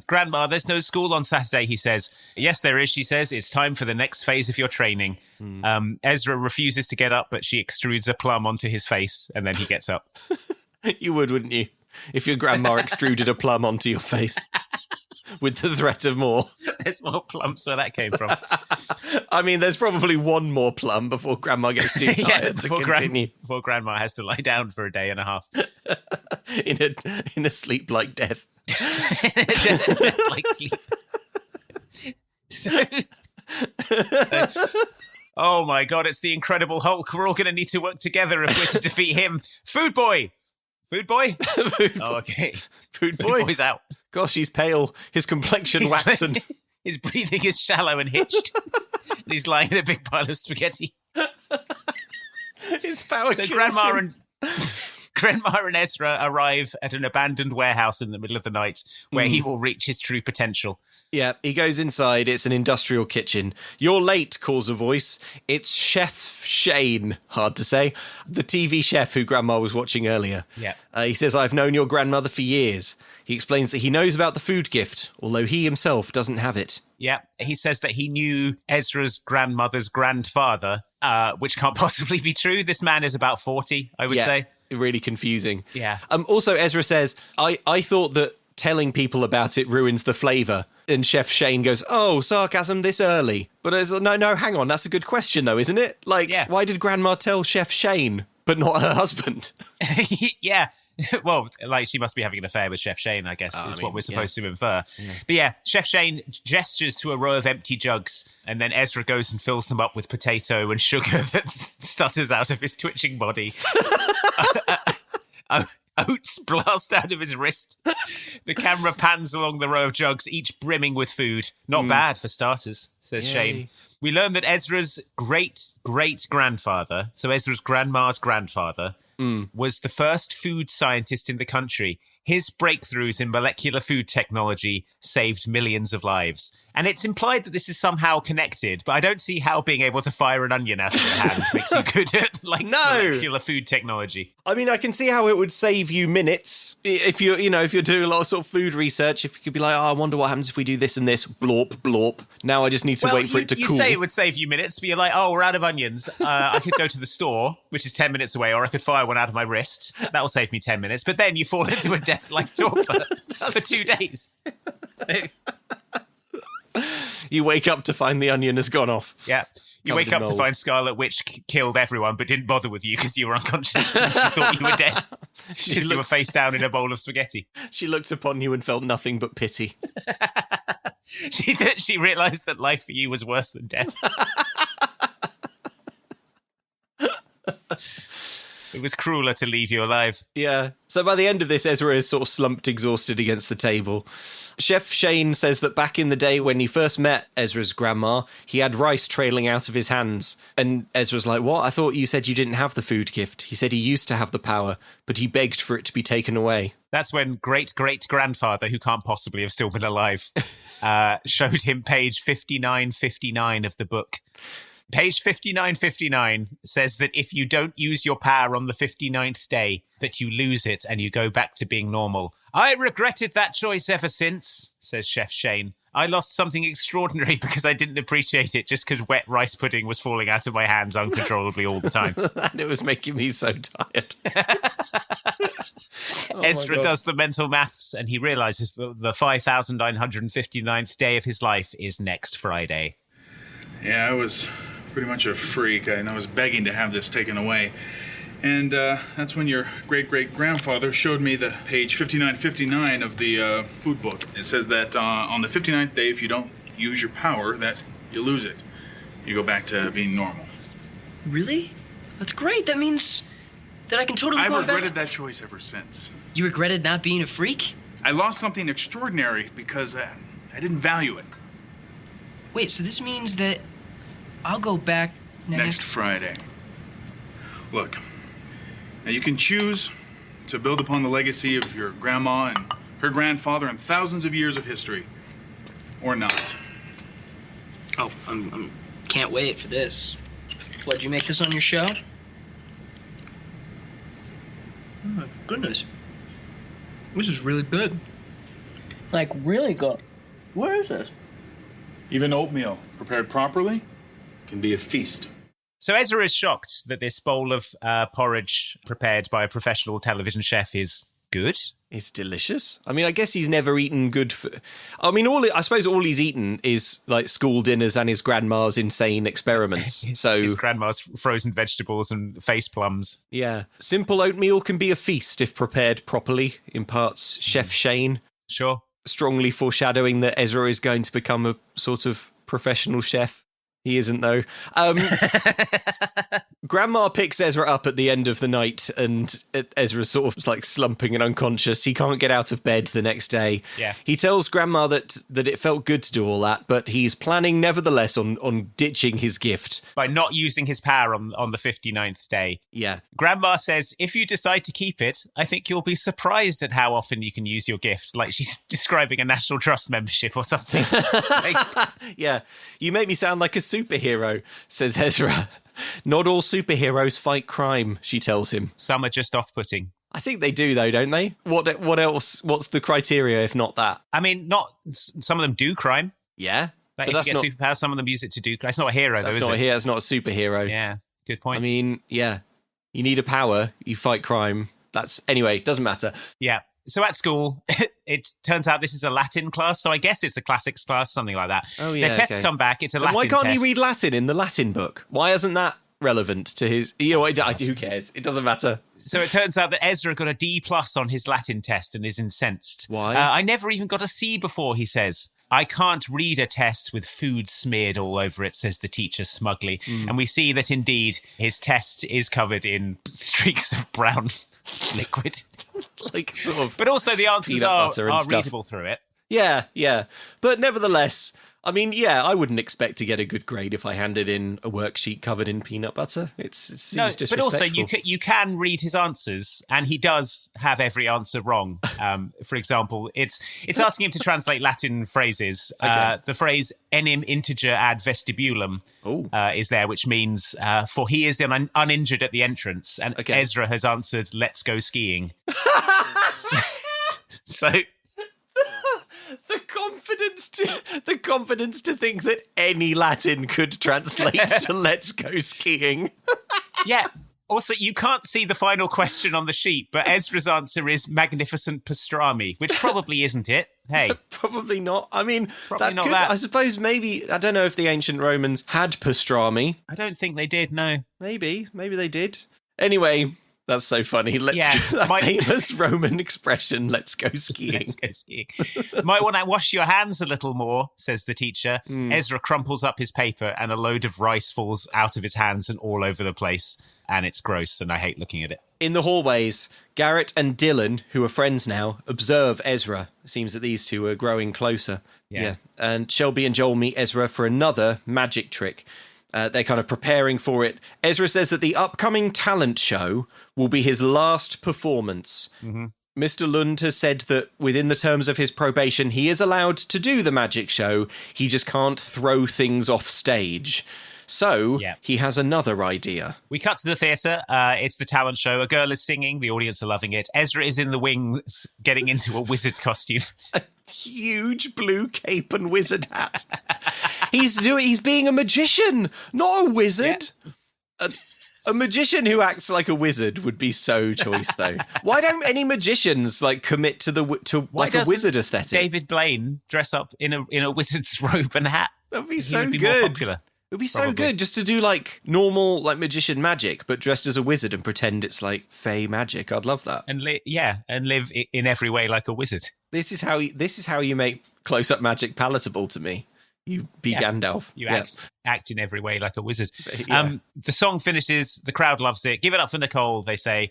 "Grandma, there's no school on Saturday," he says. "Yes, there is," she says. "It's time for the next phase of your training." Ezra refuses to get up, but she extrudes a plum onto his face, and then he gets up. You would, wouldn't you? If your grandma extruded a plum onto your face. With the threat of more. There's more plums where that came from. I mean, there's probably one more plum before Grandma gets too tired to continue. Before Grandma has to lie down for a day and a half. in a sleep like death. Death like sleep. Oh my God, it's the Incredible Hulk. We're all going to need to work together if we're to defeat him. Food boy! Food boy? Oh, okay. Food boy's out. Gosh, he's pale. His complexion waxen. His breathing is shallow and hitched. And he's lying in a big pile of spaghetti. His power so kills him. Grandma and Ezra arrive at an abandoned warehouse in the middle of the night where he will reach his true potential. Yeah, he goes inside. It's an industrial kitchen. "You're late," calls a voice. It's Chef Shane, hard to say, the TV chef who Grandma was watching earlier. Yeah. He says, "I've known your grandmother for years." He explains that he knows about the food gift, although he himself doesn't have it. Yeah, he says that he knew Ezra's grandmother's grandfather, which can't possibly be true. This man is about 40, I would say. Really confusing. Yeah. Also, Ezra says, I thought that telling people about it ruins the flavour. And Chef Shane goes, "Oh, sarcasm this early." But no, hang on. That's a good question, though, isn't it? Like, why did Grandma tell Chef Shane, but not her husband? Yeah. Well, like, she must be having an affair with Chef Shane, I guess, what we're supposed to infer. Yeah. But yeah, Chef Shane gestures to a row of empty jugs, and then Ezra goes and fills them up with potato and sugar that stutters out of his twitching body. Oats blast out of his wrist. The camera pans along the row of jugs, each brimming with food. Not bad for starters, says Shane. We learn that Ezra's great-great-grandfather, so Ezra's grandma's grandfather, was the first food scientist in the country. His breakthroughs in molecular food technology saved millions of lives. And it's implied that this is somehow connected, but I don't see how being able to fire an onion out of your hand makes you good at molecular food technology. I mean, I can see how it would save you minutes if you're doing a lot of sort of food research. If you could be like, "Oh, I wonder what happens if we do this and this." Blorp, blorp. Now I just need to wait for it to cool. You say it would save you minutes, but you're like, "Oh, we're out of onions. I could go to the store, which is 10 minutes away, or I could fire one out of my wrist. That will save me 10 minutes." But then you fall into a death-like torpor for 2 days. So... You wake up to find the onion has gone off. Yeah. You wake up to find Scarlet Witch killed everyone, but didn't bother with you because you were unconscious and she thought you were dead. You were face down in a bowl of spaghetti. She looked upon you and felt nothing but pity. She realised that life for you was worse than death. It was crueler to leave you alive. Yeah. So by the end of this, Ezra is sort of slumped exhausted against the table. Chef Shane says that back in the day when he first met Ezra's grandma, he had rice trailing out of his hands. And Ezra's like, "What? I thought you said you didn't have the food gift." He said he used to have the power, but he begged for it to be taken away. That's when great-great-grandfather, who can't possibly have still been alive, showed him page 5959 of the book. Page 5959 says that if you don't use your power on the 59th day, that you lose it and you go back to being normal. I regretted that choice ever since, says Chef Shane. I lost something extraordinary because I didn't appreciate it just because wet rice pudding was falling out of my hands uncontrollably all the time. And it was making me so tired. Ezra does the mental maths and he realizes that the 5,959th day of his life is next Friday. Yeah, I was pretty much a freak, and I was begging to have this taken away. And that's when your great-great-grandfather showed me the page 5959 of the food book. It says that on the 59th day, if you don't use your power, that you lose it. You go back to being normal. Really? That's great. That means that I can totally I've go back regretted that choice ever since. You regretted not being a freak? I lost something extraordinary because I didn't value it. Wait, so this means that I'll go back Next Friday. Look, now you can choose to build upon the legacy of your grandma and her grandfather and thousands of years of history, or not. Oh, I'm can't wait for this. What'd you make this on your show? Oh my goodness. This is really good. Like, really good. Where is this? Even oatmeal, prepared properly, can be a feast. So Ezra is shocked that this bowl of porridge prepared by a professional television chef is good. It's delicious. I mean, I guess he's never eaten good food. I mean, I suppose all he's eaten is like school dinners and his grandma's insane experiments. So his grandma's frozen vegetables and face plums. Yeah. Simple oatmeal can be a feast if prepared properly, imparts Chef Shane. Sure. Strongly foreshadowing that Ezra is going to become a sort of professional chef. He isn't, though. Grandma picks Ezra up at the end of the night, and Ezra's sort of like slumping and unconscious. He can't get out of bed the next day. Yeah. He tells Grandma that it felt good to do all that, but he's planning, nevertheless, on ditching his gift. By not using his power on the 59th day. Yeah. Grandma says, if you decide to keep it, I think you'll be surprised at how often you can use your gift. Like she's describing a National Trust membership or something. Yeah. You make me sound like a superhero, says Ezra. Not all superheroes fight crime, she tells him. Some are just off-putting. I think they do, though, don't they? What else? What's the criteria if not that? I mean, some of them do crime. Yeah. Like if you get superpowers, some of them use it to do crime. It's not a hero, though, is it? It's not a superhero. Yeah, good point. I mean, yeah. You need a power, you fight crime. Anyway, doesn't matter. Yeah. So at school, it turns out this is a Latin class, so I guess it's a classics class, something like that. Oh, yeah. Their tests come back, it's a Latin test. Why can't test. he read Latin in the Latin book? Why isn't that relevant to his... who cares? It doesn't matter. So it turns out that Ezra got a D+ on his Latin test and is incensed. Why? I never even got a C before, he says. I can't read a test with food smeared all over it, says the teacher smugly. And we see that indeed his test is covered in streaks of brown liquid. Like sort of. But also the answers are readable through it. Yeah. But nevertheless, I mean, yeah, I wouldn't expect to get a good grade if I handed in a worksheet covered in peanut butter. It seems disrespectful. But also you can read his answers, and he does have every answer wrong. For example, it's asking him to translate Latin phrases. Okay. The phrase enim integer ad vestibulum is there, which means for he is uninjured at the entrance. And Ezra has answered, let's go skiing. so The confidence to think that any Latin could translate to let's go skiing. Yeah. Also, you can't see the final question on the sheet, but Ezra's answer is magnificent pastrami, which probably isn't it. Hey. Probably not. I mean, probably not that. I suppose maybe, I don't know if the ancient Romans had pastrami. I don't think they did, no. Maybe they did. Anyway, that's so funny. Famous Roman expression, let's go skiing. Let's go skiing. Might want to wash your hands a little more, says the teacher. Ezra crumples up his paper and a load of rice falls out of his hands and all over the place. And it's gross, and I hate looking at it. In the hallways, Garrett and Dylan, who are friends now, observe Ezra. It seems that these two are growing closer. Yeah. And Shelby and Joel meet Ezra for another magic trick. They're kind of preparing for it. Ezra says that the upcoming talent show will be his last performance. Mm-hmm. Mr. Lund has said that within the terms of his probation, he is allowed to do the magic show. He just can't throw things off stage. So he has another idea. We cut to the theatre. It's the talent show. A girl is singing. The audience are loving it. Ezra is in the wings getting into a wizard costume. A huge blue cape and wizard hat. He's being a magician, not a wizard. Yeah. A magician who acts like a wizard would be so choice, though. Why don't any magicians commit to a wizard aesthetic? David Blaine dress up in a wizard's robe and hat? That'd be so good. More popular. It'd be so good just to do normal magician magic, but dressed as a wizard and pretend it's fey magic. I'd love that. And live in every way like a wizard. This is how you make close-up magic palatable to me. You be Gandalf. You act in every way like a wizard. Yeah. The song finishes. The crowd loves it. Give it up for Nicole, they say.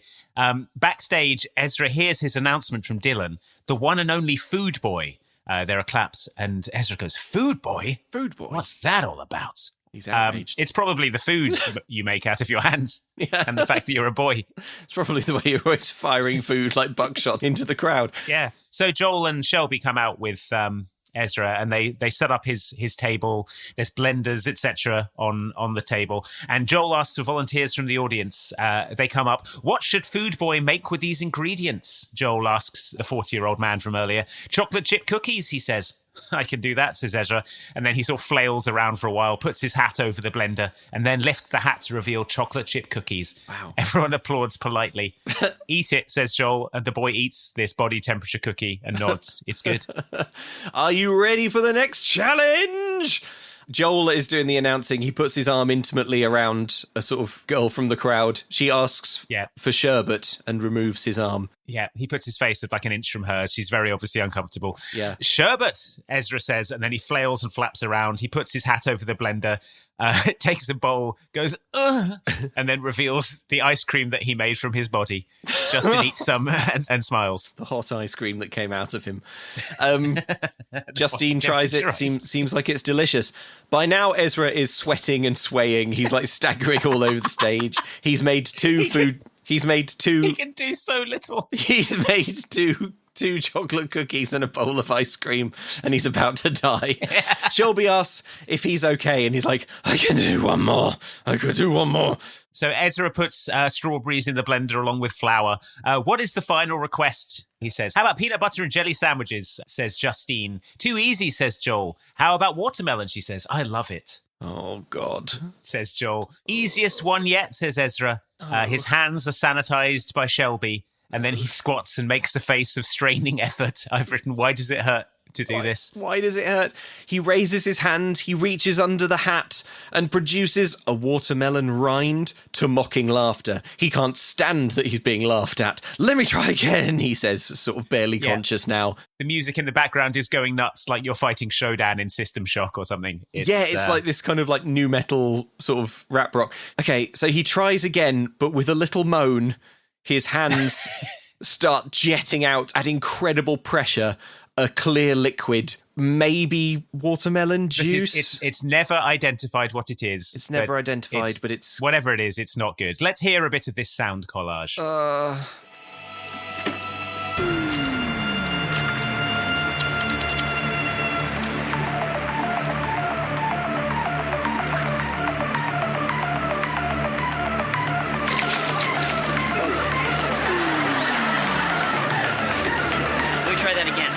Backstage, Ezra hears his announcement from Dylan, the one and only food boy. There are claps, and Ezra goes, "Food boy? Food boy? What's that all about?" He's outraged. It's probably the food you make out of your hands and the fact that you're a boy. It's probably the way you're always firing food like buckshot into the crowd. Yeah. So Joel and Shelby come out with Ezra, and they set up his table. There's blenders, etc. on the table. And Joel asks for volunteers from the audience. They come up. What should Food Boy make with these ingredients? Joel asks the 40-year-old man from earlier. Chocolate chip cookies, he says. I can do that, says Ezra. And then he sort of flails around for a while, puts his hat over the blender, and then lifts the hat to reveal chocolate chip cookies. Wow. Everyone applauds politely. Eat it, says Joel, and the boy eats this body temperature cookie and nods. It's good. Are you ready for the next challenge? Joel is doing the announcing. He puts his arm intimately around a sort of girl from the crowd. She asks for sherbet and removes his arm. Yeah, he puts his face up an inch from hers. She's very obviously uncomfortable. Yeah. Sherbet, Ezra says, and then he flails and flaps around. He puts his hat over the blender, takes a bowl, goes, ugh, and then reveals the ice cream that he made from his body. Justin eats some and smiles. The hot ice cream that came out of him. Justine tries it. Seems like it's delicious. By now, Ezra is sweating and swaying. He's staggering all over the stage. He's made two food... He's made two... He can do so little. He's made two chocolate cookies and a bowl of ice cream, and he's about to die. Shelby asks if he's okay, and he's like, I can do one more. I could do one more. So Ezra puts strawberries in the blender along with flour. What is the final request? He says. How about peanut butter and jelly sandwiches, says Justine. Too easy, says Joel. How about watermelon, she says. I love it. Oh, God, says Joel. Easiest one yet, says Ezra. His hands are sanitized by Shelby, and then he squats and makes a face of straining effort. I've written, why does it hurt to do this? Why does it hurt? He raises his hand, he reaches under the hat and produces a watermelon rind to mocking laughter. He can't stand that he's being laughed at. Let me try again, he says, sort of barely conscious now. The music in the background is going nuts, like you're fighting Shodan in System Shock or something. It's like this kind of new metal sort of rap rock. Okay, so he tries again, but with a little moan, his hands start jetting out at incredible pressure a clear liquid, maybe watermelon juice. It's never identified what it is. It's never identified, but it's... Whatever it is, it's not good. Let's hear a bit of this sound collage. Let me try that again.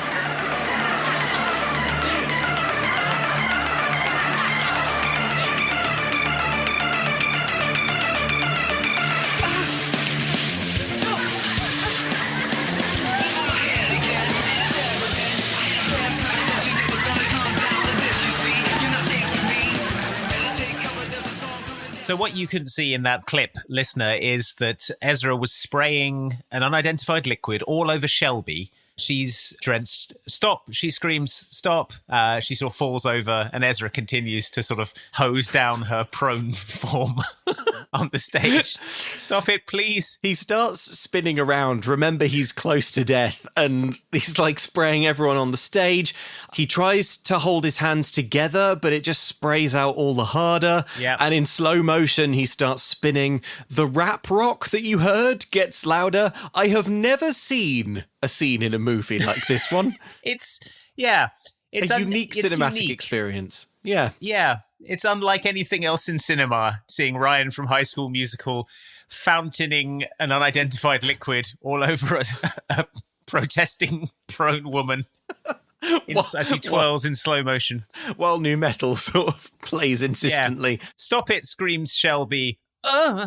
So what you can see in that clip, listener, is that Ezra was spraying an unidentified liquid all over Shelby. She's drenched. Stop. She screams, stop. She sort of falls over, and Ezra continues to sort of hose down her prone form on the stage. Stop it, please. He starts spinning around. Remember, he's close to death, and he's spraying everyone on the stage. He tries to hold his hands together, but it just sprays out all the harder. Yeah. And in slow motion, he starts spinning. The rap rock that you heard gets louder. I have never seen a scene in a movie like this one. It's a unique cinematic experience. Yeah. Yeah. it's unlike anything else in cinema, seeing Ryan from High School Musical fountaining an unidentified liquid all over a protesting prone woman as he twirls in slow motion. While new metal sort of plays insistently. Yeah. Stop it, screams Shelby.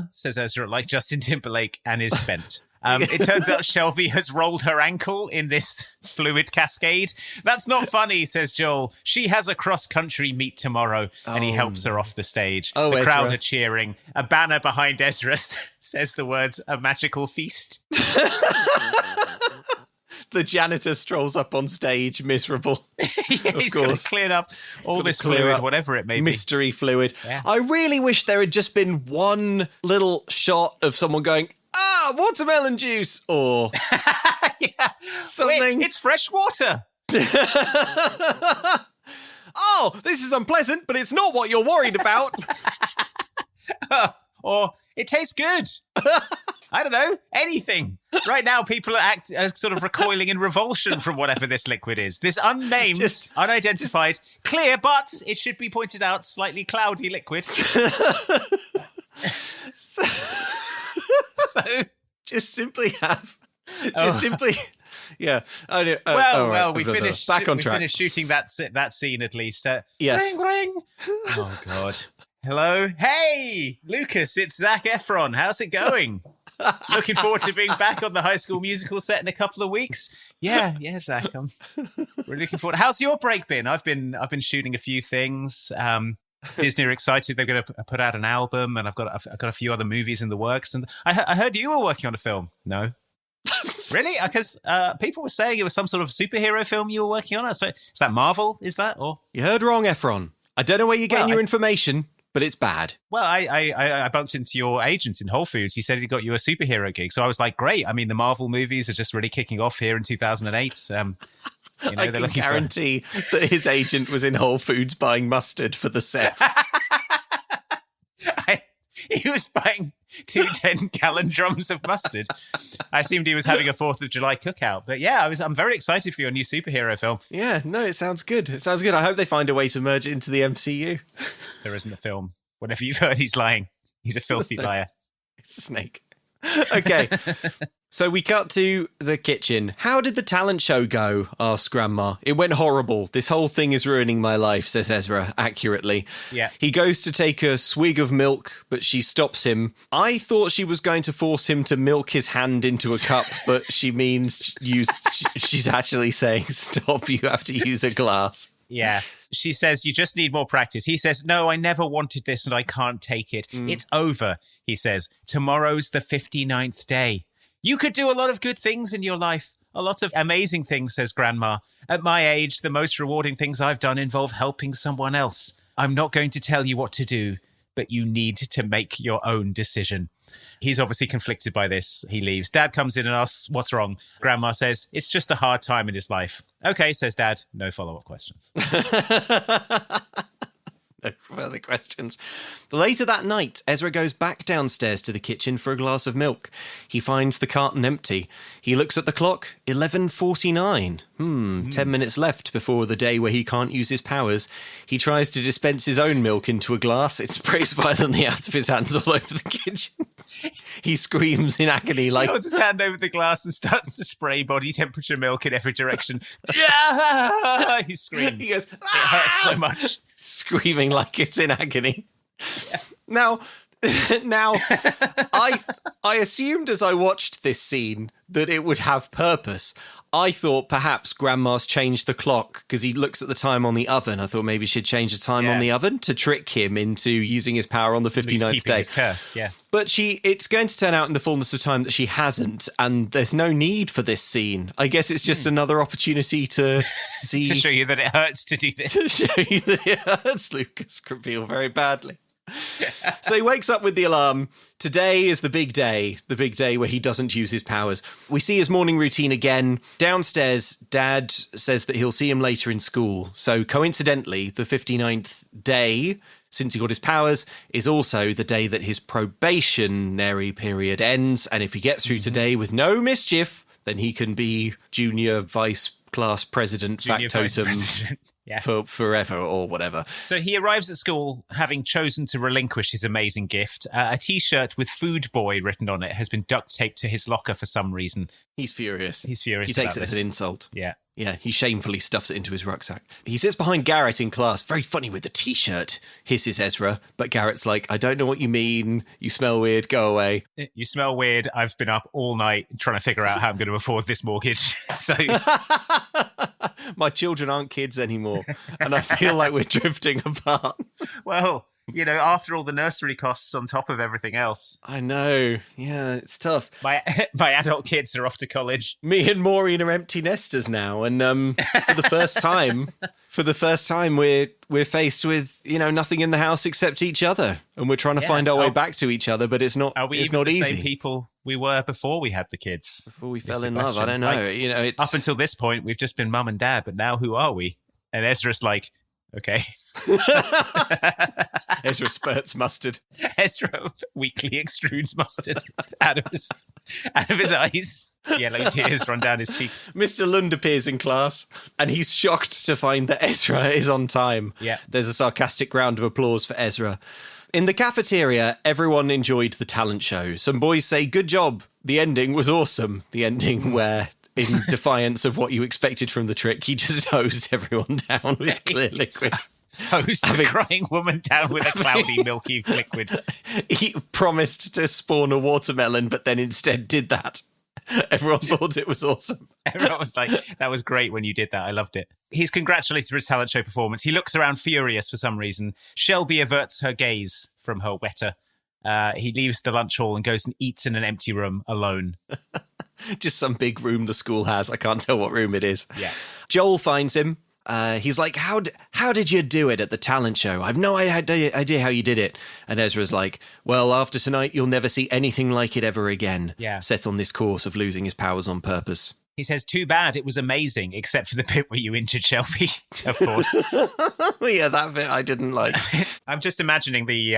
Says Ezra, like Justin Timberlake, and is spent. It turns out Shelby has rolled her ankle in this fluid cascade. That's not funny, says Joel. She has a cross-country meet tomorrow, and he helps her off the stage. The Ezra. crowd are cheering. A banner behind Ezra says the words, "A magical feast." The janitor strolls up on stage, miserable. He's going to clean up all this fluid, whatever it may be. Mystery fluid. Yeah. I really wish there had just been one little shot of someone going, watermelon juice, or something. It's fresh water. Oh, this is unpleasant, but it's not what you're worried about. Or it tastes good. I don't know, anything. Right now, people are sort of recoiling in revulsion from whatever this liquid is. This unnamed, unidentified, clear, but it should be pointed out, slightly cloudy liquid. So just simply have, yeah. We finished. Back on track. We finished shooting that scene at least. Yes. Ring, ring. Oh God. Hello. Hey, Lucas. It's Zac Efron. How's it going? Looking forward to being back on the High School Musical set in a couple of weeks. Yeah, Zach. We're looking forward. How's your break been? I've been shooting a few things. Disney are excited. They're going to put out an album, and I've got a few other movies in the works. And I heard you were working on a film. No, really? Because people were saying it was some sort of superhero film you were working on. So is that Marvel? Is that or you heard wrong, Efron? I don't know where you're getting your information, but it's bad. Well, I bumped into your agent in Whole Foods. He said he got you a superhero gig. So I was like, great. I mean, the Marvel movies are just really kicking off here in 2008. I can guarantee that his agent was in Whole Foods buying mustard for the set. He was buying 2 10-gallon drums of mustard. I assumed he was having a 4th of July cookout. But yeah, I'm very excited for your new superhero film. Yeah, no, it sounds good. It sounds good. I hope they find a way to merge it into the MCU. There isn't a film. Whatever you've heard, he's lying. He's a filthy liar. It's a snake. Okay. So we cut to the kitchen. How did the talent show go? Asks Grandma. It went horrible. This whole thing is ruining my life, says Ezra, accurately. Yeah. He goes to take a swig of milk, but she stops him. I thought she was going to force him to milk his hand into a cup, but she means she's actually saying, stop, you have to use a glass. Yeah. She says, you just need more practice. He says, no, I never wanted this and I can't take it. It's over, he says. Tomorrow's the 59th day. You could do a lot of good things in your life. A lot of amazing things, says Grandma. At my age, the most rewarding things I've done involve helping someone else. I'm not going to tell you what to do, but you need to make your own decision. He's obviously conflicted by this. He leaves. Dad comes in and asks, what's wrong? Grandma says, it's just a hard time in his life. Okay, says Dad. No follow-up questions. No further questions. Later that night, Ezra goes back downstairs to the kitchen for a glass of milk. He finds the carton empty. He looks at the clock, 11:49. 10 minutes left before the day where he can't use his powers. He tries to dispense his own milk into a glass. It sprays violently out of his hands all over the kitchen. He screams in agony like... He holds his hand over the glass and starts to spray body temperature milk in every direction. Yeah! He screams. He goes, It hurts so much. Screaming like it's in agony. Yeah. Now, I assumed as I watched this scene that it would have purpose. I thought perhaps Grandma's changed the clock because he looks at the time on the oven. I thought maybe she'd change the time on the oven to trick him into using his power on the 59th day. His curse, yeah. But it's going to turn out in the fullness of time that she hasn't, and there's no need for this scene. I guess it's just another opportunity to see... to show you that it hurts to do this. To show you that it hurts Lucas Grabeel very badly. So he wakes up with the alarm. Today is the big day where he doesn't use his powers. We see his morning routine again. Downstairs, Dad says that he'll see him later in school. So coincidentally, the 59th day since he got his powers is also the day that his probationary period ends. And if he gets through today with no mischief, then he can be junior vice class president Junior vice factotum president. Yeah. for forever or whatever. So he arrives at school having chosen to relinquish his amazing gift. A T-shirt with "Food Boy" written on it has been duct taped to his locker for some reason. He's furious. He's furious. He takes about it as this. an insult. Yeah. Yeah, he shamefully stuffs it into his rucksack. He sits behind Garrett in class. Very funny with the T-shirt, hisses Ezra. But Garrett's like, I don't know what you mean. You smell weird. Go away. You smell weird. I've been up all night trying to figure out how I'm going to afford this mortgage. So my children aren't kids anymore. And I feel like we're drifting apart. Well, you know, after all the nursery costs on top of everything else. I know. Yeah, it's tough. My adult kids are off to college. Me and Maureen are empty nesters now. And for the first time, we're faced with, you know, nothing in the house except each other. And we're trying to find our way back to each other, but it's not Are we it's even not the easy. same people we were before we had the kids? Before we fell in love, I don't know. Like, you know, it's up until this point, we've just been mum and dad, but now who are we? And Ezra's like, okay. Ezra spurts mustard. Ezra weakly extrudes mustard out of his eyes. Yellow tears run down his cheeks. Mr. Lund appears in class, and he's shocked to find that Ezra is on time. Yeah. There's a sarcastic round of applause for Ezra. In the cafeteria, everyone enjoyed the talent show. Some boys say, good job. The ending was awesome. The ending where, in defiance of what you expected from the trick, he just hosed everyone down with clear liquid. Hosed a crying woman down with a cloudy, milky liquid. He promised to spawn a watermelon, but then instead did that. Everyone thought it was awesome. Everyone was like, that was great when you did that. I loved it. He's congratulated for his talent show performance. He looks around furious for some reason. Shelby averts her gaze from her wetter. He leaves the lunch hall and goes and eats in an empty room alone. Just some big room the school has. I can't tell what room it is. Yeah. Joel finds him. He's like, how did you do it at the talent show? I've no idea how you did it. And Ezra's like, well, after tonight, you'll never see anything like it ever again. Yeah. Set on this course of losing his powers on purpose. He says, too bad, it was amazing, except for the bit where you injured Shelby, of course. Yeah, that bit I didn't like. I'm just imagining the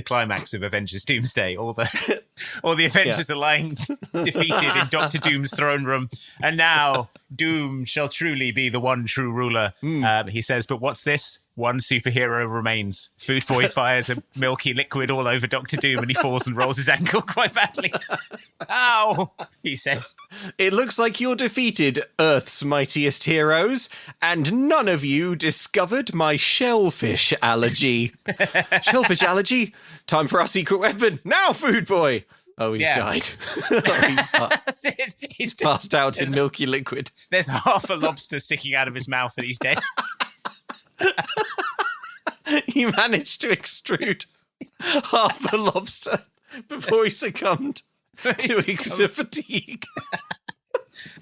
climax of Avengers Doomsday. All the Avengers are lying defeated in Doctor Doom's throne room. And now Doom shall truly be the one true ruler. He says, but what's this? One superhero remains. Food Boy fires a milky liquid all over Doctor Doom and he falls and rolls his ankle quite badly. Ow, he says. It looks like you're defeated, Earth's mightiest heroes, and none of you discovered my shellfish allergy. Shellfish allergy? Time for our secret weapon. Now, Food Boy! Oh, he's died. He's passed out in milky liquid. There's half a lobster sticking out of his mouth and he's dead. He managed to extrude half a lobster before he succumbed to extra fatigue.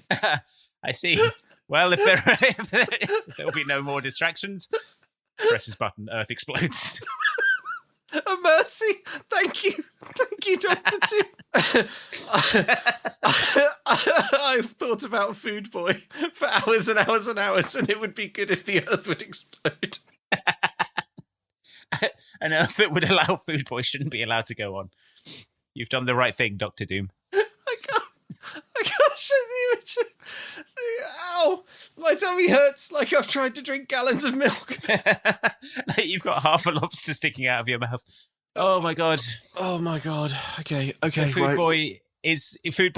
I see. Well, if there'll be no more distractions, press his button, Earth explodes. A mercy. Thank you, Dr. Doom. I've thought about Food Boy for hours and hours and hours, and it would be good if the Earth would explode. An Earth that would allow Food Boy shouldn't be allowed to go on. You've done the right thing, Dr. Doom. I can't show the image. Ow! My tummy hurts like I've tried to drink gallons of milk. Like you've got half a lobster sticking out of your mouth. Oh my god. Oh my god. Okay. So Food Boy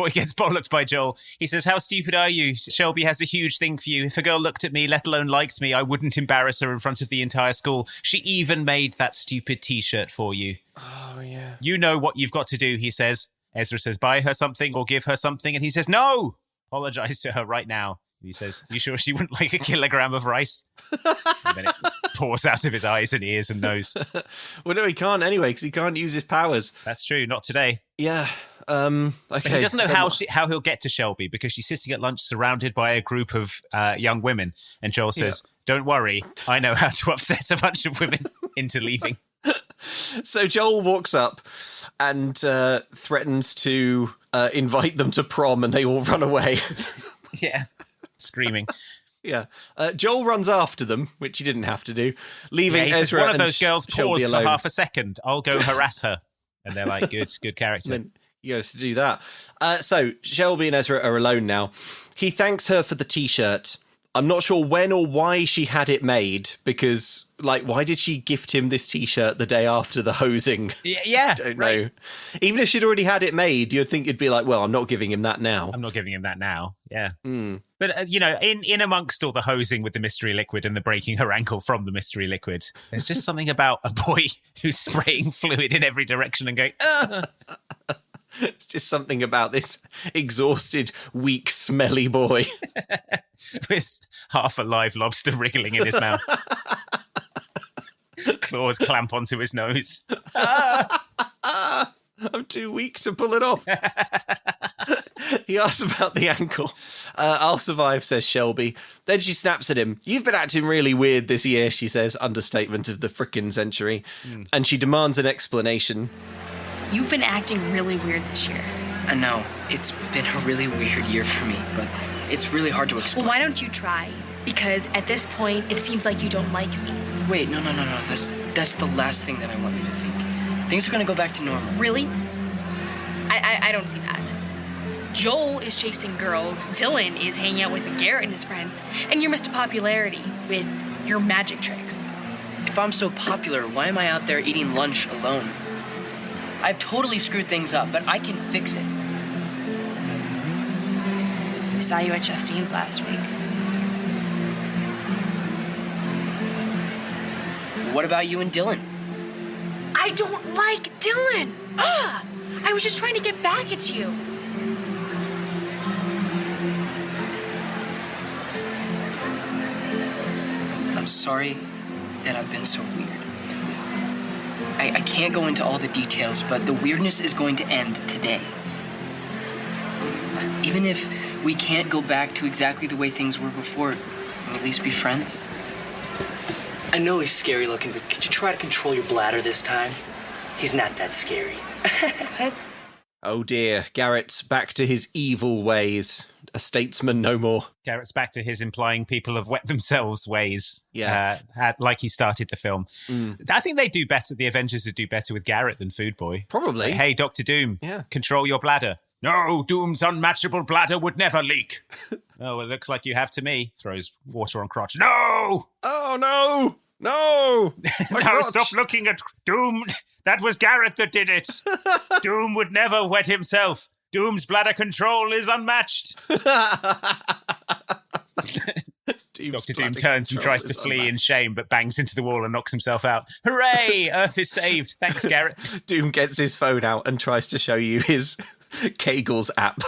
gets bollocked by Joel. He says, how stupid are you? Shelby has a huge thing for you. If a girl looked at me, let alone liked me, I wouldn't embarrass her in front of the entire school. She even made that stupid T-shirt for you. Oh, yeah. You know what you've got to do, he says. Ezra says, buy her something or give her something. And he says, no! Apologize to her right now. He says, you sure she wouldn't like a kilogram of rice? And then it pours out of his eyes and ears and nose. Well, no, he can't anyway, because he can't use his powers. That's true, not today. Yeah. Okay. But he doesn't know how he'll get to Shelby because she's sitting at lunch surrounded by a group of young women. And Joel says, don't worry, I know how to upset a bunch of women into leaving. So Joel walks up and threatens to invite them to prom, and they all run away. Yeah, screaming. Yeah. Joel runs after them, which he didn't have to do, leaving Ezra. Ezra One of and those girls Shelby paused for alone. half a second. I'll go harass her. And they're like, good character. And then He goes to do that. So Shelby and Ezra are alone now. He thanks her for the T-shirt. I'm not sure when or why she had it made, because, like, why did she gift him this T-shirt the day after the hosing? Yeah. Don't know. Even if she'd already had it made, you'd think it'd be like, well, I'm not giving him that now. Yeah. But, in amongst all the hosing with the mystery liquid and the breaking her ankle from the mystery liquid, there's just something about a boy who's spraying fluid in every direction and going, It's just something about this exhausted, weak, smelly boy. With half a live lobster wriggling in his mouth. Claws clamp onto his nose. I'm too weak to pull it off. He asks about the ankle. I'll survive, says Shelby. Then she snaps at him. You've been acting really weird this year, she says, understatement of the frickin' century. And she demands an explanation. You've been acting really weird this year. I know. It's been a really weird year for me, but it's really hard to explain. Well, why don't you try? Because at this point, it seems like you don't like me. Wait, no. That's the last thing that I want you to think. Things are gonna go back to normal. Really? I don't see that. Joel is chasing girls, Dylan is hanging out with Garrett and his friends, and you're Mr. Popularity with your magic tricks. If I'm so popular, why am I out there eating lunch alone? I've totally screwed things up, but I can fix it. I saw you at Justine's last week. What about you and Dylan? I don't like Dylan! I was just trying to get back at you. I'm sorry that I've been so weird. I can't go into all the details, but the weirdness is going to end today. Even if we can't go back to exactly the way things were before, can we at least be friends? I know he's scary looking, but could you try to control your bladder this time? He's not that scary. Oh dear, Garrett's back to his evil ways. A statesman no more. Garrett's back to his implying people have wet themselves ways. Yeah. Like he started the film. I think they do better. The Avengers would do better with Garrett than Food Boy. Probably. Like, hey, Dr. Doom, control your bladder. No, Doom's unmatchable bladder would never leak. Oh, it looks like you have to me. Throws water on crotch. No! Oh, no! No! No, stop looking at Doom. That was Garrett that did it. Doom would never wet himself. Doom's bladder control is unmatched. Dr. Doom turns and tries to flee in shame, but bangs into the wall and knocks himself out. Hooray! Earth is saved. Thanks, Garrett. Doom gets his phone out and tries to show you his Kegel's app.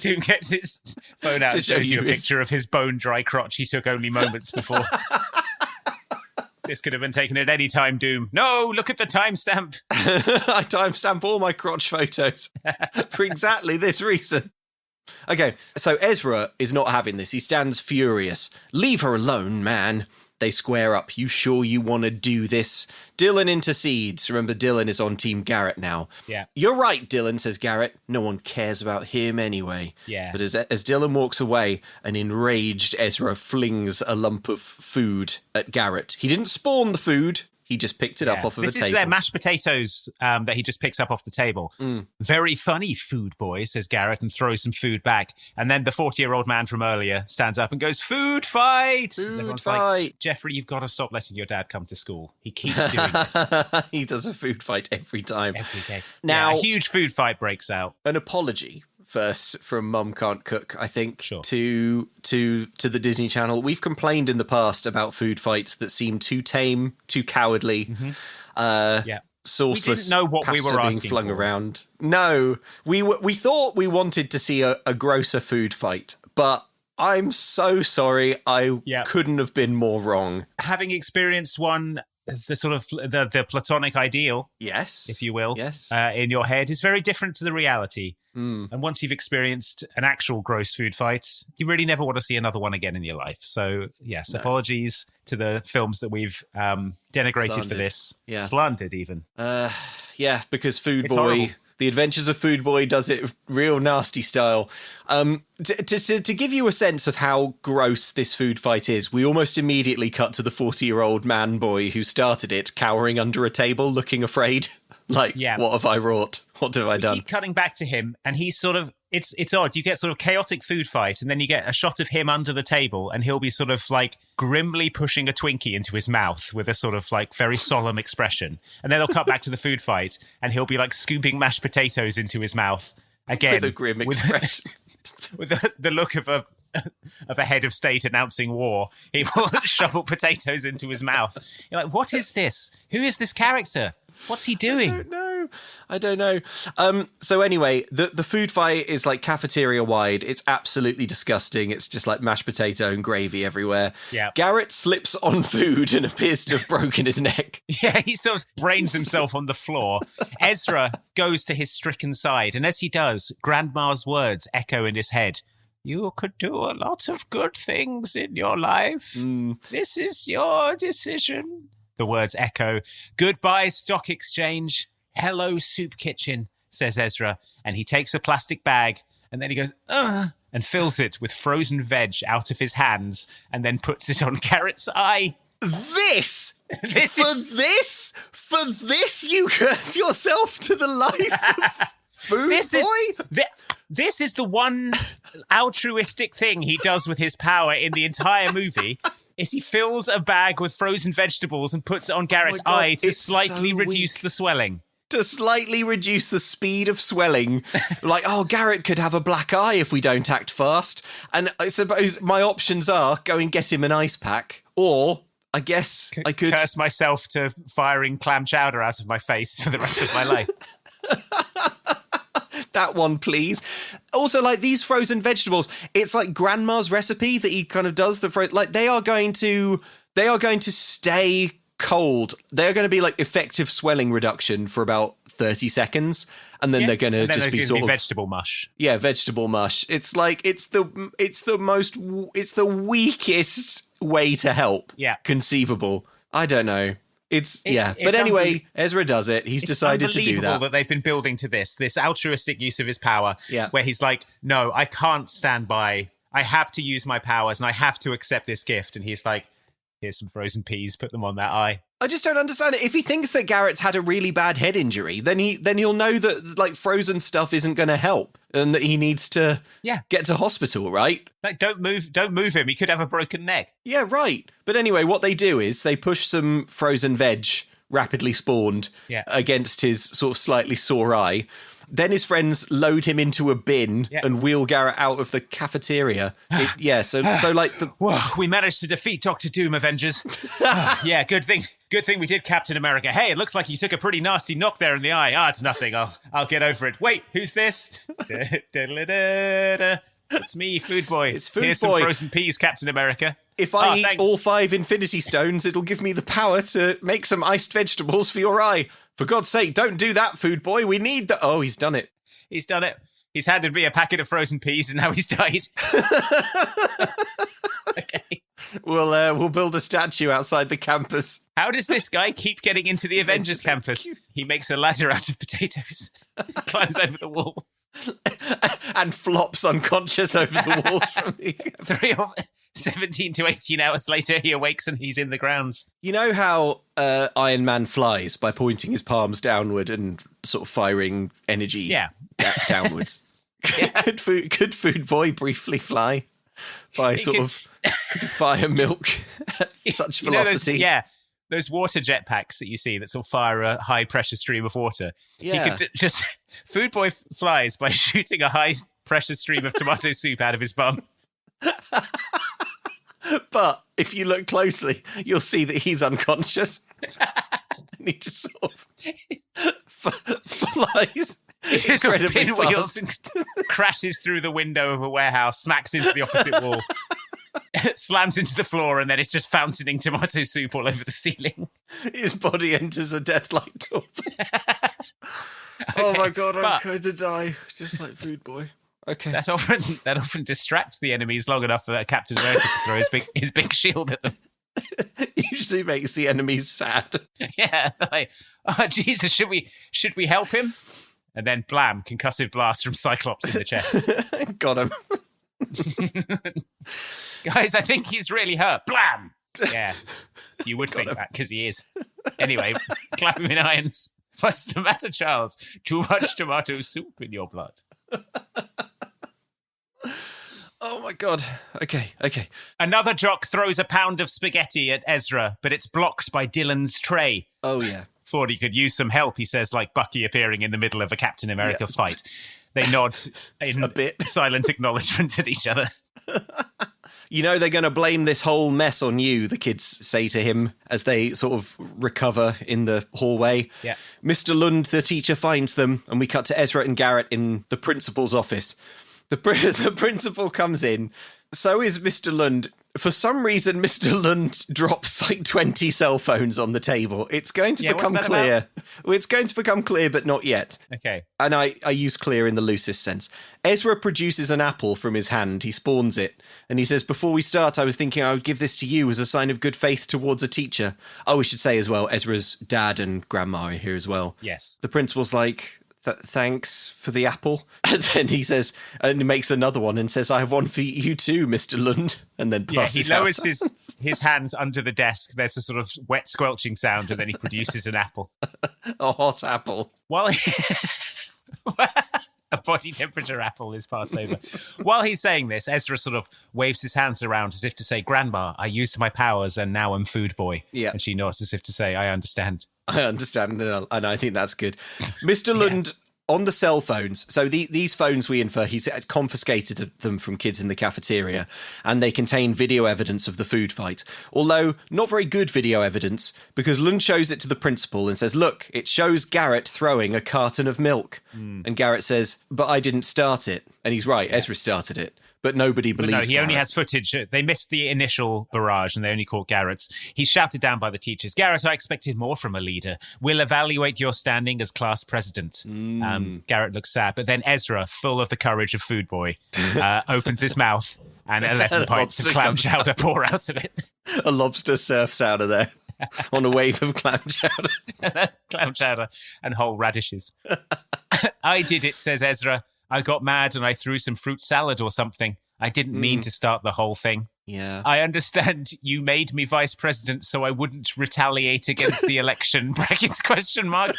Doom gets his phone out and shows you a picture of his bone-dry crotch he took only moments before. This could have been taken at any time, Doom. No, look at the timestamp. I timestamp all my crotch photos for exactly this reason. Okay, so Ezra is not having this. He stands furious. Leave her alone, man. They square up. You sure you want to do this? Dylan intercedes. Remember, Dylan is on Team Garrett now. Yeah. You're right, Dylan, says Garrett. No one cares about him anyway. Yeah. But as Dylan walks away, an enraged Ezra flings a lump of food at Garrett. He didn't spawn the food. He just picked it up off of the table. This is their mashed potatoes that he just picks up off the table. Very funny, Food Boy, says Garrett, and throws some food back. And then the 40-year-old man from earlier stands up and goes, food fight! Food everyone's fight! Like, Jeffrey, you've got to stop letting your dad come to school. He keeps doing this. He does a food fight every time. Every day. Now, a huge food fight breaks out. An apology first from Mum Can't Cook, I think, sure. to the Disney Channel. We've complained in the past about food fights that seem too tame, too cowardly. Sauceless, we didn't know what we were asking being flung for. around. No, we thought we wanted to see a grosser food fight, but I'm so sorry. I couldn't have been more wrong. Having experienced one, the sort of the platonic ideal, yes, if you will, yes, in your head is very different to the reality. And once you've experienced an actual gross food fight, you really never want to see another one again in your life. So, yes, apologies to the films that we've denigrated for this. Yeah. Slandered, even. Because Food It's Boy... horrible. The Adventures of Food Boy does it real nasty style. To give you a sense of how gross this food fight is, we almost immediately cut to the 40-year-old man boy who started it, cowering under a table, looking afraid. Like, what have I wrought? What have I done? Keep cutting back to him, and he's sort of, it's odd. You get sort of chaotic food fight, and then you get a shot of him under the table, and he'll be sort of like grimly pushing a Twinkie into his mouth with a sort of like very solemn expression. And then they'll cut back to the food fight, and he'll be like scooping mashed potatoes into his mouth again. With a grim expression. With the look of a head of state announcing war. He will shovel potatoes into his mouth. You're like, what is this? Who is this character? What's he doing? I don't know. So anyway, the food fight is like cafeteria wide. It's absolutely disgusting. It's just like mashed potato and gravy everywhere. Yeah. Garrett slips on food and appears to have broken his neck. Yeah, he sort of brains himself on the floor. Ezra goes to his stricken side, and as he does, Grandma's words echo in his head. You could do a lot of good things in your life. This is your decision. The words echo. Goodbye, stock exchange. Hello, soup kitchen, says Ezra. And he takes a plastic bag and then he goes, and fills it with frozen veg out of his hands and then puts it on Garrett's eye. This you curse yourself to the life of Food Boy? This is the one altruistic thing he does with his power in the entire movie. Is he fills a bag with frozen vegetables and puts it on Garrett's eye to slightly reduce the swelling. To slightly reduce the speed of swelling. Like, oh, Garrett could have a black eye if we don't act fast. And I suppose my options are go and get him an ice pack, or I guess I could curse myself to firing clam chowder out of my face for the rest of my life. That one, please. Also, like, these frozen vegetables, it's like Grandma's recipe that he kind of does. Like, they are going to stay cold. They are going to be like effective swelling reduction for about 30 seconds, and then they're going to just be sort of vegetable mush. Yeah, vegetable mush. It's like it's the weakest way to help. Yeah, conceivable. I don't know. But anyway, Ezra does it. He's decided to do that. That they've been building to this altruistic use of his power. Yeah. Where he's like, no, I can't stand by. I have to use my powers and I have to accept this gift. And he's like, here's some frozen peas, put them on that eye. I just don't understand it. If he thinks that Garrett's had a really bad head injury, then he'll know that like frozen stuff isn't going to help and that he needs to get to hospital, right? Like, don't move him. He could have a broken neck. Yeah, right. But anyway, what they do is they push some frozen veg, rapidly spawned, against his sort of slightly sore eye. Then his friends load him into a bin and wheel Garrett out of the cafeteria. So like we managed to defeat Dr. Doom, Avengers. Good thing we did, Captain America. Hey, it looks like you took a pretty nasty knock there in the eye. It's nothing. I'll get over it. Wait, who's this? It's me, Food Boy. It's Food Here's Boy. Some frozen peas, Captain America. If I eat all 5 Infinity Stones, it'll give me the power to make some iced vegetables for your eye. For God's sake, don't do that, Food Boy. We need the... Oh, he's done it. He's done it. He's handed me a packet of frozen peas and now he's died. Okay. We'll build a statue outside the campus. How does this guy keep getting into the Avengers campus? He makes a ladder out of potatoes, climbs over the wall. And flops unconscious over the wall from the... 17 to 18 hours later, he awakes and he's in the grounds. You know how Iron Man flies by pointing his palms downward and sort of firing energy downwards? Could Food Boy briefly fly by fire milk at such velocity? Those water jetpacks that you see that sort of fire a high pressure stream of water. Yeah. He could just... Food Boy flies by shooting a high pressure stream of tomato soup out of his bum. But if you look closely, you'll see that he's unconscious. And he just sort of flies incredibly fast. And crashes through the window of a warehouse, smacks into the opposite wall, slams into the floor, and then it's just fountaining tomato soup all over the ceiling. His body enters a death-like torpor. Oh my God, I'm going to die, just like Food Boy. Okay. That often distracts the enemies long enough for Captain America to throw his big shield at them. Usually makes the enemies sad. Yeah, like, oh Jesus, should we help him? And then blam, concussive blast from Cyclops in the chest. Got him. Guys, I think he's really hurt. Blam! Yeah, you would think that because he is. Anyway, clap him in irons. What's the matter, Charles? Too much tomato soup in your blood. Oh my God. Okay. Another jock throws a pound of spaghetti at Ezra, but it's blocked by Dylan's tray. Oh, yeah. Thought he could use some help, he says, like Bucky appearing in the middle of a Captain America fight. They nod in a bit. silent acknowledgement at each other. You know they're going to blame this whole mess on you, the kids say to him as they sort of recover in the hallway. Yeah. Mr. Lund, the teacher, finds them, and we cut to Ezra and Garrett in the principal's office. The principal comes in. So is Mr. Lund. For some reason, Mr. Lund drops like 20 cell phones on the table. It's going to become clear. Well, it's going to become clear, but not yet. Okay. And I use clear in the loosest sense. Ezra produces an apple from his hand. He spawns it. And he says, before we start, I was thinking I would give this to you as a sign of good faith towards a teacher. Oh, we should say as well, Ezra's dad and grandma are here as well. Yes. The principal's like, thanks for the apple. And then he says, and he makes another one and says, I have one for you too, Mr. Lund. And then passes he lowers his hands under the desk. There's a sort of wet squelching sound, and then he produces an apple. A hot apple. While a body temperature apple is passed over. While he's saying this, Ezra sort of waves his hands around as if to say, Grandma, I used my powers and now I'm food boy. Yeah. And she nods as if to say, I understand. I understand, and I think that's good. Mr. Lund, on the cell phones, so these phones we infer, he's confiscated them from kids in the cafeteria, and they contain video evidence of the food fight. Although, not very good video evidence, because Lund shows it to the principal and says, look, it shows Garrett throwing a carton of milk. And Garrett says, but I didn't start it. And he's right, Ezra started it. But nobody believes No, he Garrett. only has footage. They missed the initial barrage and they only caught Garrett's. He's shouted down by the teachers. Garrett, I expected more from a leader. We'll evaluate your standing as class president. Garrett looks sad. But then Ezra, full of the courage of Food Boy, opens his mouth and 11 pints of clam chowder pour out of it. A lobster surfs out of there on a wave of clam chowder. Clam chowder and whole radishes. I did it, says Ezra. I got mad and I threw some fruit salad or something. I didn't mean to start the whole thing. Yeah. I understand you made me vice president so I wouldn't retaliate against the election. Brackets question mark.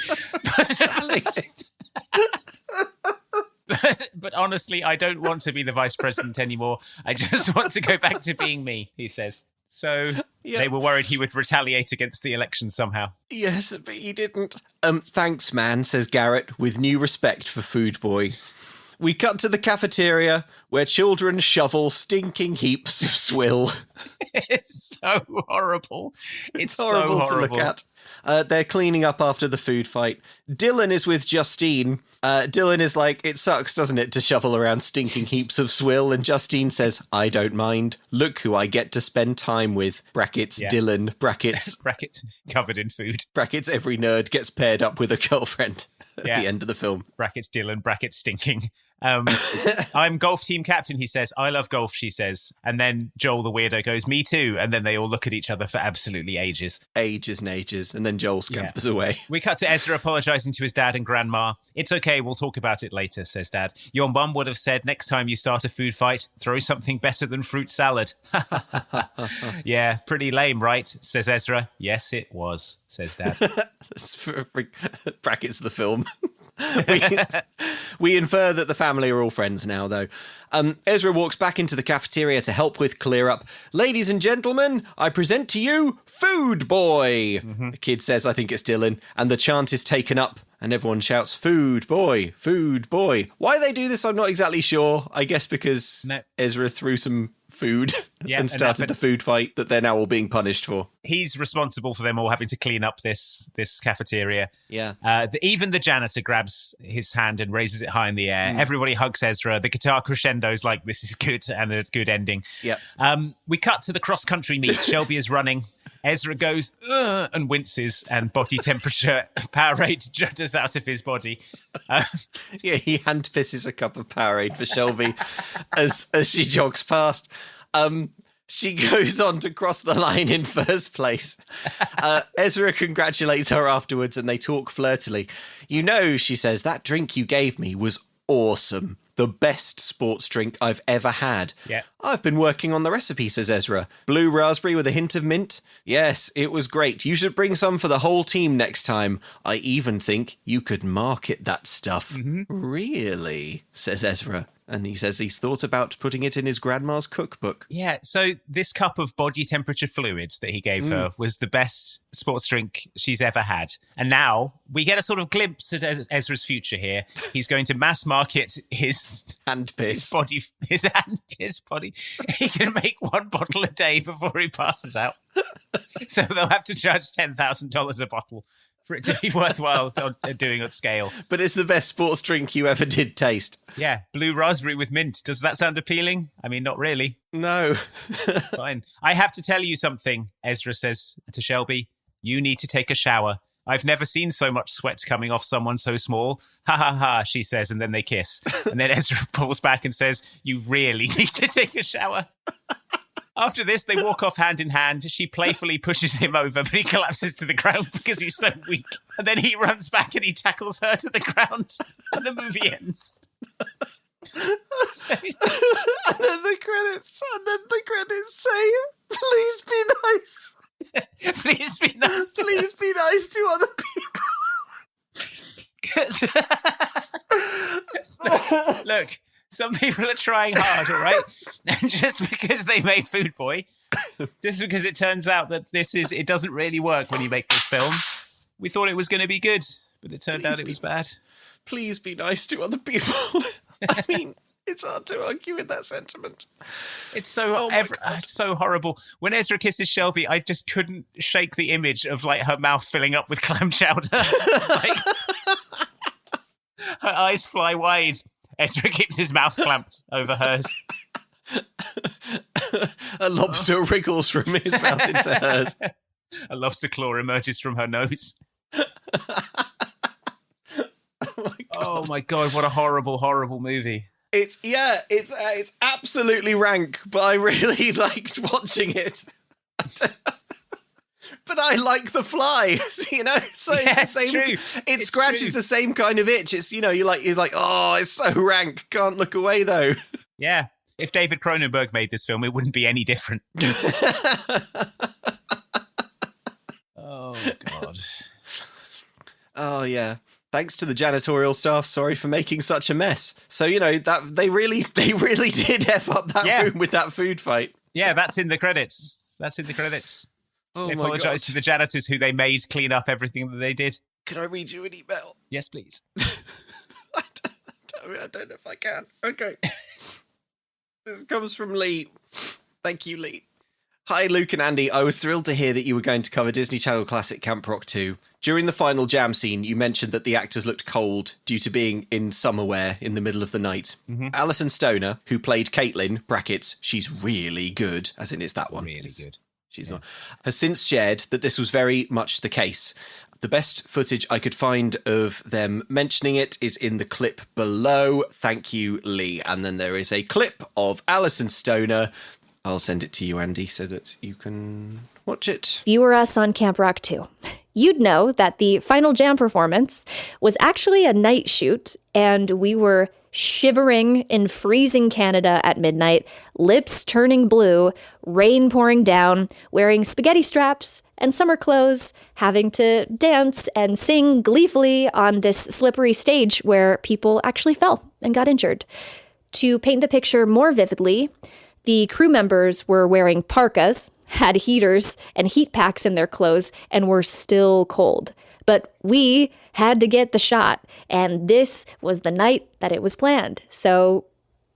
But honestly, I don't want to be the vice president anymore. I just want to go back to being me, he says. So they were worried he would retaliate against the election somehow. Yes, but he didn't. Thanks, man, says Garrett, with new respect for Food Boy. We cut to the cafeteria where children shovel stinking heaps of swill. It's so horrible. It's horrible so horrible to look at. They're cleaning up after the food fight. Dylan is with Justine. Dylan is like, it sucks, doesn't it, to shovel around stinking heaps of swill? And Justine says, I don't mind. Look who I get to spend time with. Brackets, Dylan. Brackets. Brackets, covered in food. Brackets, every nerd gets paired up with a girlfriend at the end of the film. Brackets, Dylan. Brackets, stinking. I'm golf team captain, he says. I love golf, she says. And then Joel, the weirdo, goes, me too. And then they all look at each other for absolutely ages. Ages and ages. And then Joel scampers away. We cut to Ezra apologising to his dad and grandma. It's okay, we'll talk about it later, says Dad. Your mum would have said next time you start a food fight, throw something better than fruit salad. Yeah, pretty lame, right? Says Ezra. Yes, it was, says Dad. That's for brackets the film. We infer that the family are all friends now, though. Ezra walks back into the cafeteria to help with clear up. Ladies and gentlemen, I present to you Food Boy. The kid says, I think it's Dylan, and the chant is taken up, and everyone shouts, Food Boy, Food Boy. Why they do this, I'm not exactly sure. I guess because Ezra threw some food and started the food fight that they're now all being punished for. He's responsible for them all having to clean up this cafeteria. Yeah. Even the janitor grabs his hand and raises it high in the air. Everybody hugs Ezra. The guitar crescendo's like, this is good, and a good ending. Yeah. We cut to the cross-country meet. Shelby is running. Ezra goes, and winces, and body temperature Powerade judders out of his body. Yeah, he hand pisses a cup of Powerade for Shelby as she jogs past. She goes on to cross the line in first place. Ezra congratulates her afterwards and they talk flirtily. You know, she says, that drink you gave me was awesome. The best sports drink I've ever had. Yeah. I've been working on the recipe, says Ezra. Blue raspberry with a hint of mint? Yes, it was great. You should bring some for the whole team next time. I even think you could market that stuff. Really? Says Ezra. And he says he's thought about putting it in his grandma's cookbook. Yeah, so this cup of body temperature fluid that he gave her was the best sports drink she's ever had. And now we get a sort of glimpse at Ezra's future here. He's going to mass market his hand piss body, his hand piss body. He can make 1 bottle a day before he passes out. So they'll have to charge $10,000 a bottle for it to be worthwhile doing at scale. But it's the best sports drink you ever did taste. Yeah, blue raspberry with mint. Does that sound appealing? I mean, not really. No. Fine. I have to tell you something, Ezra says to Shelby. You need to take a shower. I've never seen so much sweat coming off someone so small. Ha ha ha, she says, and then they kiss. And then Ezra pulls back and says, you really need to take a shower. After this, they walk off hand in hand. She playfully pushes him over, but he collapses to the ground because he's so weak. And then he runs back and he tackles her to the ground. And the movie ends. And then the credits say, please be nice. Please be nice to Please be nice to other people. Look, some people are trying hard, all right? And just because they made Food Boy, just because it turns out that it doesn't really work when you make this film, we thought it was going to be good, but it turned out it was bad. Please be nice to other people. I mean, it's hard to argue with that sentiment. It's so so horrible. When Ezra kisses Shelby, I just couldn't shake the image of like her mouth filling up with clam chowder. Like, her eyes fly wide. Ezra keeps his mouth clamped over hers. A lobster wriggles from his mouth into hers. A lobster claw emerges from her nose. Oh my god, what a horrible, horrible movie. It's absolutely rank, but I really liked watching it. But I like The Fly, you know. So yeah, it's the same. True. It scratches the same kind of itch. It's you're like, oh, it's so rank. Can't look away though. Yeah. If David Cronenberg made this film, it wouldn't be any different. Oh god. Oh yeah. Thanks to the janitorial staff. Sorry for making such a mess. So that they really did F up that room with that food fight. Yeah, that's in the credits. Oh, they my apologise God. to the janitors who they made clean up everything that they did. Can I read you an email? Yes, please. I don't know if I can. Okay. This comes from Lee. Thank you, Lee. Hi, Luke and Andy. I was thrilled to hear that you were going to cover Disney Channel classic Camp Rock 2. During the final jam scene, you mentioned that the actors looked cold due to being in summer wear in the middle of the night. Mm-hmm. Alison Stoner, who played Caitlin, brackets, she's really good, as in it's that one. Really good. She's not. Has since shared that this was very much the case. The best footage I could find of them mentioning it is in the clip below. Thank you, Lee. And then there is a clip of Alison Stoner. I'll send it to you, Andy, so that you can watch it. If you were us on Camp Rock 2, you'd know that the final jam performance was actually a night shoot, and we were shivering in freezing Canada at midnight, lips turning blue, rain pouring down, wearing spaghetti straps and summer clothes, having to dance and sing gleefully on this slippery stage where people actually fell and got injured. To paint the picture more vividly, the crew members were wearing parkas, had heaters and heat packs in their clothes, and were still cold. But we had to get the shot, and this was the night that it was planned. So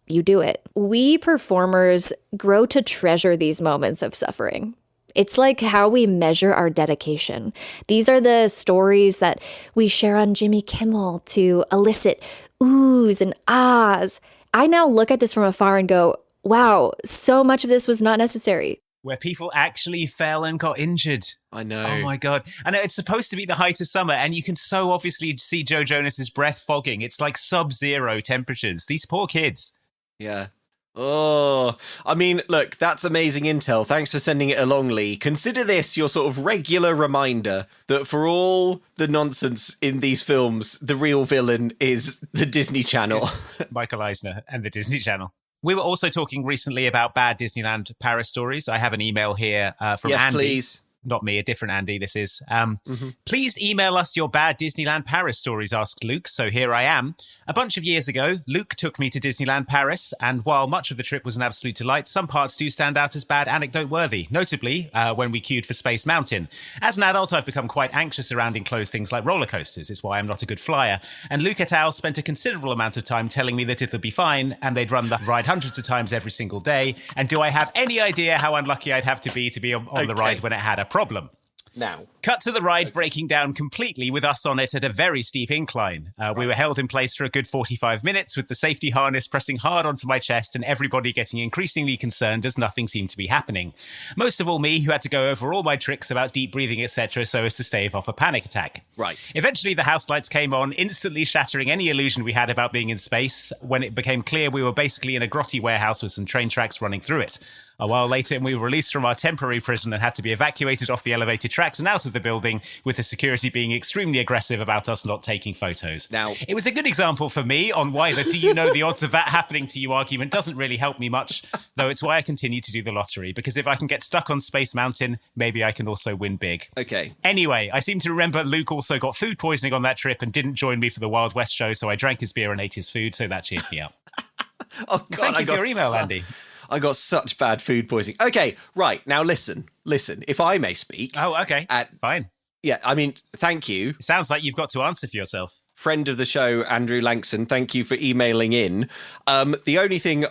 you do it. We performers grow to treasure these moments of suffering. It's like how we measure our dedication. These are the stories that we share on Jimmy Kimmel to elicit oohs and ahs. I now look at this from afar and go, wow, so much of this was not necessary. Where people actually fell and got injured. I know. Oh my God. I know it's supposed to be the height of summer, and you can so obviously see Joe Jonas's breath fogging. It's like sub-zero temperatures. These poor kids. Yeah. Oh, I mean, look, that's amazing intel. Thanks for sending it along, Lee. Consider this your sort of regular reminder that for all the nonsense in these films, the real villain is the Disney Channel. Michael Eisner and the Disney Channel. We were also talking recently about bad Disneyland Paris stories. I have an email here from yes, Andy. Please. Not me, a different Andy, this is. Please email us your bad Disneyland Paris stories, asked Luke. So here I am. A bunch of years ago, Luke took me to Disneyland Paris, and while much of the trip was an absolute delight, some parts do stand out as bad anecdote-worthy, notably when we queued for Space Mountain. As an adult, I've become quite anxious around enclosed things like roller coasters. It's why I'm not a good flyer. And Luke et al. Spent a considerable amount of time telling me that it'll be fine, and they'd run the ride hundreds of times every single day. And do I have any idea how unlucky I'd have to be on the ride when it had a problem? Now, cut to the ride breaking down completely with us on it at a very steep incline. We were held in place for a good 45 minutes with the safety harness pressing hard onto my chest and everybody getting increasingly concerned as nothing seemed to be happening. Most of all me, who had to go over all my tricks about deep breathing, etc., so as to stave off a panic attack. Right. Eventually, the house lights came on, instantly shattering any illusion we had about being in space, when it became clear we were basically in a grotty warehouse with some train tracks running through it. A while later, we were released from our temporary prison and had to be evacuated off the elevated tracks and out of the building, with the security being extremely aggressive about us not taking photos. Now, it was a good example for me on why the do you know the odds of that happening to you argument doesn't really help me much, though it's why I continue to do the lottery, because if I can get stuck on Space Mountain, maybe I can also win big. Okay. Anyway, I seem to remember Luke also got food poisoning on that trip and didn't join me for the Wild West show, so I drank his beer and ate his food, so that cheered me up. Oh, God, Thank you for your email, Andy. I got such bad food poisoning. Okay, right. Now listen, if I may speak. Oh, okay. Fine. Yeah, I mean, thank you. It sounds like you've got to answer for yourself. Friend of the show, Andrew Langson, thank you for emailing in. The only thing,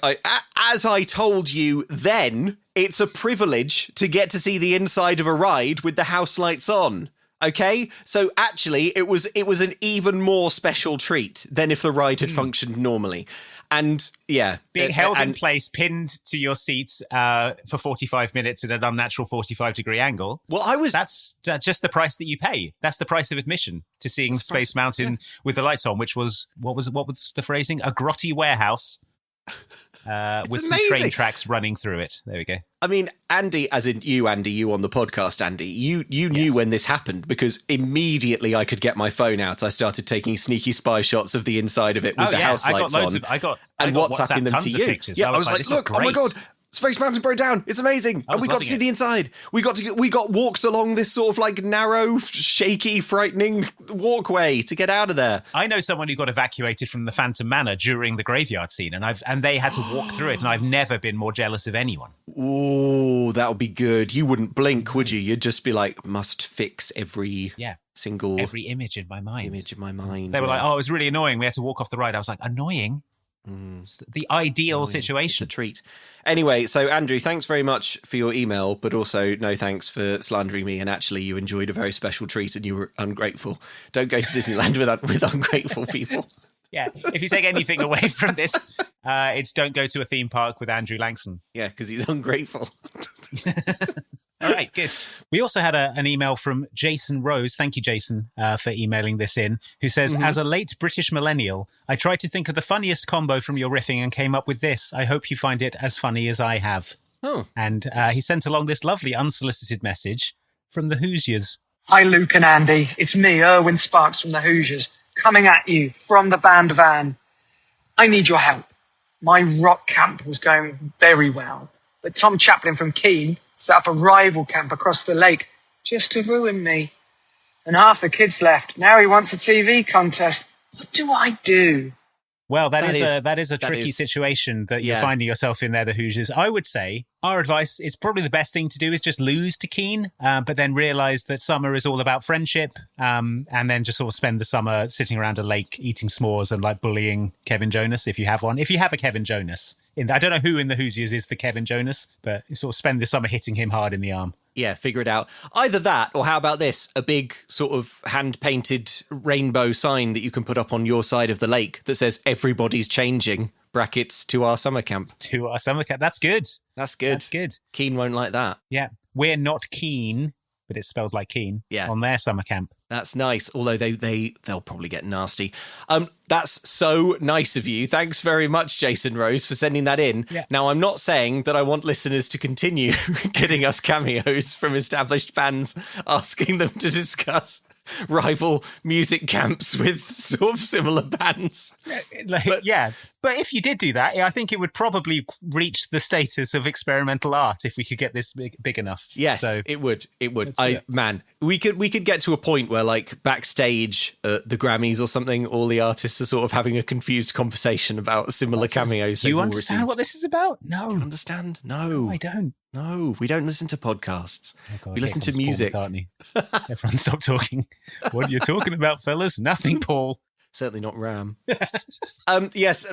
as I told you then, it's a privilege to get to see the inside of a ride with the house lights on. Okay, so actually, it was an even more special treat than if the ride had functioned normally. And yeah, being held in place, pinned to your seat for 45 minutes at an unnatural 45-degree angle. Well, that's just the price that you pay. That's the price of admission to seeing Space Mountain with the lights on, which was what was the phrasing? A grotty warehouse with some train tracks running through it. There we go. I mean, Andy, as in you, Andy, you on the podcast, Andy, you knew when this happened because immediately I could get my phone out. I started taking sneaky spy shots of the inside of it with the house lights on. I got WhatsApping them to you. Pictures. Yeah, I was like, look, oh my God, Space Mountain broke down. It's amazing. And we got to see the inside. We got walks along this sort of like narrow, shaky, frightening walkway to get out of there. I know someone who got evacuated from the Phantom Manor during the graveyard scene, and they had to walk through it, and I've never been more jealous of anyone. Ooh, that would be good. You wouldn't blink, would you? You'd just be like, must fix every image in my mind. They were like, oh, it was really annoying. We had to walk off the ride. I was like, annoying? It's the ideal situation. It's a treat. Anyway, so Andrew, thanks very much for your email, but also no thanks for slandering me. And actually, you enjoyed a very special treat and you were ungrateful. Don't go to Disneyland with ungrateful people. Yeah, if you take anything away from this, it's don't go to a theme park with Andrew Langson. Yeah, because he's ungrateful. All right, good. We also had an email from Jason Rose. Thank you, Jason, for emailing this in, who says, as a late British millennial, I tried to think of the funniest combo from your riffing and came up with this. I hope you find it as funny as I have. Oh. And he sent along this lovely unsolicited message from the Hoosiers. Hi, Luke and Andy. It's me, Erwin Sparks from the Hoosiers, coming at you from the band van. I need your help. My rock camp was going very well, but Tom Chaplin from Keene set up a rival camp across the lake just to ruin me. And half the kids left. Now he wants a TV contest. What do I do? Well, that is a tricky situation that you're finding yourself in there, the Hoosiers. I would say our advice is probably the best thing to do is just lose to Keene, but then realise that summer is all about friendship, and then just sort of spend the summer sitting around a lake eating s'mores and like bullying Kevin Jonas if you have one. If you have a Kevin Jonas. I don't know who in the Hoosiers is the Kevin Jonas, but you sort of spend the summer hitting him hard in the arm. Yeah, figure it out. Either that, or how about this? A big sort of hand-painted rainbow sign that you can put up on your side of the lake that says, everybody's changing, brackets, to our summer camp. To our summer camp. That's good. That's good. That's good. Keene won't like that. Yeah. We're not keen, but it's spelled like Keene, on their summer camp. That's nice, although they'll probably get nasty. That's so nice of you. Thanks very much, Jason Rose, for sending that in. Yeah. Now, I'm not saying that I want listeners to continue getting us cameos from established bands, asking them to discuss rival music camps with sort of similar bands. But if you did do that, I think it would probably reach the status of experimental art if we could get this big enough. Yes, so, it would. We could get to a point where, like, backstage at the Grammys or something, all the artists are sort of having a confused conversation about similar cameos. Do you understand what this is about? No. Do you understand? No. I don't. No, we don't listen to podcasts. Oh God, we listen to music. Everyone stop talking. What are you talking about, fellas? Nothing, Paul. Certainly not Ram. Yes,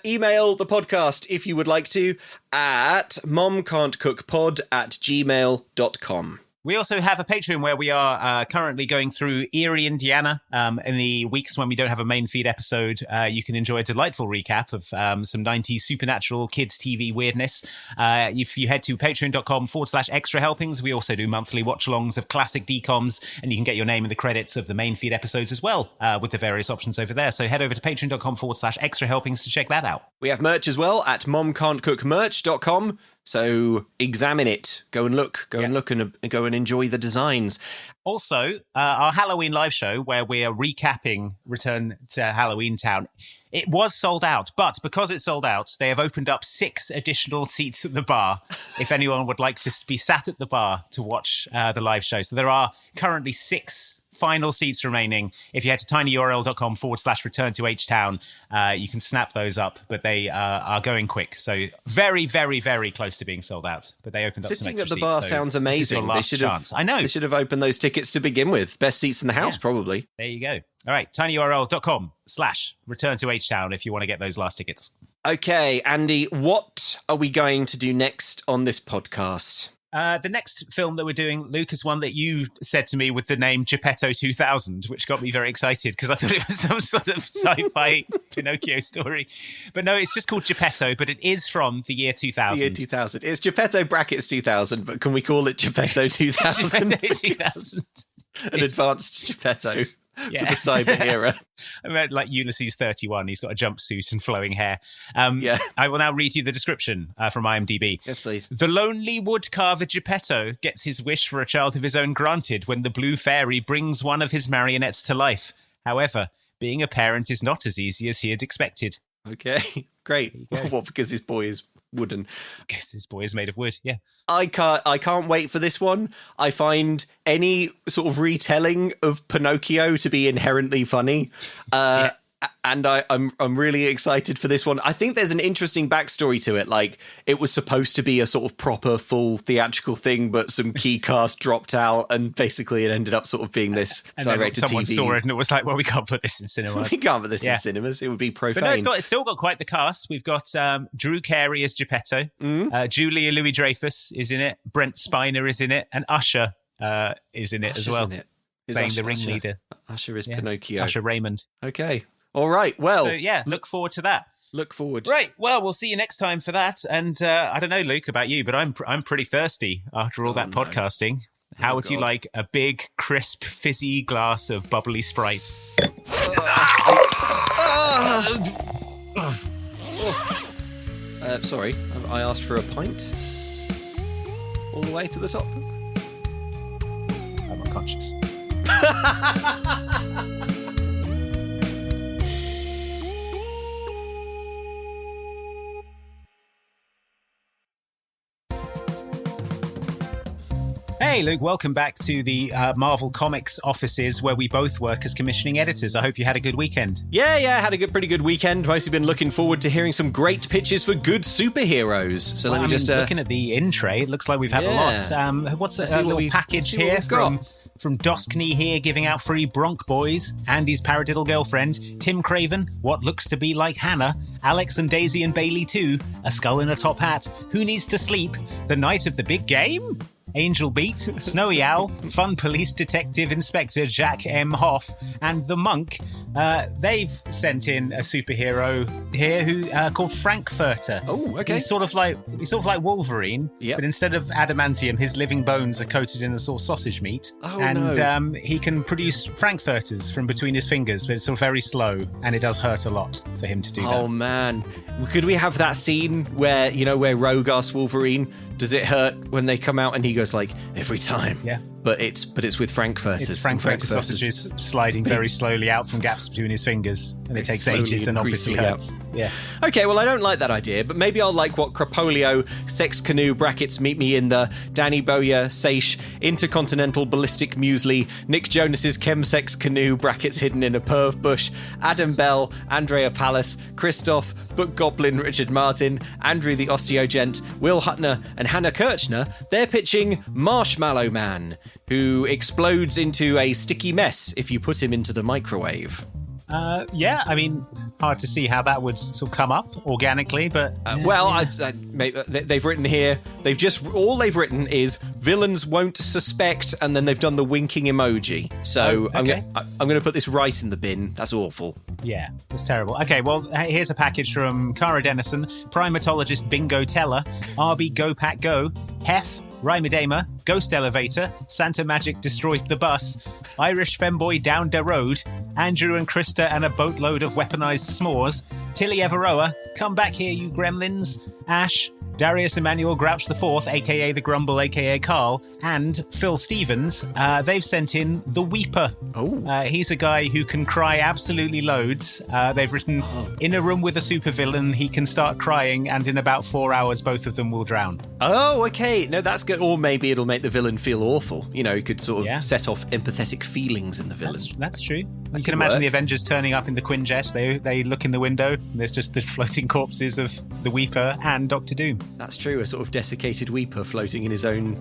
email the podcast if you would like to at momcan'tcookpod@gmail.com. We also have a Patreon where we are currently going through Erie, Indiana. In the weeks when we don't have a main feed episode, you can enjoy a delightful recap of some 90s supernatural kids TV weirdness. If you head to patreon.com/extra helpings, we also do monthly watch-alongs of classic DCOMs, and you can get your name in the credits of the main feed episodes as well, with the various options over there. So head over to patreon.com/extra helpings to check that out. We have merch as well at momcan'tcookmerch.com. So examine it. Go and look. Go and look and go and enjoy the designs. Also, our Halloween live show where we are recapping Return to Halloween Town. It was sold out, but because it's sold out, they have opened up 6 additional seats at the bar if anyone would like to be sat at the bar to watch the live show. So there are currently 6 final seats remaining. If you head to tinyurl.com/return to H-Town, you can snap those up, but they are going quick. So very, very, very close to being sold out. But they opened up some Sitting extra at the bar seats, so sounds amazing. This is your last chance. I know. They should have opened those tickets to begin with. Best seats in the house, probably. There you go. All right, tinyurl.com/return to H-Town if you want to get those last tickets. Okay, Andy, what are we going to do next on this podcast? The next film that we're doing, Luke, is one that you said to me with the name Geppetto 2000, which got me very excited because I thought it was some sort of sci-fi Pinocchio story. But no, it's just called Geppetto, but it is from the year 2000. The year 2000. It's Geppetto brackets 2000, but can we call it Geppetto 2000? Geppetto 2000. An advanced Geppetto. For the cyber era. I meant like Ulysses 31. He's got a jumpsuit and flowing hair. I will now read you the description from IMDb. Yes, please. The lonely woodcarver Geppetto gets his wish for a child of his own granted when the blue fairy brings one of his marionettes to life. However, being a parent is not as easy as he had expected. Okay, great. Well, because his boy is wooden. Guess his boy is made of wood. Yeah, I can't wait for this one. I find any sort of retelling of Pinocchio to be inherently funny. And I'm really excited for this one. I think there's an interesting backstory to it. Like, it was supposed to be a sort of proper, full theatrical thing, but some key cast dropped out, and basically it ended up sort of being this direct-to-TV. Someone saw it and it was like, well, we can't put this in cinemas. We can't put this in cinemas. It would be profane. But no, it's still got quite the cast. We've got Drew Carey as Geppetto. Julia Louis-Dreyfus is in it. Brent Spiner is in it. And Usher is in it as well. Playing the ringleader. Usher is Pinocchio. Usher Raymond. Okay. All right, well. So, yeah, look forward to that. Look forward. Right, well, we'll see you next time for that. And I don't know, Luke, about you, but I'm pretty thirsty after all that podcasting. How would you like a big, crisp, fizzy glass of bubbly Sprite? Sorry, I asked for a pint. All the way to the top. I'm unconscious. Hey, Luke, welcome back to the Marvel Comics offices where we both work as commissioning editors. I hope you had a good weekend. Yeah, had a pretty good weekend. Mostly been looking forward to hearing some great pitches for good superheroes. So let me just... looking at the in tray, it looks like we've had a lot. What's the little package here from Doskney here giving out free Bronc Boys, Andy's paradiddle girlfriend, Tim Craven, What Looks to Be Like Hannah, Alex and Daisy and Bailey 2, A Skull in a Top Hat, Who Needs to Sleep, The Night of the Big Game? Angel Beat, Snowy Owl, Fun Police Detective Inspector Jack M. Hoff, and The Monk. They've sent in a superhero here who called Frankfurter. Oh, okay. He's sort of like Wolverine, but instead of adamantium, his living bones are coated in a sort of sausage meat. Oh, and he can produce Frankfurters from between his fingers, but it's sort of very slow, and it does hurt a lot for him to do that. Oh, man. Could we have that scene where Rogue asks Wolverine, does it hurt when they come out? And he goes like, every time. Yeah. but it's with frankfurters. It's frankfurter sausages sliding very slowly out from gaps between his fingers, and it takes ages and obviously hurts. Yeah. Okay, well, I don't like that idea, but maybe I'll like what Crapolio, Sex Canoe, brackets, meet me in the, Danny Boya, Seish, Intercontinental Ballistic Muesli, Nick Jonas's Chemsex Canoe, brackets, hidden in a perv bush, Adam Bell, Andrea Pallas, Christoph, Book Goblin, Richard Martin, Andrew the Osteogent, Will Hutner, and Hannah Kirchner. They're pitching Marshmallow Man, who explodes into a sticky mess if you put him into the microwave. Yeah, I mean, hard to see how that would sort of come up organically, but... they've written here, all they've written is villains won't suspect, and then they've done the winking emoji. So okay. I'm going to put this right in the bin. That's awful. Yeah, that's terrible. Okay, well, here's a package from Cara Dennison, Primatologist Bingo Teller, RB Go Pack Go, Hef, Rhymadema, Ghost Elevator, Santa Magic Destroyed the Bus, Irish Femboy Down the Road, Andrew and Krista and a boatload of weaponized s'mores, Tilly Everoa, Come Back Here You Gremlins, Ash, Darius Emmanuel Grouch IV, a.k.a. The Grumble, a.k.a. Carl, and Phil Stevens. They've sent in The Weeper. He's a guy who can cry absolutely loads. They've written, in a room with a supervillain, he can start crying, and in about 4 hours, both of them will drown. Oh, okay. No, that's good. Or maybe it'll make the villain feel awful. You know, it could sort of set off empathetic feelings in the villain. That's true. You can imagine the Avengers turning up in the Quinjet. They look in the window, and there's just the floating corpses of the Weeper and Doctor Doom. That's true, a sort of desiccated Weeper floating in his own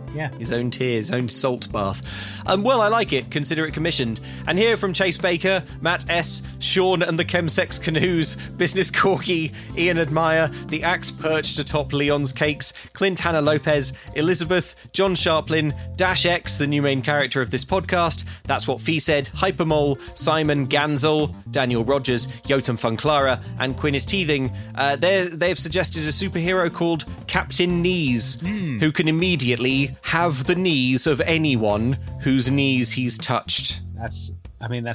tears, his own salt bath. Well, I like it. Consider it commissioned. And here from Chase Baker, Matt S., Sean and the Chemsex Canoes, Business Corky, Ian Admire, The Axe Perched atop Leon's Cakes, Clint Hannah Lopez, Elizabeth, John Sharplin, Dash X, the new main character of this podcast, That's What Fee Said, Hypermole, Simon Ganzel, Daniel Rogers, Yotam Funklara, and Quinn is Teething. They've suggested a superhero called Captain Knees, who can immediately have the knees of anyone whose knees he's touched. That's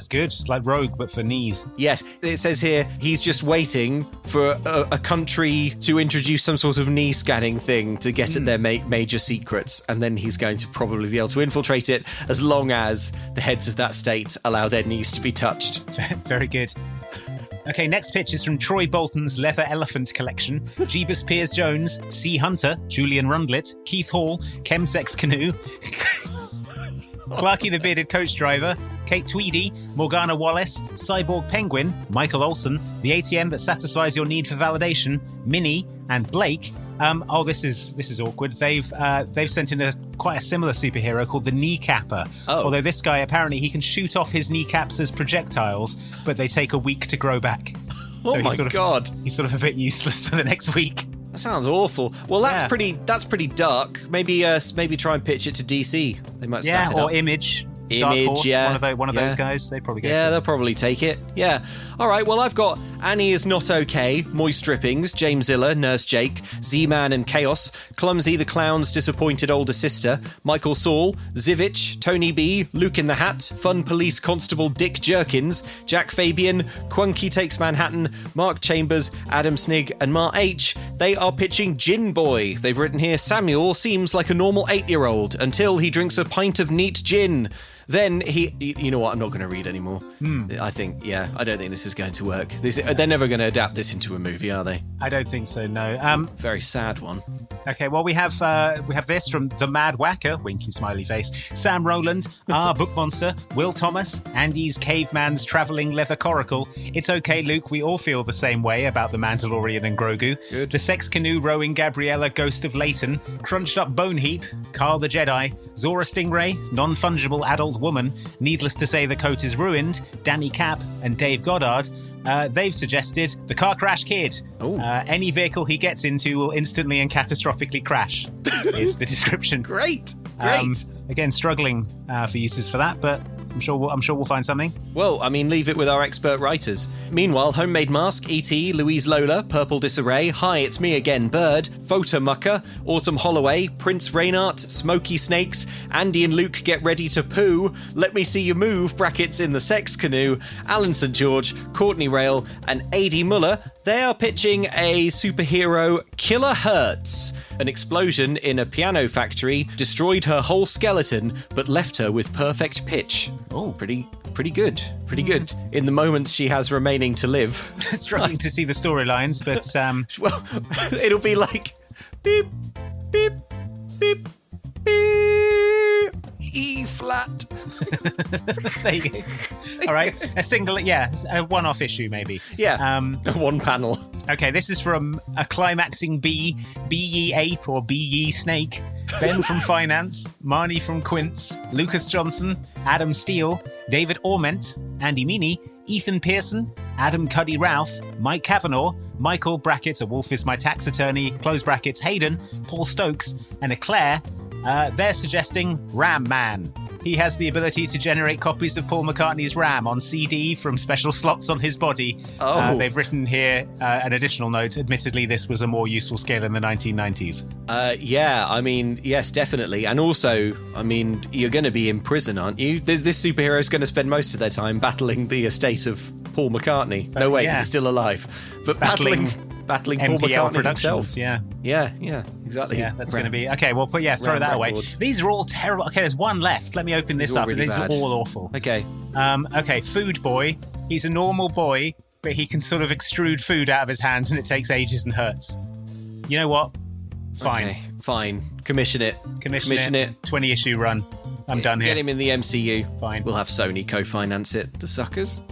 good. It's like Rogue, but for knees. Yes, it says here he's just waiting for a country to introduce some sort of knee scanning thing to get at their major secrets, and then he's going to probably be able to infiltrate it as long as the heads of that state allow their knees to be touched. Very good. Okay, next pitch is from Troy Bolton's Leather Elephant Collection. Jeebus Piers Jones, C. Hunter, Julian Rundlet, Keith Hall, Chemsex Canoe, Clarky the Bearded Coach Driver, Kate Tweedy, Morgana Wallace, Cyborg Penguin, Michael Olsen, the ATM that satisfies your need for validation, Minnie, and Blake. This is awkward. They've sent in quite a similar superhero called the Kneecapper. Although this guy, apparently he can shoot off his kneecaps as projectiles, but they take a week to grow back. God. He's sort of a bit useless for the next week. That sounds awful. Well, that's pretty dark. Maybe try and pitch it to DC. They might snap it up. Or Image. Image, Horse, one of those guys. They probably go. Yeah, they'll probably take it. Yeah. All right. Well, I've got Annie is Not Okay, Moist Drippings, James Zilla, Nurse Jake, Z-Man and Chaos, Clumsy the Clown's Disappointed Older Sister, Michael Saul, Zivich, Tony B, Luke in the Hat, Fun Police Constable Dick Jerkins, Jack Fabian, Quunky Takes Manhattan, Mark Chambers, Adam Snigg, and Mar H. They are pitching Gin Boy. They've written here, Samuel seems like a normal 8-year-old until he drinks a pint of neat gin. Then you know what, I'm not going to read anymore. I don't think this is going to work. They're never going to adapt this into a movie, are they? I don't think so, no. Very sad one. Okay, well, we have this from The Mad Whacker, winky smiley face, Sam Rowland, R. Book Monster, Will Thomas, Andy's Caveman's Travelling Leather Coracle, It's Okay, Luke, we all feel the same way about the Mandalorian and Grogu, Good. The Sex Canoe Rowing Gabriella, Ghost of Leighton, Crunched Up Bone Heap, Carl the Jedi, Zora Stingray, Non-Fungible Adult Woman, Needless to Say the Coat is Ruined, Danny Cap, and Dave Goddard. They've suggested The Car Crash Kid. Any vehicle he gets into will instantly and catastrophically crash, is the description. Great. Again, struggling for uses for that, but I'm sure we'll find something. Well, I mean, leave it with our expert writers. Meanwhile, Homemade Mask, E.T., Louise Lola, Purple Disarray, Hi, It's Me Again, Bird, Photo Mucker, Autumn Holloway, Prince Reynart, Smoky Snakes, Andy and Luke Get Ready to Poo, Let Me See You Move, brackets in the Sex Canoe, Alan St. George, Courtney Rail, and A.D. Muller. They are pitching a superhero Killer Hertz. An explosion in a piano factory destroyed her whole skeleton, but left her with perfect pitch. Oh, pretty good. Pretty good. In the moments she has remaining to live. Struggling to see the storylines, but... Well, it'll be like... Beep, beep, beep, beep. E flat. There you go. All right. A one-off issue, maybe. Yeah. One panel. Okay, this is from a climaxing bee, Be Ye Ape or Be Ye Snake, Ben from Finance, Marnie from Quince, Lucas Johnson, Adam Steele, David Orment, Andy Meany, Ethan Pearson, Adam Cuddy Routh, Mike Kavanagh, Michael brackets, a wolf is my tax attorney, close brackets, Hayden, Paul Stokes, and Eclair. They're suggesting Ram Man. He has the ability to generate copies of Paul McCartney's Ram on CD from special slots on his body. They've written here an additional note. Admittedly, this was a more useful scale in the 1990s. Yeah, I mean, yes, definitely. And also, I mean, you're going to be in prison, aren't you? This superhero is going to spend most of their time battling the estate of Paul McCartney. No, wait, he's still alive. But battling Paul McCartney Productions, himself. Yeah, exactly. Yeah, that's going to be... Okay, well, throw that away. These are all terrible. Okay, there's one left. Let me open this up. Really These are all awful. Okay. Okay, Food Boy. He's a normal boy, but he can sort of extrude food out of his hands and it takes ages and hurts. You know what? Fine. Okay, fine. Commission it. Commission it. 20-issue run. I'm done here. Get him in the MCU. Fine. We'll have Sony co-finance it. The suckers.